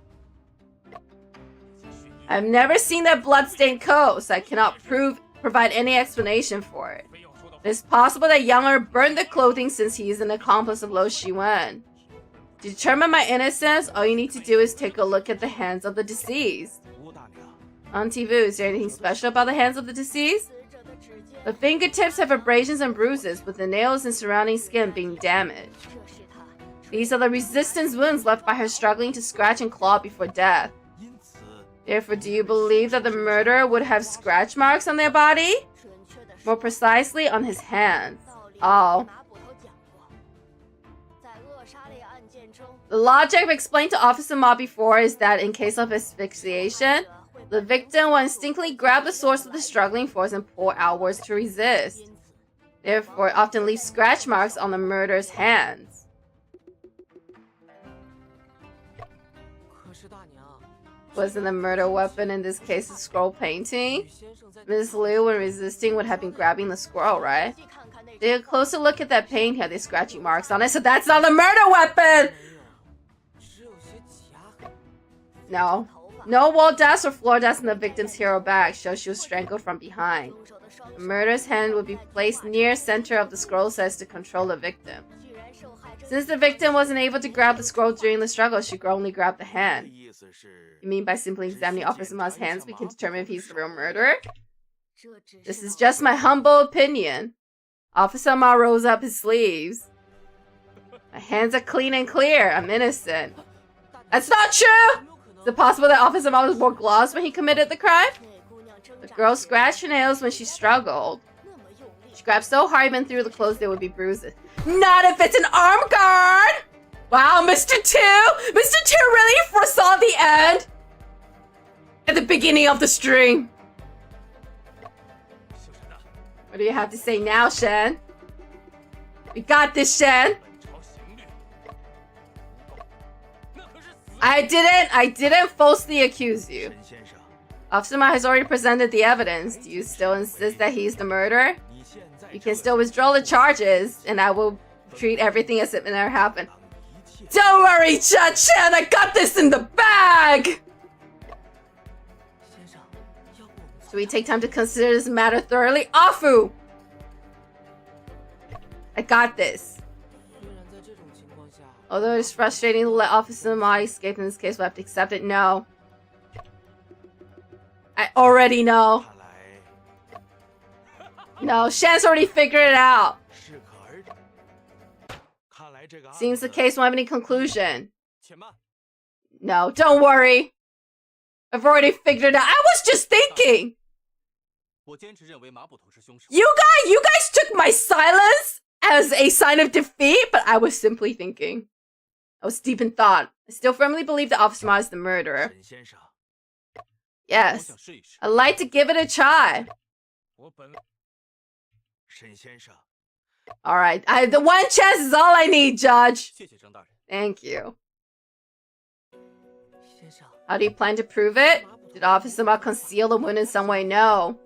A: I've never seen that bloodstained coat, so I cannot provide any explanation for it. It is possible that Younger burned the clothing since he is an accomplice of Lo Shiwen. To determine my innocence, all you need to do is take a look at the hands of the deceased. Auntie Vu, is there anything special about the hands of the deceased? The fingertips have abrasions and bruises, with the nails and surrounding skin being damaged. These are the resistance wounds left by her struggling to scratch and claw before death. Therefore, do you believe that the murderer would have scratch marks on their body? More precisely, on his hands. Oh. The logic I've explained to Officer Ma before is that in case of asphyxiation, the victim will instinctively grab the source of the struggling force and pull outwards to resist. Therefore, it often leaves scratch marks on the murderer's hands. Wasn't the murder weapon in this case a scroll painting? Ms. Liu, when resisting, would have been grabbing the scroll, right? Take a closer look at that paint here. There's scratchy marks on it, so that's not a murder weapon! No. No wall dust or floor dust in the victim's hero bag shows she was strangled from behind. The murderer's hand would be placed near center of the scroll so as to control the victim. Since the victim wasn't able to grab the scroll during the struggle, she could only grab the hand. You mean by simply examining Officer Ma's hands, we can determine if he's the real murderer? This is just my humble opinion. Officer Ma rolls up his sleeves. My hands are clean and clear. I'm innocent. That's not true! Is it possible that Officer Ma wore gloves when he committed the crime? The girl scratched her nails when she struggled. She grabbed so hard even through the clothes there would be bruises. Not if it's an arm guard! Wow, Mr. 2! Mr. 2 really foresaw the end! At the beginning of the string. What do you have to say now, Shen? We got this, Shen! I didn't falsely accuse you. Officer Ma has already presented the evidence. Do you still insist that he's the murderer? You can still withdraw the charges, and I will treat everything as if it never happened. Don't worry, Cha-chan, I got this in the bag! Should we take time to consider this matter thoroughly? Afu! I got this. Although it's frustrating to let Officer Ma escape in this case, we'll have to accept it. No. I already know. No, Shan's already figured it out. Seems the case won't have any conclusion. No, don't worry. I've already figured it out. I was just thinking. You guys took my silence as a sign of defeat, but I was simply thinking. I was deep in thought. I still firmly believe that Officer Ma is the murderer. Yes, I'd like to give it a try. Alright, the one chance is all I need, Judge. Thank you. How do you plan to prove it? Did Officer Ma conceal the wound in some way? No.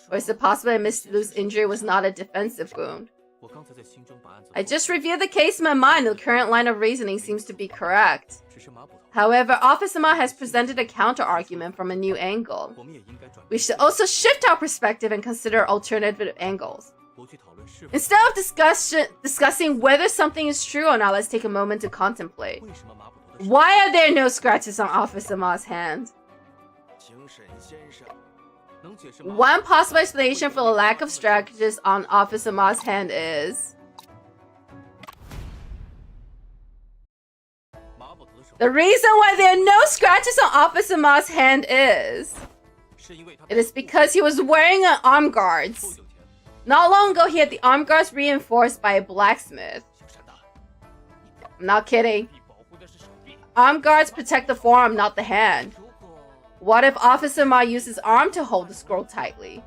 A: Or is it possible that Miss Lu's injury was not a defensive wound? I just reviewed the case in my mind. The current line of reasoning seems to be correct. However, Officer Ma has presented a counter-argument from a new angle. We should also shift our perspective and consider alternative angles. Instead of discussing whether something is true or not, let's take a moment to contemplate. Why are there no scratches on Officer Ma's hand? One possible explanation for the lack of scratches on Officer Ma's hand is... The reason why there are no scratches on Officer Ma's hand is... It is because he was wearing an arm guards. Not long ago, he had the arm guards reinforced by a blacksmith. I'm not kidding. Arm guards protect the forearm, not the hand. What if Officer Ma used his arm to hold the scroll tightly?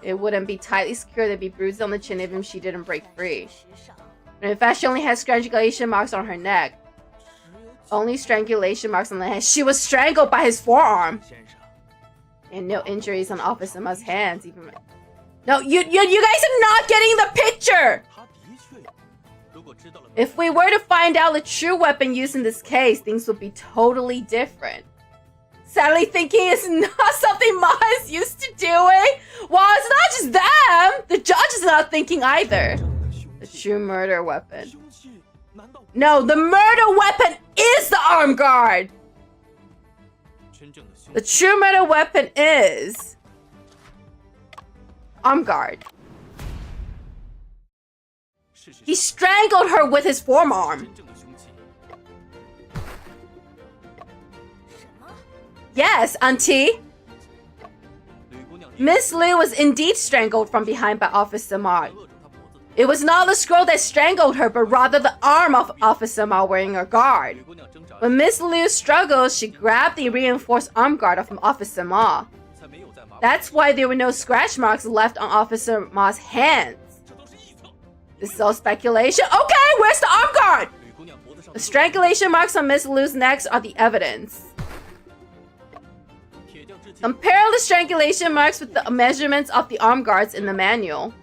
A: It wouldn't be tightly secured, there'd be bruises on the chin even if she didn't break free. And in fact, she only has strangulation marks on her neck. Only strangulation marks on the hand. She was strangled by his forearm. And no injuries on Officer Ma's hands. Even. No, you guys are not getting the picture! If we were to find out the true weapon used in this case, things would be totally different. Sadly, thinking is not something Ma is used to doing. Well, it's not just them. The judge is not thinking either. The true murder weapon. No, the murder weapon is the arm guard. The true murder weapon is arm guard. He strangled her with his forearm. Yes, Auntie. Miss Lu was indeed strangled from behind by Officer Ma. It was not the scroll that strangled her, but rather the arm of Officer Ma wearing a guard. When Miss Lu struggled, she grabbed the reinforced arm guard of Officer Ma. That's why there were no scratch marks left on Officer Ma's hands. This is all speculation. Okay, where's the arm guard? The strangulation marks on Miss Lu's neck are the evidence. Compare the strangulation marks with the measurements of the arm guards in the manual.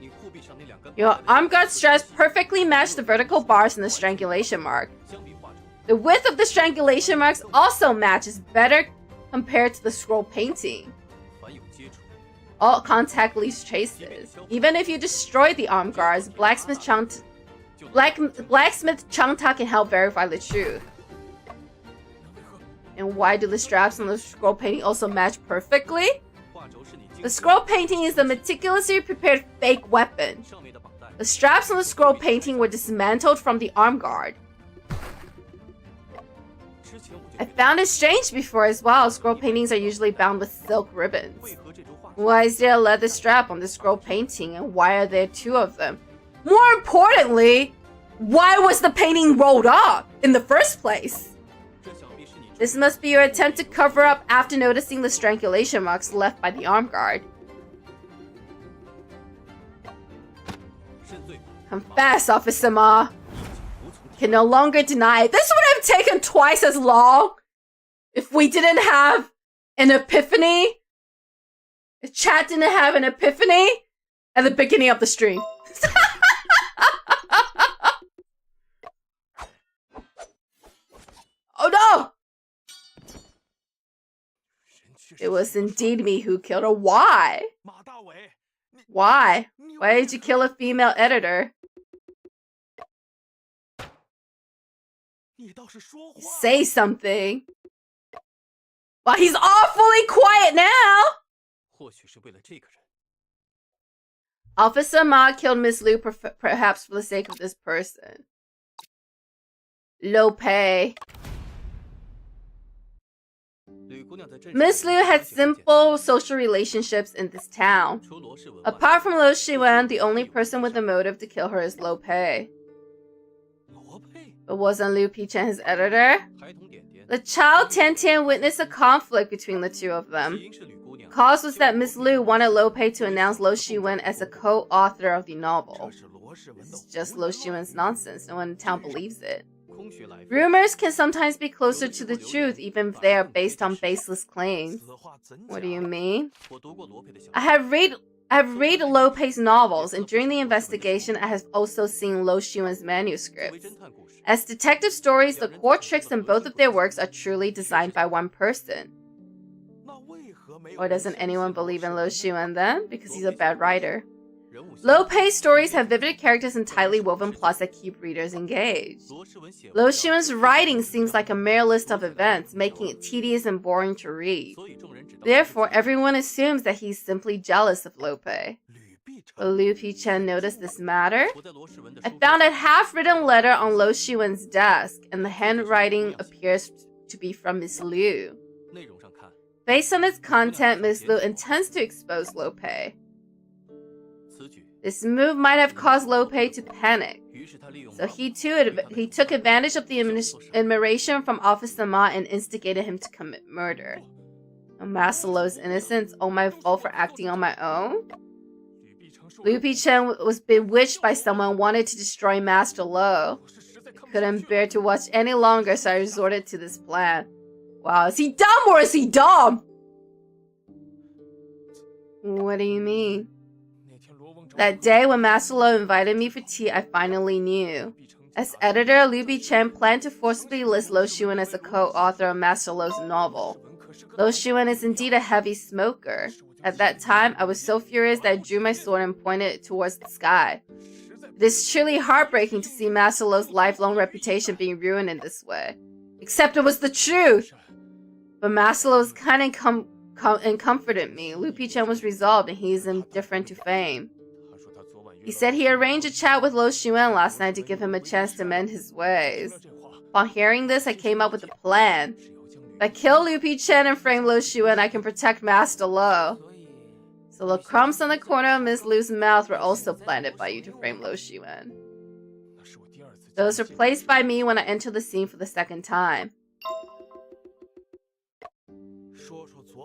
A: Your arm guard straps perfectly match the vertical bars in the strangulation mark. The width of the strangulation marks also matches better compared to the scroll painting. All contact leaves traces. Even if you destroy the arm guards, Blacksmith Changta can help verify the truth. And why do the straps on the scroll painting also match perfectly? The scroll painting is a meticulously prepared fake weapon. The straps on the scroll painting were dismantled from the arm guard. I found it strange before as well. Scroll paintings are usually bound with silk ribbons. Why is there a leather strap on the scroll painting, and why are there two of them? More importantly, why was the painting rolled up in the first place? This must be your attempt to cover up after noticing the strangulation marks left by the arm guard. Confess, Officer Ma. Can no longer deny it. This would have taken twice as long if we didn't have an epiphany. If chat didn't have an epiphany at the beginning of the stream. Oh no! It was indeed me who killed her. Why? Why? Why did you kill a female editor? Say something. Well, he's awfully quiet now. Officer Ma killed Miss Liu perhaps for the sake of this person. Low pay. Miss Liu had simple social relationships in this town. Apart from Lo Shiwen, the only person with a motive to kill her is Lo Pei. But wasn't Liu Pichen his editor? The child Tian Tian witnessed a conflict between the two of them. Cause was that Miss Liu wanted Lo Pei to announce Lo Shiwen as a co-author of the novel. This is just Lo Shiwen's nonsense. No one in town believes it. Rumors can sometimes be closer to the truth even if they are based on baseless claims. What do you mean? I have read Lo Pei's novels, and during the investigation I have also seen Lo Shiwen's manuscripts. As detective stories, the core tricks in both of their works are truly designed by one person. Or doesn't anyone believe in Lo Shiwen then? Because he's a bad writer. Lo Pei's stories have vivid characters and tightly woven plots that keep readers engaged. Lo Shiwen's writing seems like a mere list of events, making it tedious and boring to read. Therefore, everyone assumes that he's simply jealous of Lo Pei. Will Liu Pichen notice this matter? I found a half-written letter on Lo Shiwen's desk, and the handwriting appears to be from Miss Liu. Based on its content, Miss Liu intends to expose Lo Pei. This move might have caused Lo Pei to panic, so he took advantage of the admiration from Officer Ma and instigated him to commit murder. Master Lo's innocence, all my fault for acting on my own? Liu Pichen was bewitched by someone who wanted to destroy Master Lo. I couldn't bear to watch any longer, so I resorted to this plan. Wow, is he dumb or is he dumb? What do you mean? That day when Master Lo invited me for tea, I finally knew. As editor, Liu Pichen planned to forcibly list Lo Shiwen as a co-author of Master Lo's novel. Lo Shiwen is indeed a heavy smoker. At that time, I was so furious that I drew my sword and pointed it towards the sky. It is truly heartbreaking to see Master Lo's lifelong reputation being ruined in this way. Except it was the truth! But Master Lo was kind and comforted me. Liu Pichen was resolved and he is indifferent to fame. He said he arranged a chat with Lo Shiwen last night to give him a chance to mend his ways. Upon hearing this, I came up with a plan. If I kill Liu Pichen and frame Lo Shiwen, I can protect Master Lo. So the crumbs on the corner of Miss Liu's mouth were also planted by you to frame Lo Shiwen. Those were placed by me when I entered the scene for the second time.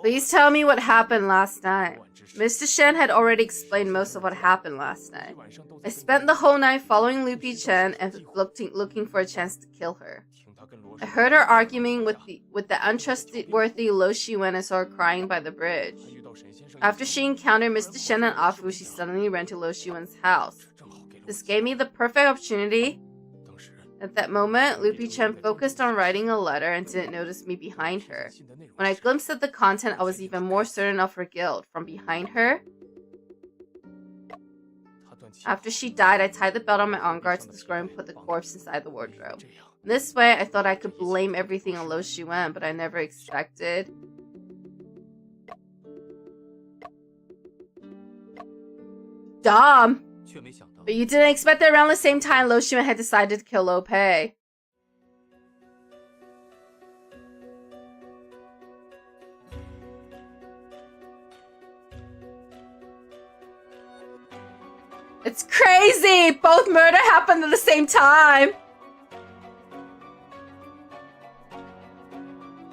A: Please tell me what happened last night. Mr. Shen had already explained most of what happened last night. I spent the whole night following Liu Pichen and looking for a chance to kill her. I heard her arguing with the untrustworthy Lo Shiwen and saw her crying by the bridge. After she encountered Mr. Shen and Afu, she suddenly ran to Lo Shiwen's house. This gave me the perfect opportunity. At that moment, Liu Pichen focused on writing a letter and didn't notice me behind her. When I glimpsed at the content, I was even more certain of her guilt. From behind her, after she died, I tied the belt on my arm guard to the scroll and put the corpse inside the wardrobe. This way, I thought I could blame everything on Lo Shiwen, but I never expected... Dumb! But you didn't expect that around the same time Lo Shiwen had decided to kill Lo Pei. It's crazy! Both murder happened at the same time!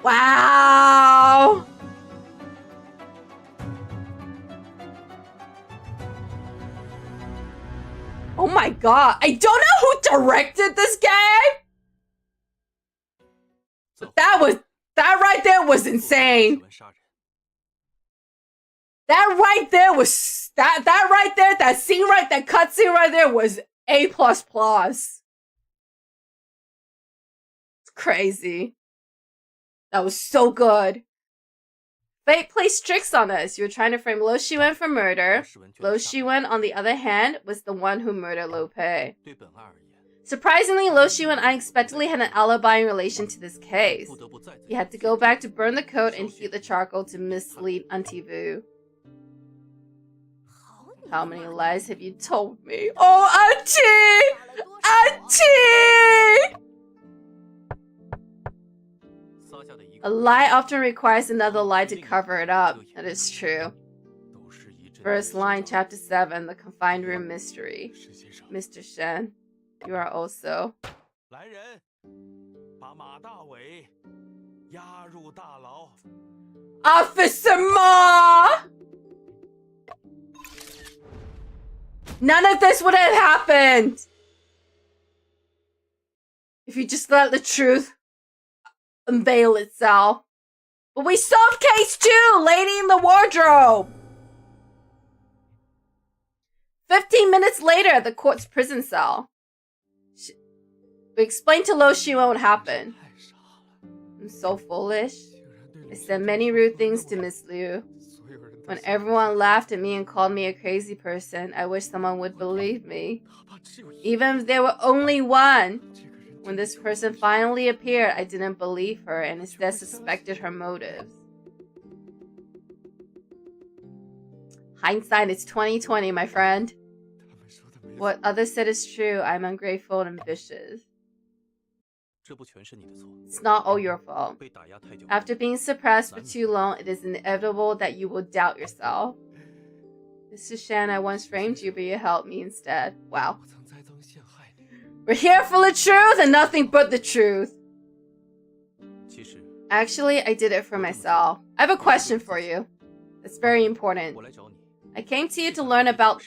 A: Wow! Oh my god, I don't know who directed this game! But that right there was insane. That right there was, that right there, that cutscene right there was A++. It's crazy. That was so good. Fate plays tricks on us. You were trying to frame Lo Shiwen for murder. Lo Shiwen, on the other hand, was the one who murdered Lo Pei. Surprisingly, Lo Xiu unexpectedly had an alibi in relation to this case. He had to go back to burn the coat and heat the charcoal to mislead Auntie Vu. How many lies have you told me? Oh, Auntie! Auntie! A lie often requires another lie to cover it up. That is true. First line, chapter 7, The Confined Room Mystery. Mr. Shen, you are also... Officer Ma! None of this would have happened if you just let the truth unveil itself. But we solved case 2, Lady in the Wardrobe! 15 minutes later at the court's prison cell. We explained to Lo Xiu what happened. I'm so foolish. I said many rude things to Miss Liu. When everyone laughed at me and called me a crazy person, I wish someone would believe me. Even if there were only one. When this person finally appeared, I didn't believe her and instead suspected her motives. Hindsight is 20/20, my friend. What others said is true. I'm ungrateful and vicious. It's not all your fault. After being suppressed for too long, it is inevitable that you will doubt yourself. Mr. Shan, I once framed you, but you helped me instead. Wow. We're here for the truth and nothing but the truth. Actually, I did it for myself. I have a question for you. It's very important. I came to you to learn about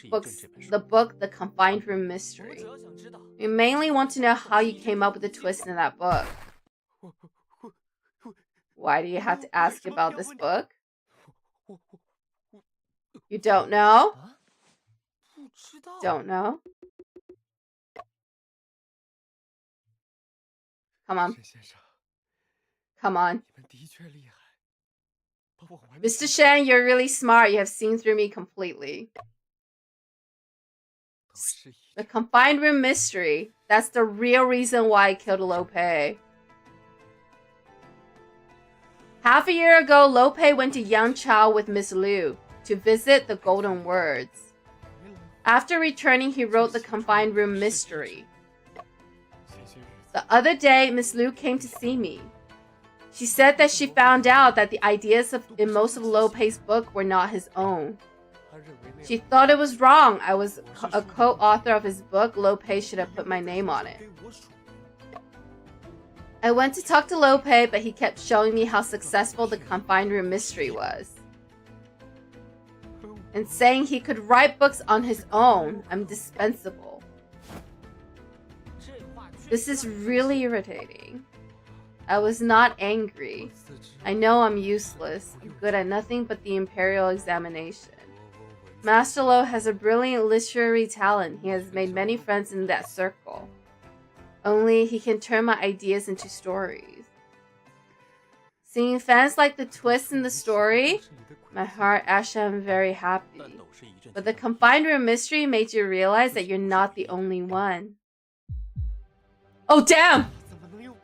A: the book, The Confined Room Mystery. We mainly want to know how you came up with the twist in that book. Why do you have to ask about this book? You don't know? Don't know? Come on. Come on. Mr. Shen, you're really smart. You have seen through me completely. The Confined Room Mystery. That's the real reason why I killed Lo Pei. Half a year ago, Lo Pei went to Yangtze with Miss Liu to visit the Golden Words. After returning, he wrote The Confined Room Mystery. The other day, Miss Liu came to see me. She said that she found out that the ideas in most of Lo Pei's book were not his own. She thought it was wrong. I was a co-author of his book. Lo Pei should have put my name on it. I went to talk to Lo Pei, but he kept showing me how successful The Confined Room Mystery was. And saying he could write books on his own. I'm dispensable. This is really irritating. I was not angry. I know I'm useless. I'm good at nothing but the Imperial examination. Master Lo has a brilliant literary talent. He has made many friends in that circle. Only he can turn my ideas into stories. Seeing fans like the twist in the story, my heart actually I'm very happy. But the Confined Room Mystery made you realize that you're not the only one. Oh damn!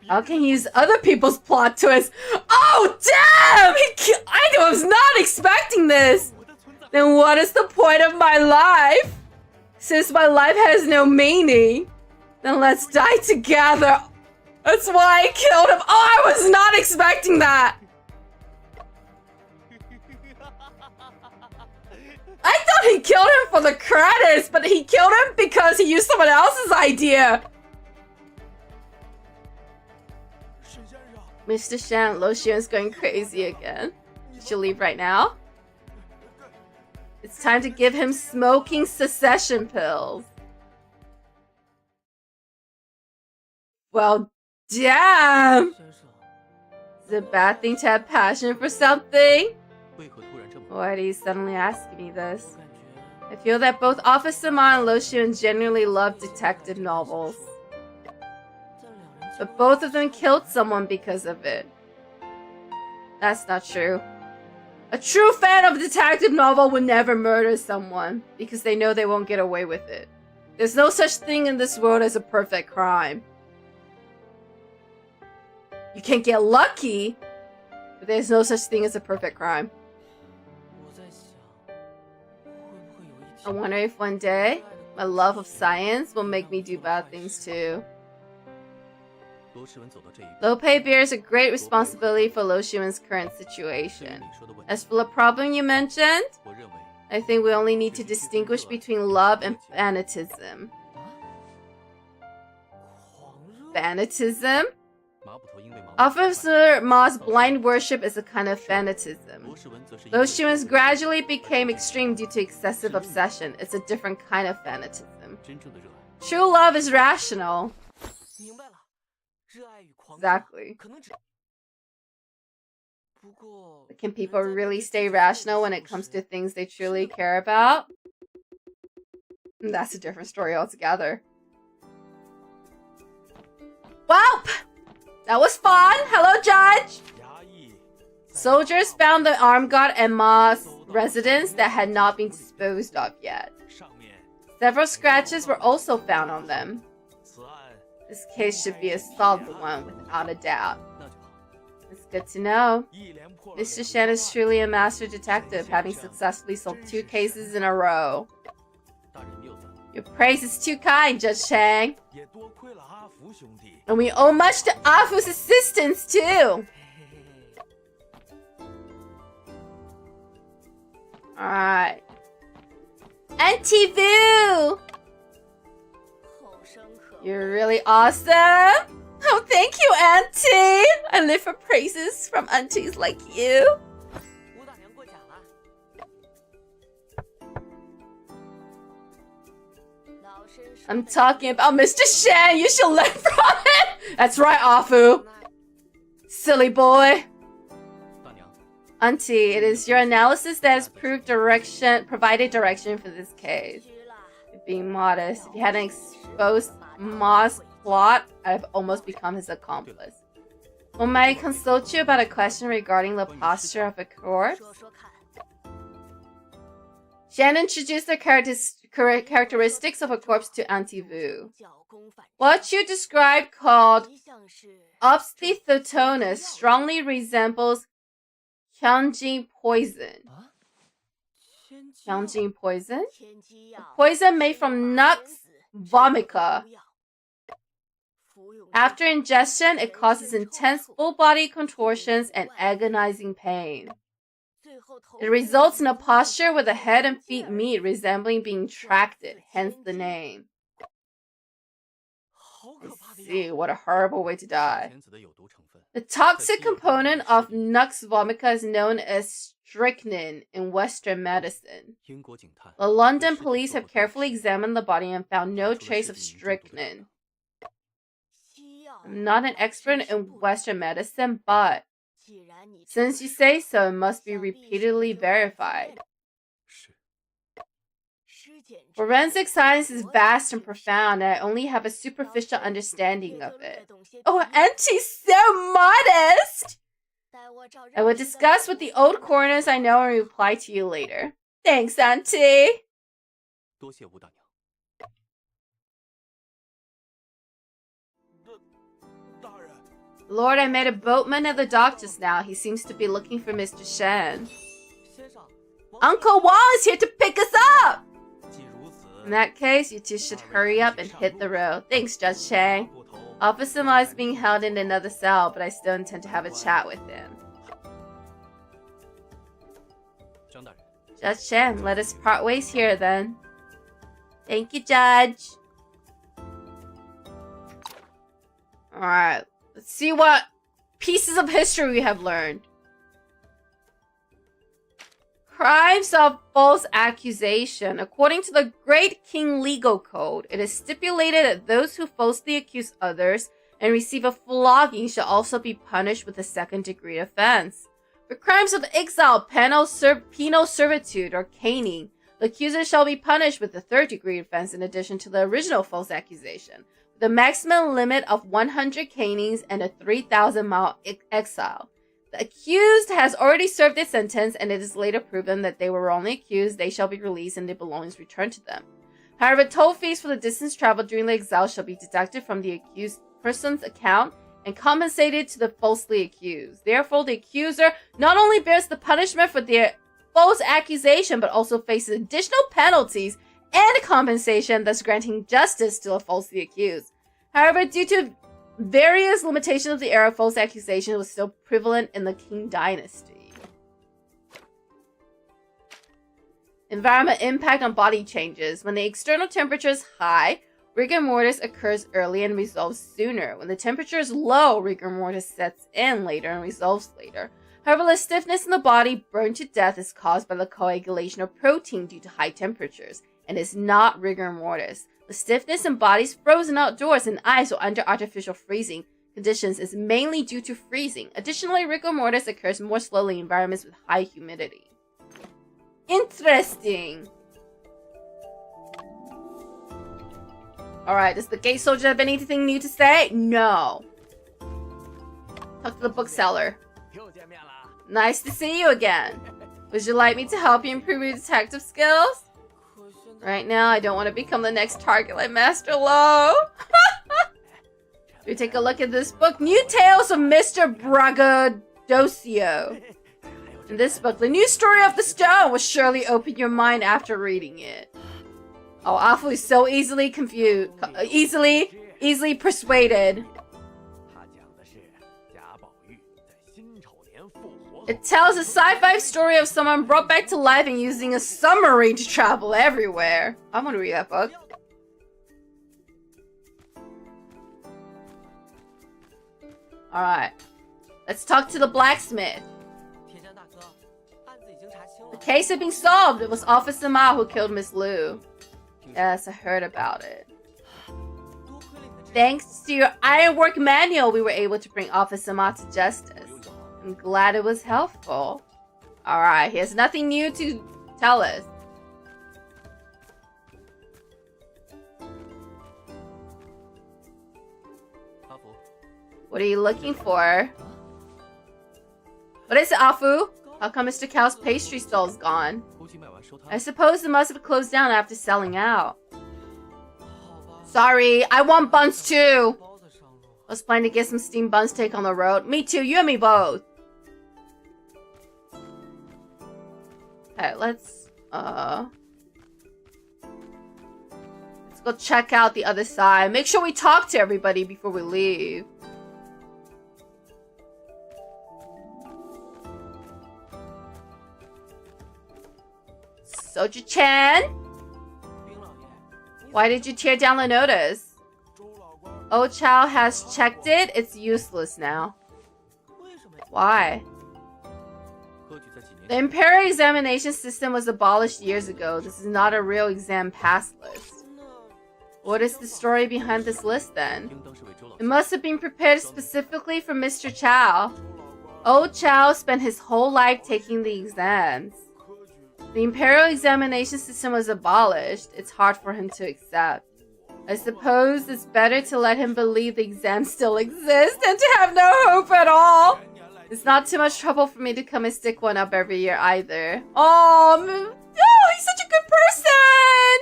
A: How can he use other people's plot twists? Oh damn! I was not expecting this! Then what is the point of my life? Since my life has no meaning, then let's die together. That's why I killed him. Oh, I was not expecting that. I thought he killed him for the credits, but he killed him because he used someone else's idea. Mr. Shan, Lo Xiu is going crazy again. Should leave right now? It's time to give him smoking cessation pills. Well, damn! Is it a bad thing to have passion for something? Why do you suddenly ask me this? I feel that both Officer Ma and Lo Xiu genuinely love detective novels. But both of them killed someone because of it. That's not true. A true fan of a detective novel would never murder someone because they know they won't get away with it. There's no such thing in this world as a perfect crime. You can get lucky, but there's no such thing as a perfect crime. I wonder if one day my love of science will make me do bad things too. Lo Pei bears a great responsibility for Lo Shiwen's current situation. As for the problem you mentioned, I think we only need to distinguish between love and fanatism. Fanatism? Officer Ma's blind worship is a kind of fanatism. Lo Shiwen's gradually became extreme due to excessive obsession. It's a different kind of fanatism. True love is rational. Exactly. But can people really stay rational when it comes to things they truly care about? That's a different story altogether. Well, that was fun. Hello, Judge. Soldiers found the armed guard at Ma's residence that had not been disposed of yet. Several scratches were also found on them. This case should be a solved one without a doubt. It's good to know. Mr. Shen is truly a master detective, having successfully solved 2 cases in a row. Your praise is too kind, Judge Chang. And we owe much to Afu's assistance, too. Alright. Auntie Vu! You're really awesome! Oh, thank you, Auntie! I live for praises from aunties like you. I'm talking about Mr. Shen. You should learn from it. That's right, Afu. Silly boy. Auntie, it is your analysis that has provided direction for this case. You're being modest. If you hadn't exposed Ma's plot, I've almost become his accomplice. Well, may I consult you about a question regarding the posture of a corpse? Shen introduced the characteristics of a corpse to Auntie Vu. What you described called obstetricosis strongly resembles Yangtze poison. Yangtze poison? A poison made from Nux vomica. After ingestion, it causes intense full-body contortions and agonizing pain. It results in a posture where the head and feet meet, resembling being tracted, hence the name. I see, what a horrible way to die. The toxic component of Nux vomica is known as strychnine in Western medicine. The London police have carefully examined the body and found no trace of strychnine. I'm not an expert in Western medicine, but since you say so, it must be repeatedly verified. Forensic science is vast and profound, and I only have a superficial understanding of it. Oh, Auntie's so modest! I will discuss with the old coroners I know and reply to you later. Thanks, Auntie! Lord, I met a boatman at the dock just now. He seems to be looking for Mr. Shen. Uncle Wang is here to pick us up! In that case, you two should hurry up and hit the road. Thanks, Judge Chang. Officer Ma is being held in another cell, but I still intend to have a chat with him. Judge Chen, let us part ways here then. Thank you, Judge. Alright, let's see what pieces of history we have learned. Crimes of false accusation. According to the Great King Legal Code, it is stipulated that those who falsely accuse others and receive a flogging shall also be punished with a second-degree offense. For crimes of exile, penal servitude, or caning, the accuser shall be punished with a third-degree offense in addition to the original false accusation, with a maximum limit of 100 canings and a 3,000-mile exile. The accused has already served their sentence, and it is later proven that they were wrongly accused. They shall be released and their belongings returned to them. However, toll fees for the distance traveled during the exile shall be deducted from the accused person's account and compensated to the falsely accused. Therefore, the accuser not only bears the punishment for their false accusation, but also faces additional penalties and compensation, thus granting justice to the falsely accused. However, due to various limitations of the era, false accusation was still prevalent in the Qing dynasty. Environment impact on body changes. When the external temperature is high, rigor mortis occurs early and resolves sooner. When the temperature is low, rigor mortis sets in later and resolves later. However, the stiffness in the body burned to death is caused by the coagulation of protein due to high temperatures, and is not rigor mortis. The stiffness in bodies frozen outdoors in ice or under artificial freezing conditions is mainly due to freezing. Additionally, rigor mortis occurs more slowly in environments with high humidity. Interesting. Alright, does the gate soldier have anything new to say? No. Talk to the bookseller. Nice to see you again. Would you like me to help you improve your detective skills? Right now, I don't want to become the next target like Master Lo. We take a look at this book. New Tales of Mr. Braggadocio. In this book, the new story of the stone will surely open your mind after reading it. Oh, Afu is so easily confused. Easily persuaded. It tells a sci-fi story of someone brought back to life and using a submarine to travel everywhere. I want to read that book. Alright. Let's talk to the blacksmith. The case had been solved. It was Officer Ma who killed Miss Liu. Yes, I heard about it. Thanks to your ironwork manual, we were able to bring Officer Ma to justice. I'm glad it was helpful. Alright, he has nothing new to tell us. What are you looking for? What is it, Afu? How come Mr. Cow's pastry stall's gone? I suppose it must have closed down after selling out. Sorry, I want buns too. I was planning to get some steamed buns to take on the road. Me too, you and me both. Okay, let's go check out the other side. Make sure we talk to everybody before we leave. Soju-chan? Why did you tear down the notice? Oh Chow has checked it. It's useless now. Why? The Imperial examination system was abolished years ago. This is not a real exam pass list. What is the story behind this list then? It must have been prepared specifically for Mr. Chow. Oh Chow spent his whole life taking the exams. The Imperial examination system was abolished. It's hard for him to accept. I suppose it's better to let him believe the exam still exists than to have no hope at all. It's not too much trouble for me to come and stick one up every year either. Oh, he's such a good person!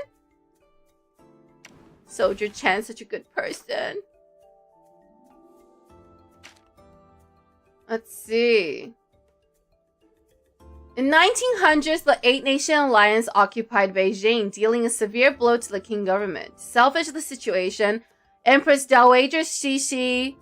A: Soldier Chan, such a good person. Let's see. In 1900s, the Eight-Nation Alliance occupied Beijing, dealing a severe blow to the Qing government. To salvage the situation, Empress Dowager Cixi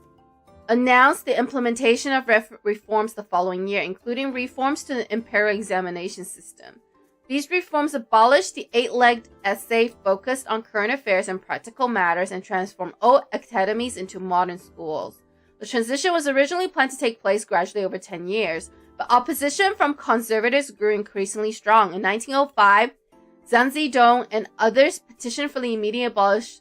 A: announced the implementation of reforms the following year, including reforms to the imperial examination system. These reforms abolished the eight-legged essay focused on current affairs and practical matters and transformed old academies into modern schools. The transition was originally planned to take place gradually over 10 years, but opposition from conservatives grew increasingly strong. In 1905, Zhang Zidong and others petitioned for the immediate abolimation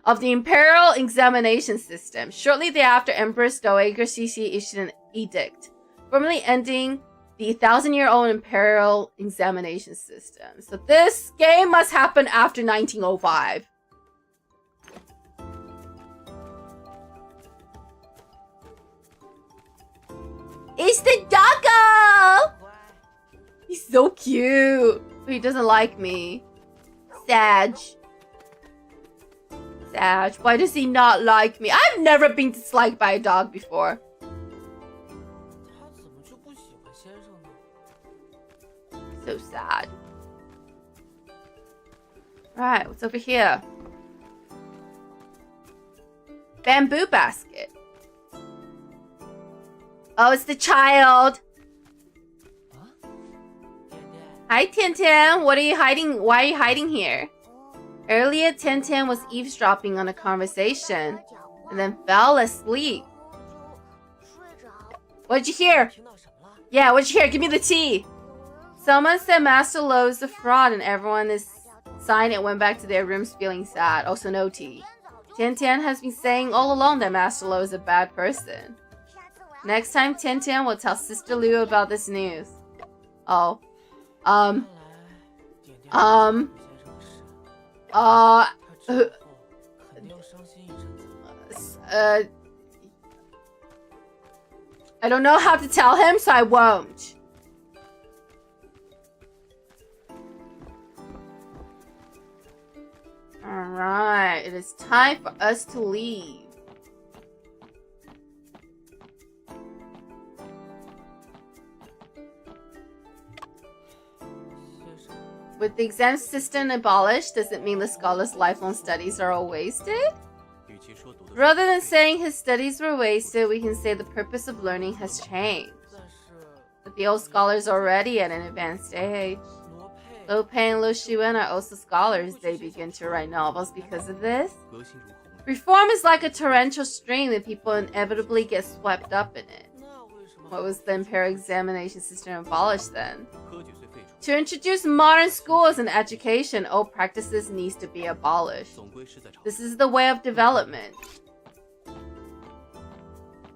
A: of the imperial examination system. Shortly thereafter, Empress Dowager Cixi issued an edict, formally ending the 1,000-year-old imperial examination system. So this game must happen after 1905. It's the doggo! He's so cute. But he doesn't like me. Sag. Sag, why does he not like me? I've never been disliked by a dog before. So sad. Right, what's over here? Bamboo basket. Oh, it's the child. Hi, Tintin. What are you hiding? Why are you hiding here? Earlier, Tintin was eavesdropping on a conversation and then fell asleep. What'd you hear? Yeah, what'd you hear? Give me the tea. Someone said Master Lo is a fraud and everyone is signed and went back to their rooms feeling sad. Also, no tea. Tintin has been saying all along that Master Lo is a bad person. Next time, Tintin will tell Sister Liu about this news. Oh. I don't know how to tell him, so I won't. Alright, it is time for us to leave. With the exam system abolished, does it mean the scholar's lifelong studies are all wasted? Rather than saying his studies were wasted, we can say the purpose of learning has changed. But the old scholars are already at an advanced age. Lo Pei and Lo Shiwen are also scholars. They begin to write novels because of this. Reform is like a torrential stream and people inevitably get swept up in it. What was the imperial examination system abolished then? To introduce modern schools and education, old practices needs to be abolished. This is the way of development.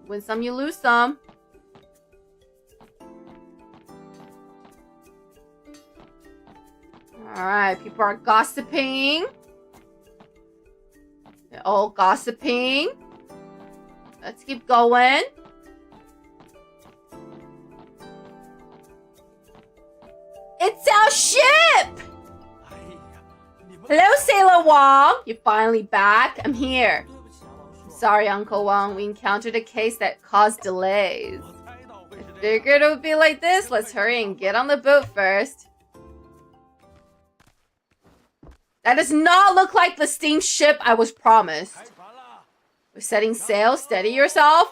A: Win some, you lose some. Alright, people are gossiping. They're all gossiping. Let's keep going. It's our ship! Hello, Sailor Wong. You're finally back. I'm here. I'm sorry, Uncle Wong. We encountered a case that caused delays. I figured it would be like this. Let's hurry and get on the boat first. That does not look like the steamship I was promised. We're setting sail. Steady yourself.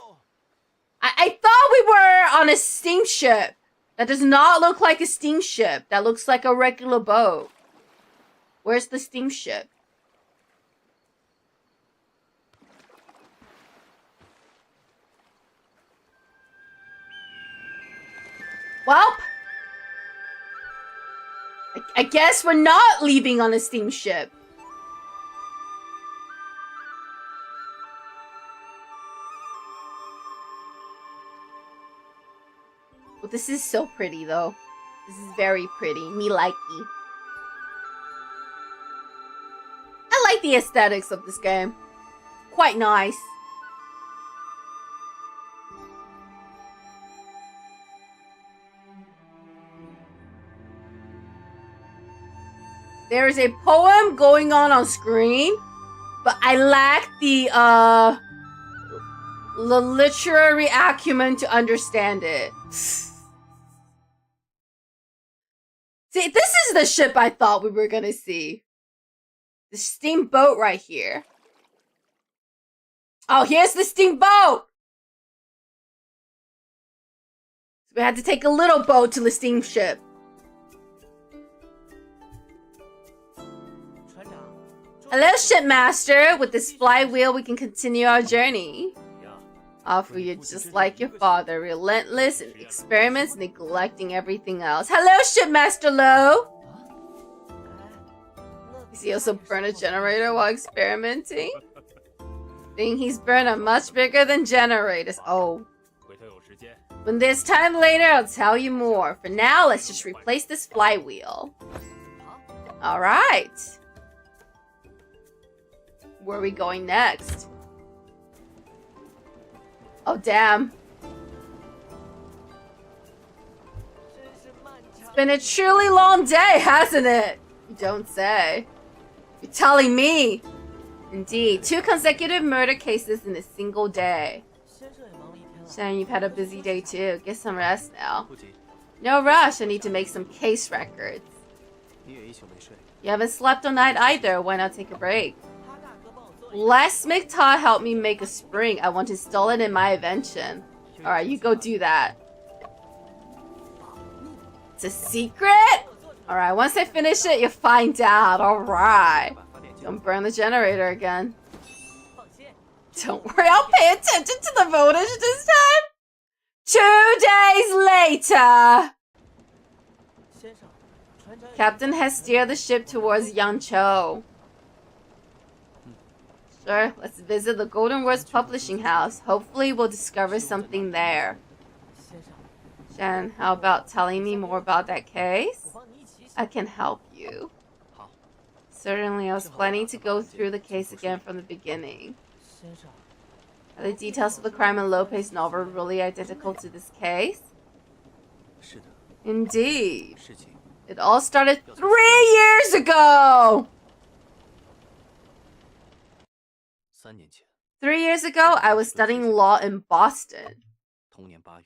A: I thought we were on a steamship. That does not look like a steamship. That looks like a regular boat. Where's the steamship? Well, I guess we're not leaving on a steamship. Well, this is so pretty, though. This is very pretty. Me likey. I like the aesthetics of this game. Quite nice. There is a poem going on screen, but I lack the literary acumen to understand it. See, this is the ship I thought we were gonna see. The steamboat right here. Oh, here's the steamboat! So we had to take a little boat to the steamship. Hello, shipmaster. With this flywheel, we can continue our journey. Off we are just like your father, relentless in experiments, neglecting everything else. Hello, Shipmaster Lo! Is he also burn a generator while experimenting? Think he's burned a much bigger than generators. Oh. When there's time later, I'll tell you more. For now, let's just replace this flywheel. Alright. Where are we going next? Oh, damn. Been a truly long day, hasn't it? You don't say. You're telling me. Indeed, 2 consecutive murder cases in a single day. Shen, you've had a busy day too. Get some rest now. No rush, I need to make some case records. You haven't slept all night either. Why not take a break? Blacksmith Todd helped me make a spring. I want to install it in my invention. Alright, you go do that. It's a secret? Alright, once I finish it, you'll find out. Alright. Don't burn the generator again. Don't worry, I'll pay attention to the voltage this time. 2 days later. Captain has steered the ship towards Yangtze. Sure, let's visit the Golden Words Publishing House. Hopefully we'll discover something there. Shen, how about telling me more about that case? I can help you. Certainly, I was planning to go through the case again from the beginning. Are the details of the crime in Lope's novel really identical to this case? Indeed. It all started 3 years ago! 3 years ago, I was studying law in Boston.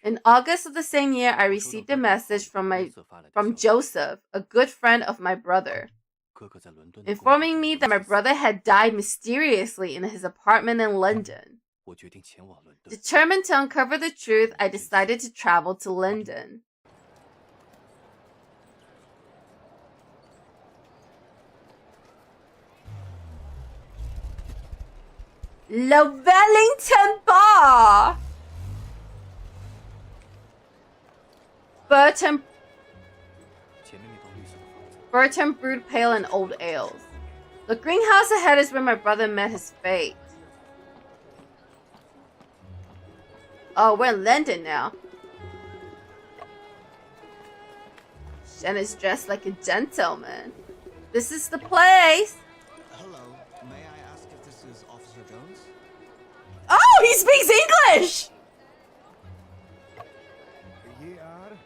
A: In August of the same year, I received a message from Joseph, a good friend of my brother, informing me that my brother had died mysteriously in his apartment in London. Determined to uncover the truth, I decided to travel to London. Le Wellington Bar! Burton brewed pale and old ales. The greenhouse ahead is where my brother met his fate. Oh, we're in London now. Shen is dressed like a gentleman. This is the place.
B: Hello, may I ask if this is Officer Jones?
A: Oh, he speaks English!
B: Ye are?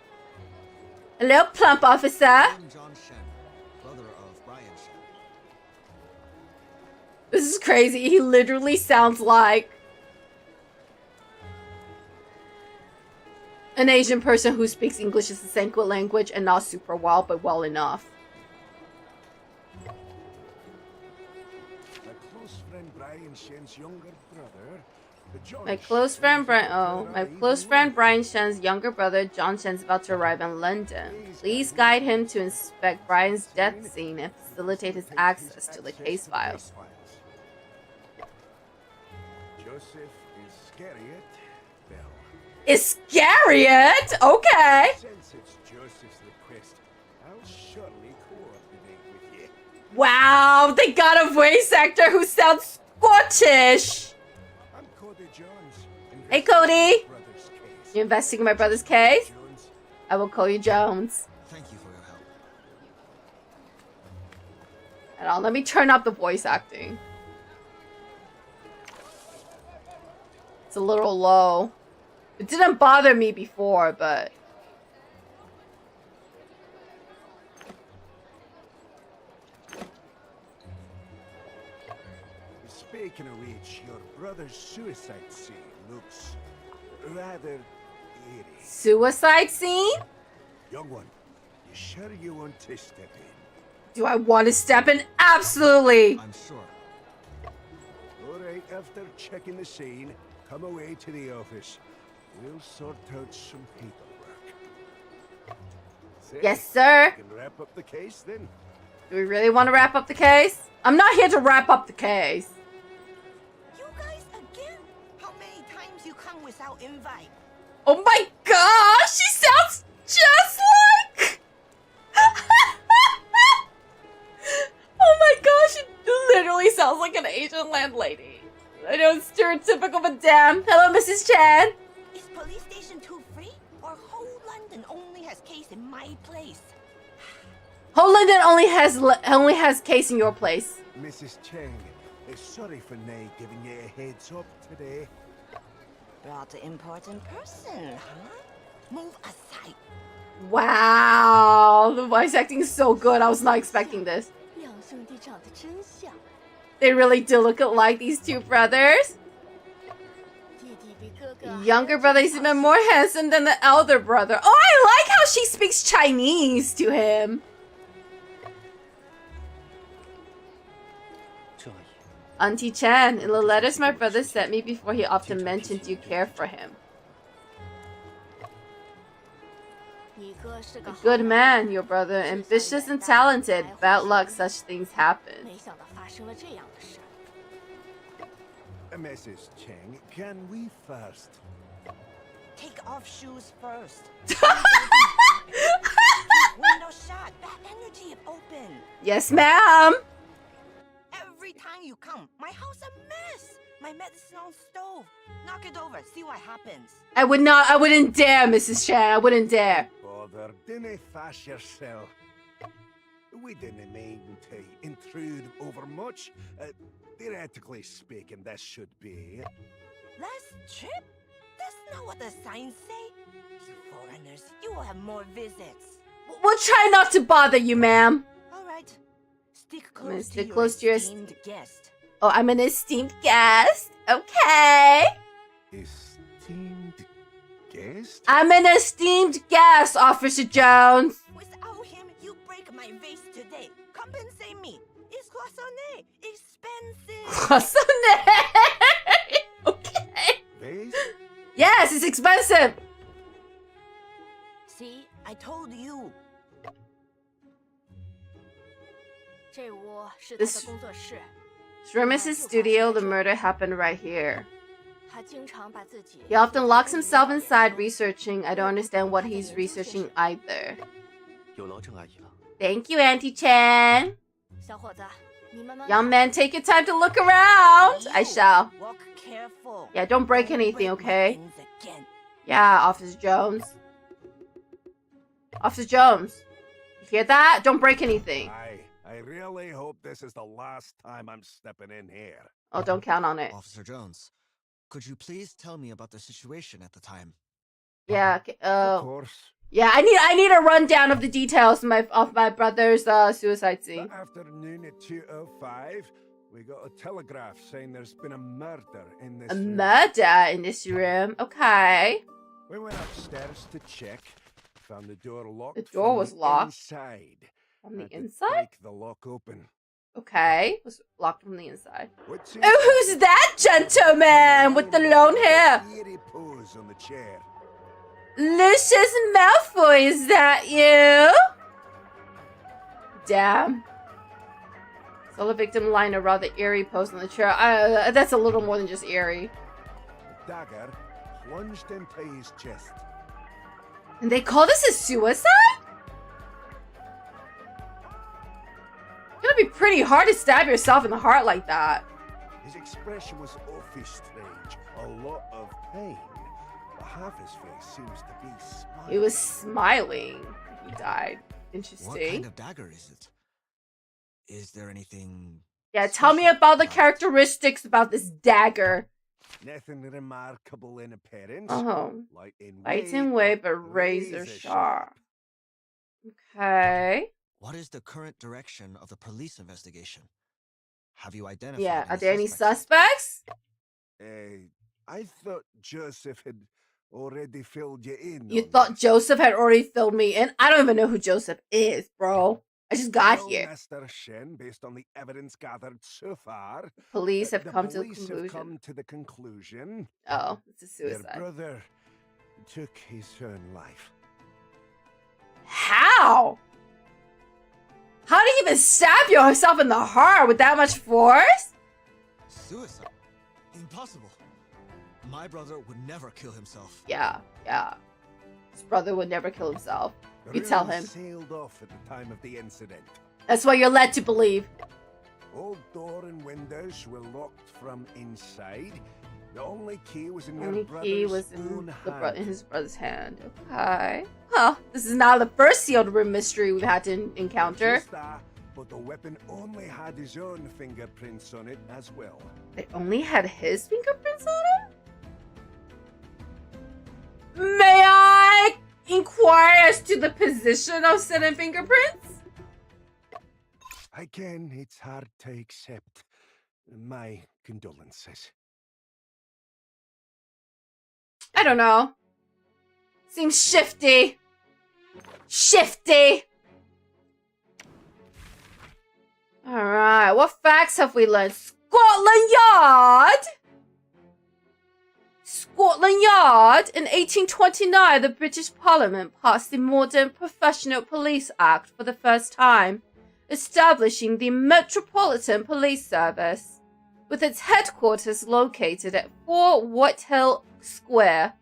A: Hello, plump officer.
B: I'm John Shen, brother of Brian Shen.
A: This is crazy. He literally sounds like an Asian person who speaks English as a second language and not super well, but well enough.
C: My close friend Brian Shen's younger brother,
A: My close friend Brian Shen's younger brother, John Shen's about to arrive in London. Please guide him to inspect Brian's death scene and facilitate his access to the case files.
C: Joseph Iscariot Bell.
A: Iscariot? Okay.
C: Since it's Joseph's request, I'll surely coordinate with you.
A: Wow, they got a voice actor who sounds Scottish.
C: I'm Cody Jones.
A: Hey, Cody.
C: Brother's case.
A: You investigating my brother's case?
C: Jones,
A: I will call you Jones.
B: Thank you for your help.
A: And let me turn up the voice acting. It's a little low. It didn't bother me before, but...
C: speaking of which, your brother's suicide scene looks rather eerie.
A: Suicide scene?
C: Young one, you sure you want to step in?
A: Do I want to step in? Absolutely!
B: I'm sure.
C: All right, after checking the scene, come away to the office. We'll sort out some paperwork. Say,
A: Yes, sir.
C: we can wrap up the case then.
A: Do we really want to wrap up the case? I'm not here to wrap up the case.
D: You guys again? How many times you come without invite?
A: Oh my gosh, she sounds just like... Oh my gosh, she literally sounds like an Asian landlady. I know it's stereotypical, but damn. Hello, Mrs. Chan.
D: Is police station 2 free? Or whole London only has case in my place?
A: Whole London only has case in your place.
C: Mrs. Cheng, sorry for not giving you a heads up today.
D: Brought an important person, huh? Move aside.
A: Wow. voice acting is so good. I was not expecting this. They really do look alike, these two brothers. The younger brother is even more handsome than the elder brother. Oh, I like how she speaks Chinese to him. Auntie Chan, in the letters my brother sent me before he often mentioned you care for him. A good man, your brother, ambitious and talented. Bad luck, such things happen.
C: Mrs. Cheng, can we first?
D: Take off shoes first. Window shut. Bad energy if open.
A: Yes, ma'am.
D: Every time you come, my house a mess. My medicine on stove. Knock it over. See what happens.
A: I wouldn't dare, Mrs. Chan. I wouldn't dare.
C: Bother, dinna fash yourself. We didn't mean to intrude over much. Theoretically speaking, this should be it.
D: Last trip? That's not what the signs say. You foreigners, you will have more visits.
A: We'll try not to bother you, ma'am.
D: All right. Stick
A: Stick
D: close to your
A: close to your
D: esteemed guest.
A: Oh, I'm an esteemed guest. Okay.
C: Esteemed guest?
A: I'm an esteemed guest, Officer Jones.
D: Without him, you break my vase today. Compensate me. It's croissant, expensive.
A: Okay.
C: Vase?
A: Yes, it's expensive.
D: See, I told you.
A: This room is his studio. The murder happened right here. He often locks himself inside researching. I don't understand what he's researching either. Thank you, Auntie Chan. Young man, take your time to look around. I shall.
D: Walk careful.
A: Yeah, don't break anything, okay? Yeah, Officer Jones. Officer Jones. You hear that? Don't break anything.
C: I really hope this is the last time I'm stepping in here.
A: Oh, don't count on it.
B: Officer Jones, could you please tell me about the situation at the time?
A: Yeah, okay,
C: Of course.
A: yeah, I need a rundown of the details of my brother's suicide scene.
C: That afternoon at 2:05, we got a telegraph saying there's been a murder in this room.
A: Murder in this room. Okay.
C: We went upstairs to check. Found the door locked.
A: The door was locked.
C: Inside.
A: From the
C: Had to
A: inside?
C: break the lock open.
A: Okay. It was locked from the inside.
C: What's in-
A: Oh, who's that gentleman with the long hair?
C: Eerie pose on the chair.
A: Lucius Malfoy, is that you? Damn. Saw the victim lying a rather eerie pose on the chair. That's a little more than just eerie.
C: The dagger plunged into his chest.
A: And they call this a suicide? It's gonna be pretty hard to stab yourself in the heart like that.
C: His expression was awfully strange. A lot of pain. But half his face seems to be smiling.
A: He was smiling. He died. Interesting.
B: What kind of dagger is it? Is there anything...
A: Yeah, tell me about the characteristics about this dagger.
C: Nothing remarkable in appearance.
A: Oh.
C: Light in
A: Light in weight, but razor sharp. Okay.
B: What is the current direction of the police investigation? Have you identified
A: Yeah,
B: any
A: are there any
B: suspects?
A: suspects?
C: I thought Joseph had already filled you in.
A: You
C: on
A: thought
C: this.
A: Joseph had already filled me in? I don't even know who Joseph is, bro. I just got
C: Well,
A: here.
C: Mr. Shen, based on the evidence gathered so far,
A: Police have
C: the
A: come to the
C: police have
A: conclusion.
C: come to the conclusion
A: Oh, it's a
C: your
A: suicide.
C: brother took his own life.
A: How? How do you even stab yourself in the heart with that much force?
B: Suicide? Impossible. My brother would never kill himself.
A: Yeah. His brother would never kill himself. You tell
C: Ruin
A: him.
C: sailed off at the time of the incident.
A: That's what you're led to believe.
C: All door and windows were locked from inside. The only key was in
A: Only
C: your brother's
A: key was
C: own
A: in
C: hand.
A: his brother's hand. Okay. Huh. This is not the first sealed room mystery we've had to encounter.
C: Just that, but the weapon only had his own fingerprints on it as well.
A: It only had his fingerprints on it? May I inquire as to the position of certain fingerprints?
C: Again, it's hard to accept. My condolences.
A: I don't know. Seems shifty. Shifty. Alright, what facts have we learned? Scotland Yard! Scotland Yard! In 1829, the British Parliament passed the Modern Professional Police Act for the first time, establishing the Metropolitan Police Service, with its headquarters located at 4 Whitehall Square.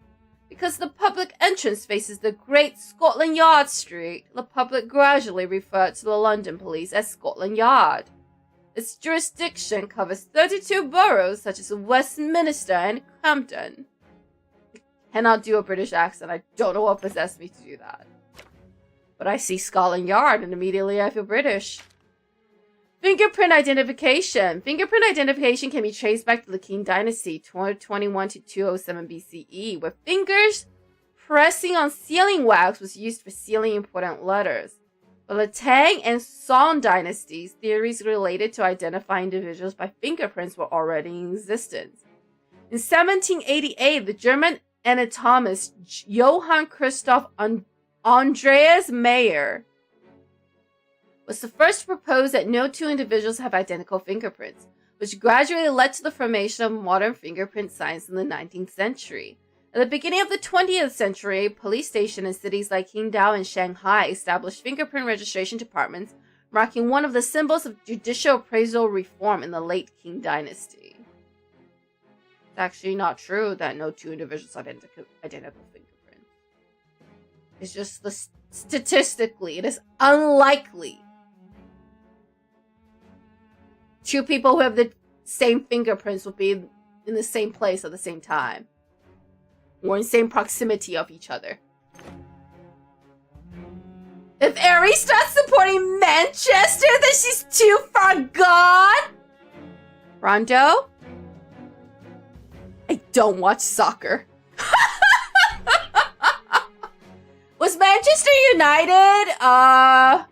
A: Because the public entrance faces the Great Scotland Yard Street, the public gradually referred to the London Police as Scotland Yard. Its jurisdiction covers 32 boroughs such as Westminster and Camden. I cannot do a British accent. I don't know what possessed me to do that. But I see Scotland Yard and immediately I feel British. Fingerprint identification. Fingerprint identification can be traced back to the Qing Dynasty, 221 to 207 BCE, where fingers pressing on sealing wax was used for sealing important letters. For the Tang and Song dynasties, theories related to identifying individuals by fingerprints were already in existence. In 1788, the German anatomist Johann Christoph Andreas Mayer was the first to propose that no two individuals have identical fingerprints, which gradually led to the formation of modern fingerprint science in the 19th century. At the beginning of the 20th century, police stations in cities like Qingdao and Shanghai established fingerprint registration departments, marking one of the symbols of judicial appraisal reform in the late Qing Dynasty. It's actually not true that no two individuals have identical fingerprints. It's just statistically, it is unlikely two people who have the same fingerprints will be in the same place at the same time. Or in the same proximity of each other. If Aerie starts supporting Manchester, then she's too far gone! Rondo? I don't watch soccer. Was Manchester United,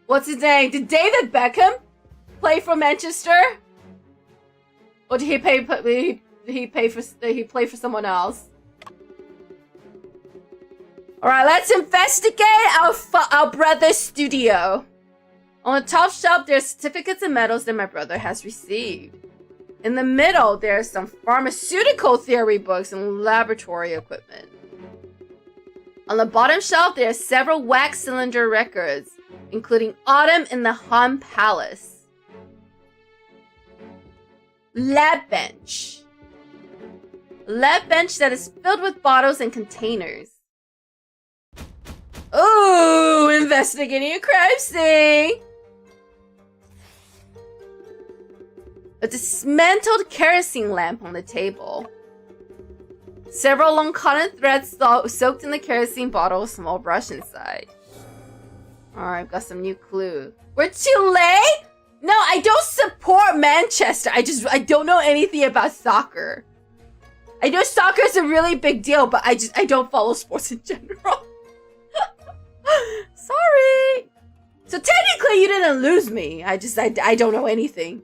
A: what's his name? Did David Beckham play for Manchester? Or did he play for someone else? Alright, let's investigate our brother's studio. On the top shelf, there are certificates and medals that my brother has received. In the middle, there are some pharmaceutical theory books and laboratory equipment. On the bottom shelf, there are several wax cylinder records, including Autumn in the Han Palace. Lab bench. Lab bench that is filled with bottles and containers. Ooh, investigating a crime scene. A dismantled kerosene lamp on the table. Several long cotton threads soaked in the kerosene bottle, a small brush inside. Alright, I've got some new clue. We're too late? No, I don't support Manchester. I don't know anything about soccer. I know soccer is a really big deal, but I don't follow sports in general. Sorry. So technically you didn't lose me. I don't know anything.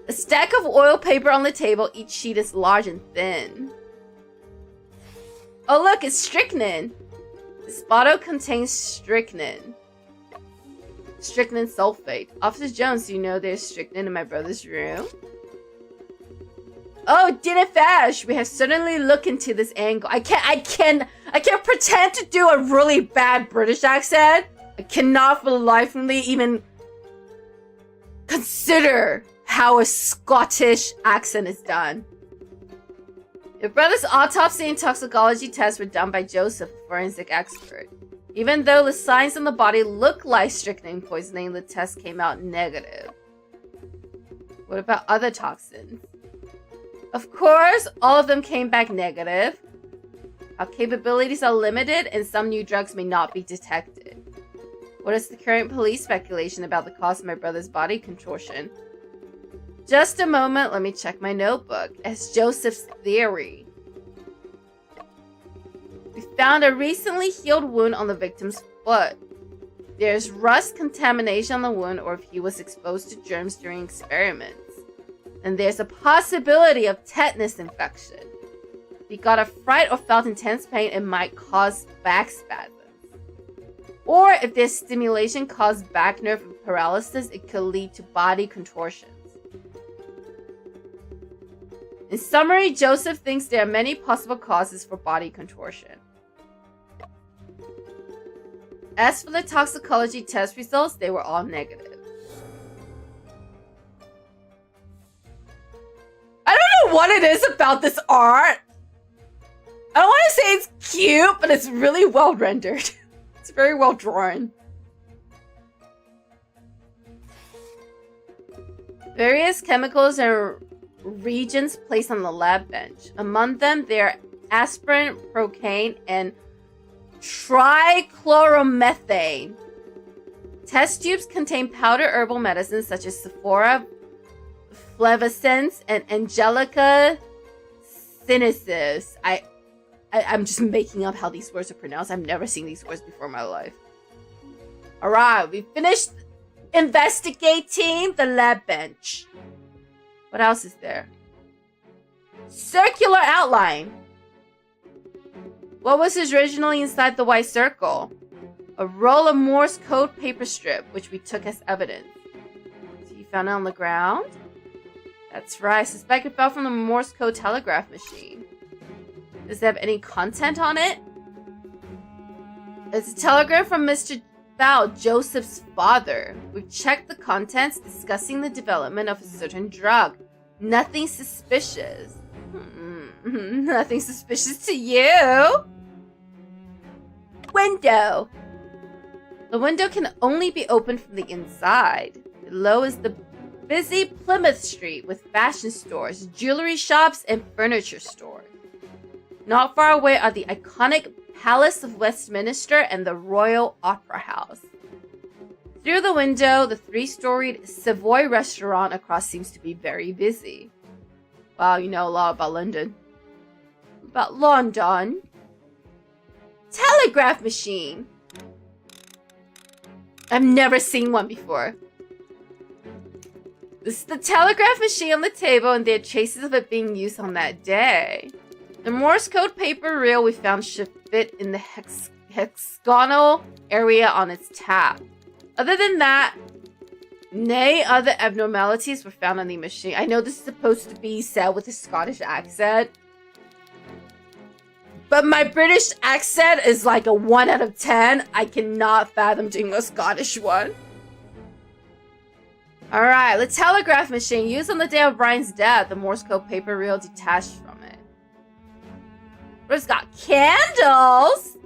A: A stack of oil paper on the table. Each sheet is large and thin. Oh look, it's strychnine. This bottle contains strychnine. Strychnine sulfate. Officer Jones, do you know there's strychnine in my brother's room? Oh, Dinefash, we have certainly looked into this angle. I can't pretend to do a really bad British accent. I cannot for the life of me even consider how a Scottish accent is done. Your brother's autopsy and toxicology tests were done by Joseph, a forensic expert. Even though the signs on the body look like strychnine poisoning, the test came out negative. What about other toxins? Of course, all of them came back negative. Our capabilities are limited and some new drugs may not be detected. What is the current police speculation about the cause of my brother's body contortion? Just a moment, let me check my notebook. As Joseph's theory. We found a recently healed wound on the victim's foot. There's rust contamination on the wound or if he was exposed to germs during experiments. And there's a possibility of tetanus infection. If he got a fright or felt intense pain, it might cause back spasms. Or if there's stimulation caused back nerve paralysis, it could lead to body contortions. In summary, Joseph thinks there are many possible causes for body contortion. As for the toxicology test results, they were all negative. I don't know what it is about this art. I don't want to say it's cute, but it's really well rendered. It's very well drawn. Various chemicals and reagents placed on the lab bench. Among them, there are aspirin, procaine, and trichloromethane. Test tubes contain powder herbal medicines such as Sephora, Flavescens, and Angelica sinensis. I'm just making up how these words are pronounced. I've never seen these words before in my life. Alright, we finished investigating the lab bench. What else is there? Circular outline. What was originally inside the white circle? A roll of Morse code paper strip, which we took as evidence. So you found it on the ground? That's right. I suspect it fell from the Morse code telegraph machine. Does it have any content on it? It's a telegram from Mr. Bao, Joseph's father. We've checked the contents discussing the development of a certain drug. Nothing suspicious. Nothing suspicious to you? Window. The window can only be opened from the inside. Below is the busy Plymouth Street with fashion stores, jewelry shops, and furniture stores. Not far away are the iconic Palace of Westminster and the Royal Opera House. Through the window, the 3-storied Savoy restaurant across seems to be very busy. Wow, you know a lot about London. About London. Telegraph machine. I've never seen one before. This is the telegraph machine on the table, and there are traces of it being used on that day. The Morse code paper reel we found should fit in the hexagonal area on its tab. Other than that, nay other abnormalities were found on the machine. I know this is supposed to be said with a Scottish accent, but my British accent is like a 1 out of 10. I cannot fathom doing a Scottish one. Alright, the telegraph machine used on the day of Brian's death. The Morse code paper reel detached from it. It's got candles!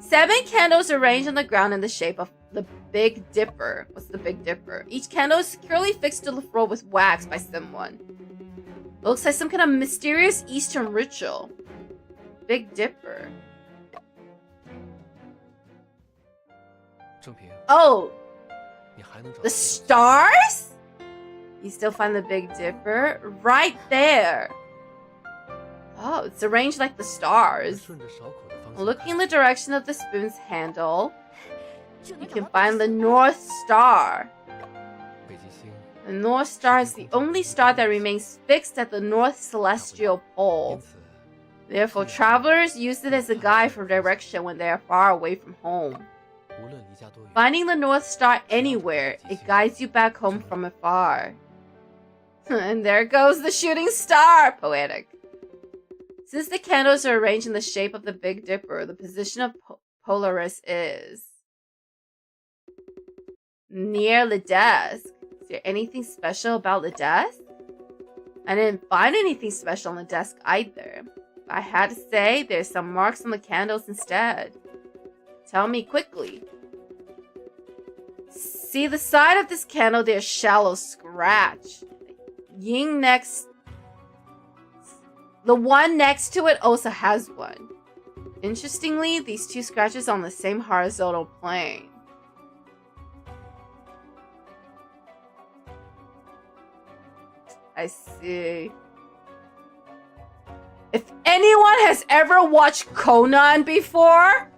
A: 7 candles arranged on the ground in the shape of the Big Dipper. What's the Big Dipper? Each candle is securely fixed to the floor with wax by someone. It looks like some kind of mysterious Eastern ritual. Big Dipper. Oh! The stars? You still find the Big Dipper? Right there! Oh, it's arranged like the stars. Looking in the direction of the spoon's handle, you can find the North Star. The North Star is the only star that remains fixed at the North Celestial Pole. Therefore, travelers use it as a guide for direction when they are far away from home. Finding the North Star anywhere, it guides you back home from afar. And there goes the shooting star! Poetic. Since the candles are arranged in the shape of the Big Dipper, the position of Polaris is near the desk. Is there anything special about the desk? I didn't find anything special on the desk either. If I had to say, there's some marks on the candles instead. Tell me quickly. See the side of this candle, there's a shallow scratch. The one next to it also has one. Interestingly, these 2 scratches are on the same horizontal plane. I see. If anyone has ever watched Conan before,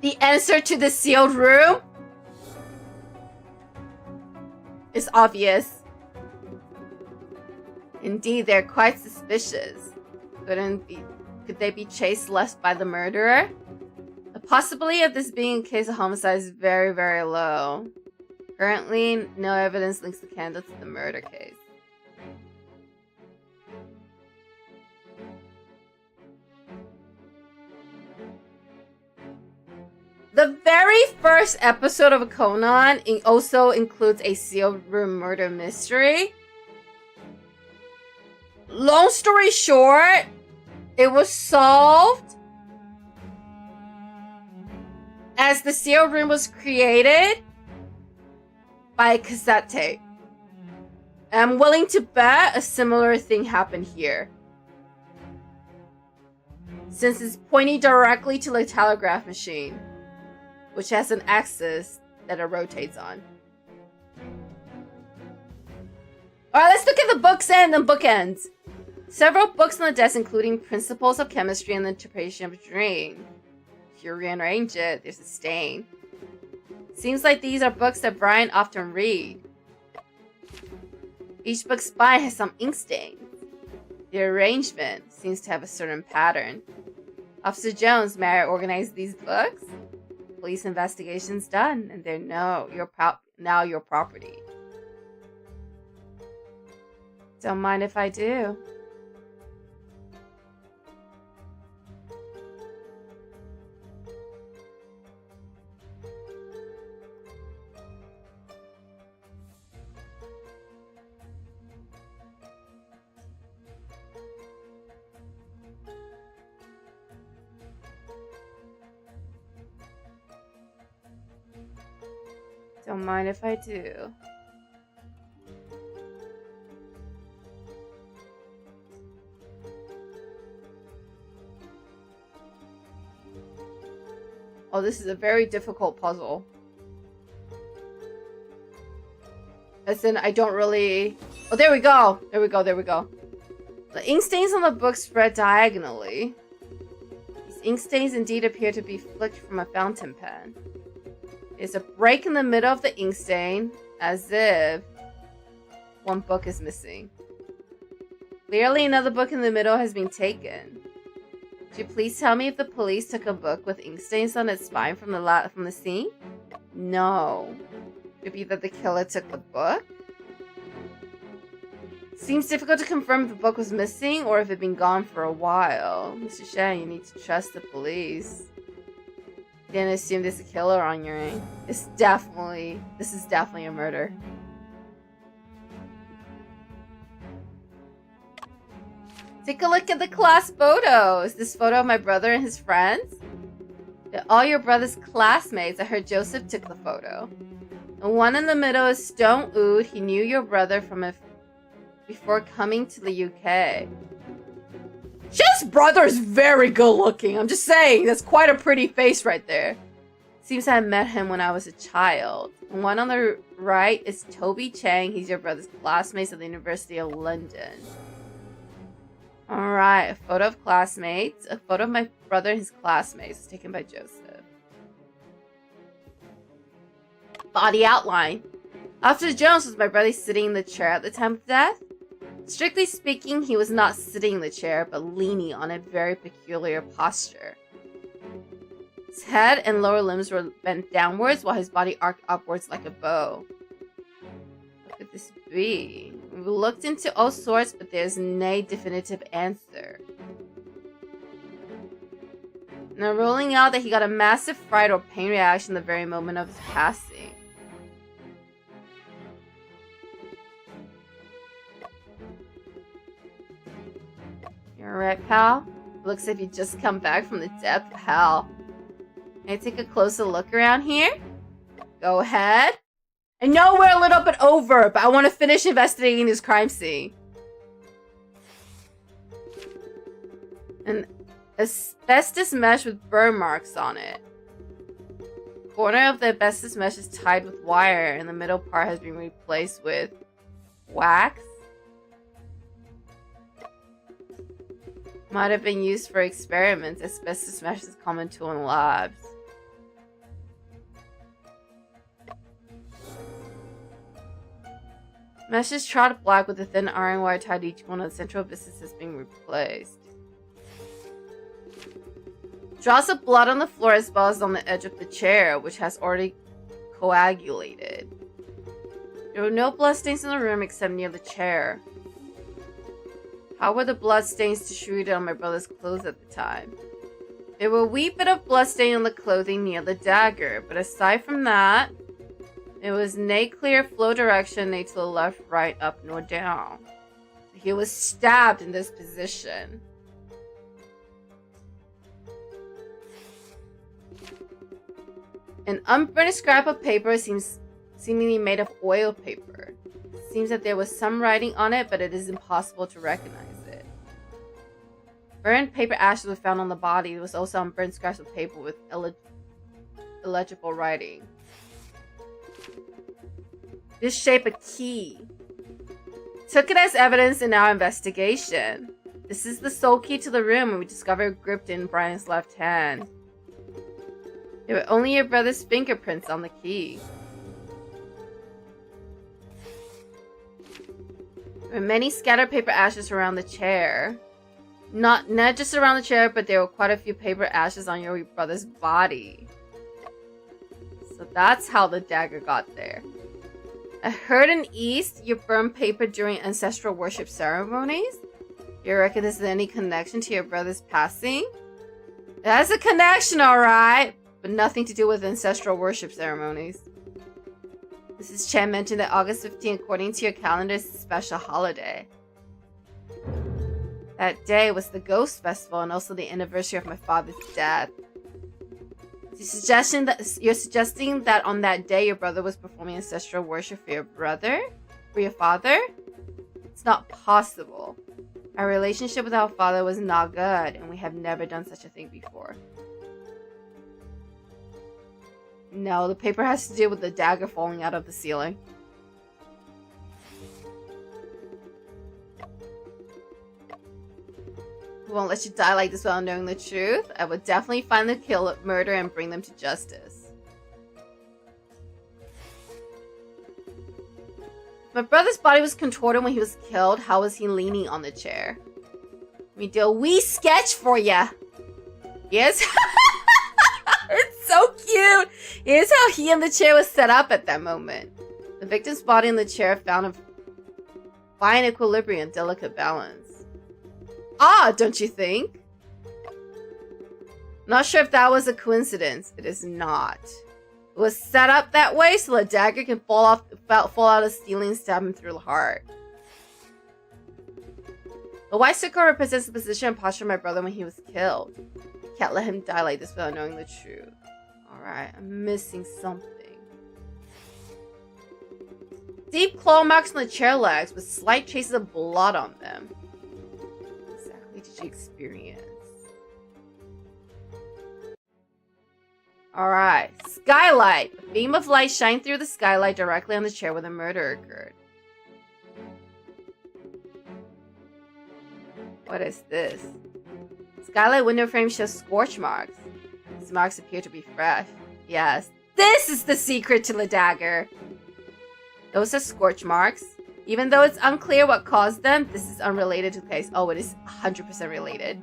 A: the answer to the sealed room is obvious. Indeed, they're quite suspicious. Could they be chased left by the murderer? The possibility of this being a case of homicide is very, very low. Currently, no evidence links the candidate to the murder case. The very first episode of Conan also includes a sealed room murder mystery. Long story short, it was solved as the sealed room was created by a cassette tape. I'm willing to bet a similar thing happened here, since it's pointing directly to the telegraph machine, which has an axis that it rotates on. Alright, let's look at the books and the bookends. Several books on the desk, including Principles of Chemistry and the Interpretation of a Dream. If you rearrange it, there's a stain. Seems like these are books that Brian often read. Each book's spine has some ink stains. The arrangement seems to have a certain pattern. Officer Jones, may I organize these books? Police investigation's done, and they're now your property. Don't mind if I do. Don't mind if I do. Oh, this is a very difficult puzzle. As in, I don't really... Oh, there we go! There we go, there we go. The ink stains on the book spread diagonally. These ink stains indeed appear to be flicked from a fountain pen. There's a break in the middle of the ink stain, as if one book is missing. Clearly, another book in the middle has been taken. Could you please tell me if the police took a book with ink stains on its spine from the scene? No. Could it be that the killer took the book? Seems difficult to confirm if the book was missing or if it had been gone for a while. Mr. Shan, you need to trust the police. Then assume there's a killer on your end. This is definitely a murder. Take a look at the class photos. This photo of my brother and his friends. They're all your brother's classmates. I heard Joseph took the photo. The one in the middle is Stone Ood. He knew your brother from before coming to the UK. Shell's brother is very good looking. I'm just saying, that's quite a pretty face right there. Seems I met him when I was a child. The one on the right is Toby Chang. He's your brother's classmate at the University of London. Alright, a photo of classmates. A photo of my brother and his classmates taken by Joseph. Body outline. Officer Jones, was my brother sitting in the chair at the time of death? Strictly speaking, he was not sitting in the chair, but leaning on a very peculiar posture. His head and lower limbs were bent downwards, while his body arced upwards like a bow. What could this be? We looked into all sorts, but there's no definitive answer. Now, ruling out that he got a massive fright or pain reaction the very moment of his passing. You're right, pal. Looks like you just come back from the depth of hell. Can I take a closer look around here? Go ahead. I know we're a little bit over, but I want to finish investigating this crime scene. An asbestos mesh with burn marks on it. The corner of the asbestos mesh is tied with wire, and the middle part has been replaced with wax. Might have been used for experiments. Asbestos mesh is a common tool in labs. Mesh is trod black with a thin iron wire tied to each one of the central businesses being replaced. Drops of blood on the floor as well as on the edge of the chair, which has already coagulated. There were no bloodstains in the room except near the chair. How were the bloodstains distributed on my brother's clothes at the time? There were a wee bit of bloodstain on the clothing near the dagger, but aside from that, it was no clear flow direction, neither to the left, right, up, nor down. He was stabbed in this position. An unburned scrap of paper seemingly made of oil paper. It seems that there was some writing on it, but it is impossible to recognize it. Burned paper ashes were found on the body. There was also unburned scraps of paper with illegible writing. This shape a key. Took it as evidence in our investigation. This is the sole key to the room, and we discovered gripped in Brian's left hand. There were only your brother's fingerprints on the key. There were many scattered paper ashes around the chair. Not just around the chair, but there were quite a few paper ashes on your brother's body. So that's how the dagger got there. I heard in East you burned paper during ancestral worship ceremonies. You reckon there's any connection to your brother's passing? That's a connection, alright, but nothing to do with ancestral worship ceremonies. Mrs. Chen mentioned that August 15, according to your calendar, is a special holiday. That day was the Ghost Festival and also the anniversary of my father's death. You're suggesting that on that day your brother was performing ancestral worship for your brother? For your father? It's not possible. Our relationship with our father was not good, and we have never done such a thing before. No, the paper has to do with the dagger falling out of the ceiling. Won't let you die like this without knowing the truth. I will definitely find the murderer and bring them to justice. My brother's body was contorted when he was killed. How was he leaning on the chair? Let me do a wee sketch for ya. Yes. It's so cute. Here's how he and the chair was set up at that moment. The victim's body in the chair found a fine equilibrium, delicate balance. Odd, don't you think? Not sure if that was a coincidence. It is not. It was set up that way so the dagger can fall out of the ceiling and stab him through the heart. The white circle represents the position and posture of my brother when he was killed. Can't let him die like this without knowing the truth. Alright, I'm missing something. Deep claw marks on the chair legs with slight traces of blood on them. Did you experience? Alright, skylight. A beam of light shined through the skylight directly on the chair where the murder occurred. What is this? Skylight window frame shows scorch marks. These marks appear to be fresh. Yes, this is the secret to the dagger. Those are scorch marks. Even though it's unclear what caused them, this is unrelated to the case. Oh, it is 100% related.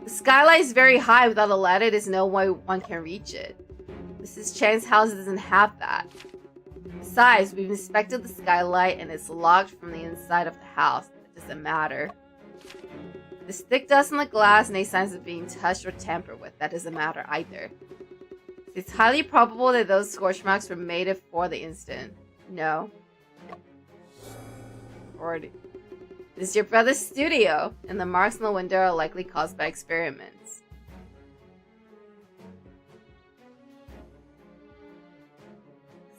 A: The skylight is very high. Without a ladder, there's no way one can reach it. Mrs. Chang's house doesn't have that. Besides, we've inspected the skylight and it's locked from the inside of the house. It doesn't matter. There's thick dust on the glass and no signs of being touched or tampered with. That doesn't matter either. It's highly probable that those scorch marks were made before the incident. No. Already. This is your brother's studio, and the marks on the window are likely caused by experiments.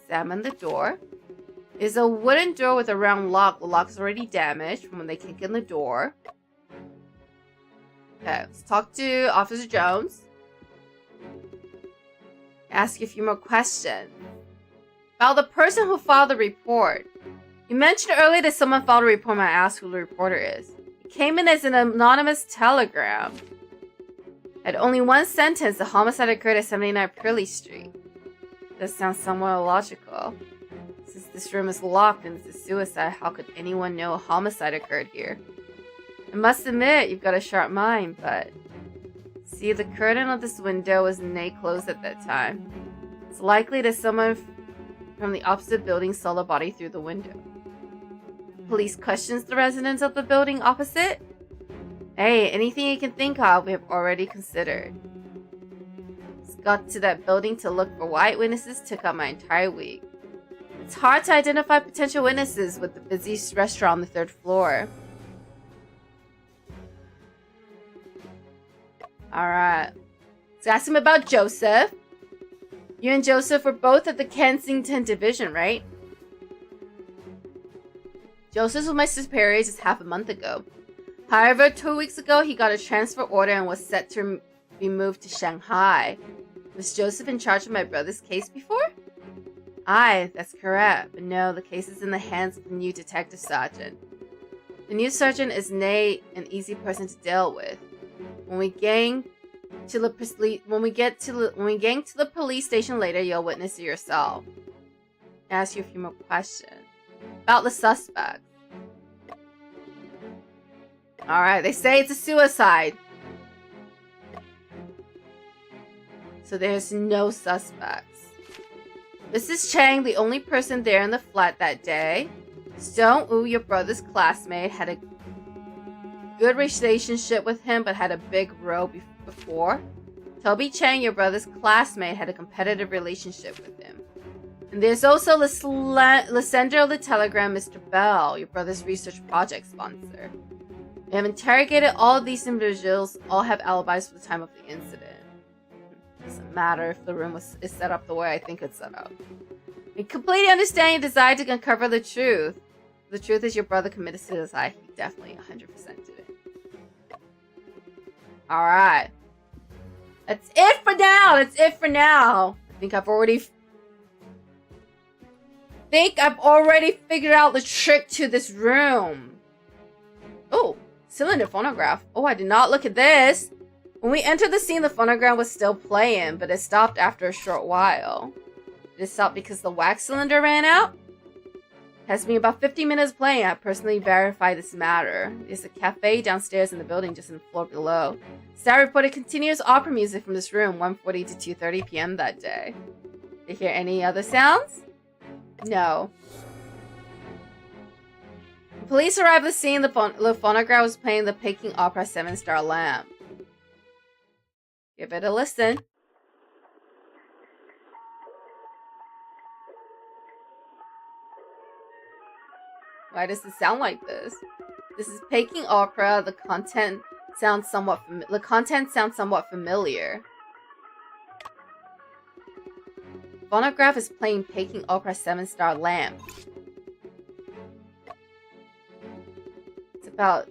A: Examine the door. It's a wooden door with a round lock. The lock is already damaged from when they kick in the door. Okay, let's talk to Officer Jones. Ask you a few more questions. About the person who filed the report. You mentioned earlier that someone filed a report when I asked who the reporter is. It came in as an anonymous telegram. Had only one sentence: the homicide occurred at 79 Purley Street. This sounds somewhat illogical. Since this room is locked and it's a suicide, how could anyone know a homicide occurred here? I must admit, you've got a sharp mind, but... See, the curtain of this window was closed at that time. It's likely that someone from the opposite building saw the body through the window. Police questions the residents of the building opposite? Hey, anything you can think of, we have already considered. Got to that building to look for white witnesses took up my entire week. It's hard to identify potential witnesses with the busy restaurant on the 3rd floor. Alright. Let's ask him about Joseph. You and Joseph were both at the Kensington division, right? Joseph was my superior just half a month ago. However, 2 weeks ago, he got a transfer order and was set to be moved to Shanghai. Was Joseph in charge of my brother's case before? Aye, that's correct. But no, the case is in the hands of the new detective sergeant. The new sergeant is an easy person to deal with. When we gang to the police station later, you'll witness it yourself. I'll ask you a few more questions about the suspect. All right, they say it's a suicide. So there's no suspects. Mrs. Chang, the only person there in the flat that day. Stone Wu, your brother's classmate, had a good relationship with him but had a big row before. Toby Chang, your brother's classmate, had a competitive relationship with him. And there's also the sender of the telegram, Mr. Bell, your brother's research project sponsor. We have interrogated all of these individuals, all have alibis for the time of the incident. Doesn't matter if the room is set up the way I think it's set up. We completely understand your desire to uncover the truth. The truth is your brother committed suicide. He definitely 100% did it. Alright. That's it for now. That's it for now. I think I've already figured out the trick to this room. Oh, cylinder phonograph. Oh, I did not look at this. When we entered the scene, the phonograph was still playing, but it stopped after a short while. Did it stop because the wax cylinder ran out? It has been about 50 minutes playing. I personally verified this matter. There's a cafe downstairs in the building just in the floor below. Staff reported continuous opera music from this room, 1:40 to 2:30 p.m. that day. Did you hear any other sounds? No. When police arrived at the scene, the phonograph was playing the Peking Opera 7-Star Lamp. Give it a listen. Why does it sound like this? This is Peking Opera. The content sounds somewhat familiar. Phonograph is playing Peking Opera 7-Star Lamp. It's about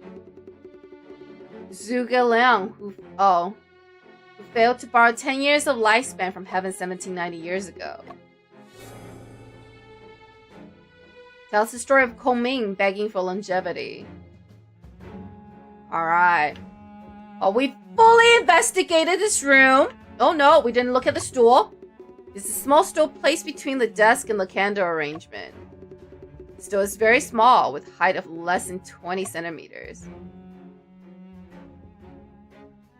A: Zhuge Liang, who failed to borrow 10 years of lifespan from heaven 1790 years ago. Tells the story of Ming begging for longevity. Alright. Oh, we fully investigated this room. Oh no, we didn't look at the stool. There's a small stool placed between the desk and the candle arrangement. The stool is very small, with height of less than 20 centimeters.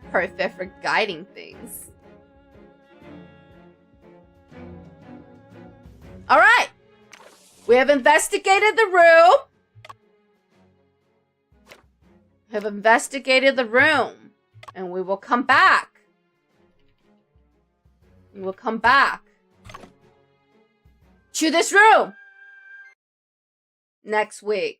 A: Perfect for guiding things. Alright! We have investigated the room. And we will come back. We will come back to this room next week.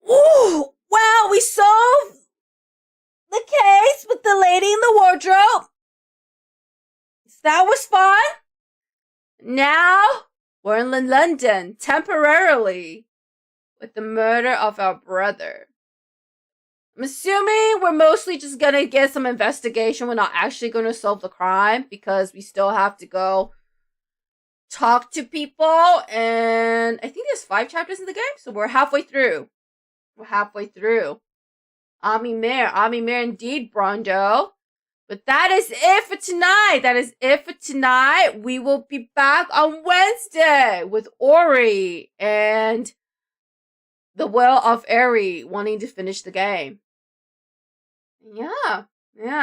A: Ooh! Wow, we solved the case with the lady in the wardrobe. That was fun. Now we're in London temporarily with the murder of our brother. I'm assuming we're mostly just gonna get some investigation. We're not actually gonna solve the crime because we still have to go talk to people, and I think there's 5 chapters in the game, so we're halfway through. Ami Mare indeed, Brondo. But that is it for tonight. We will be back on Wednesday with Ori and the Will of Eri wanting to finish the game. Yeah,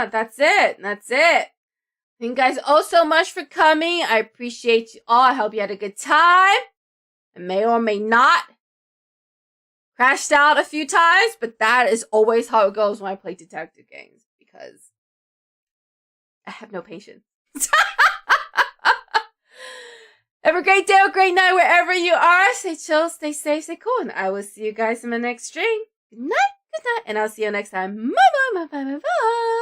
A: that's it. Thank you guys all so much for coming. I appreciate you all. I hope you had a good time. I may or may not crashed out a few times, but that is always how it goes when I play detective games, because I have no patience. Have a great day or great night wherever you are. Stay chill, stay safe, stay cool, and I will see you guys in my next stream. Good night, and I'll see you next time. Bye.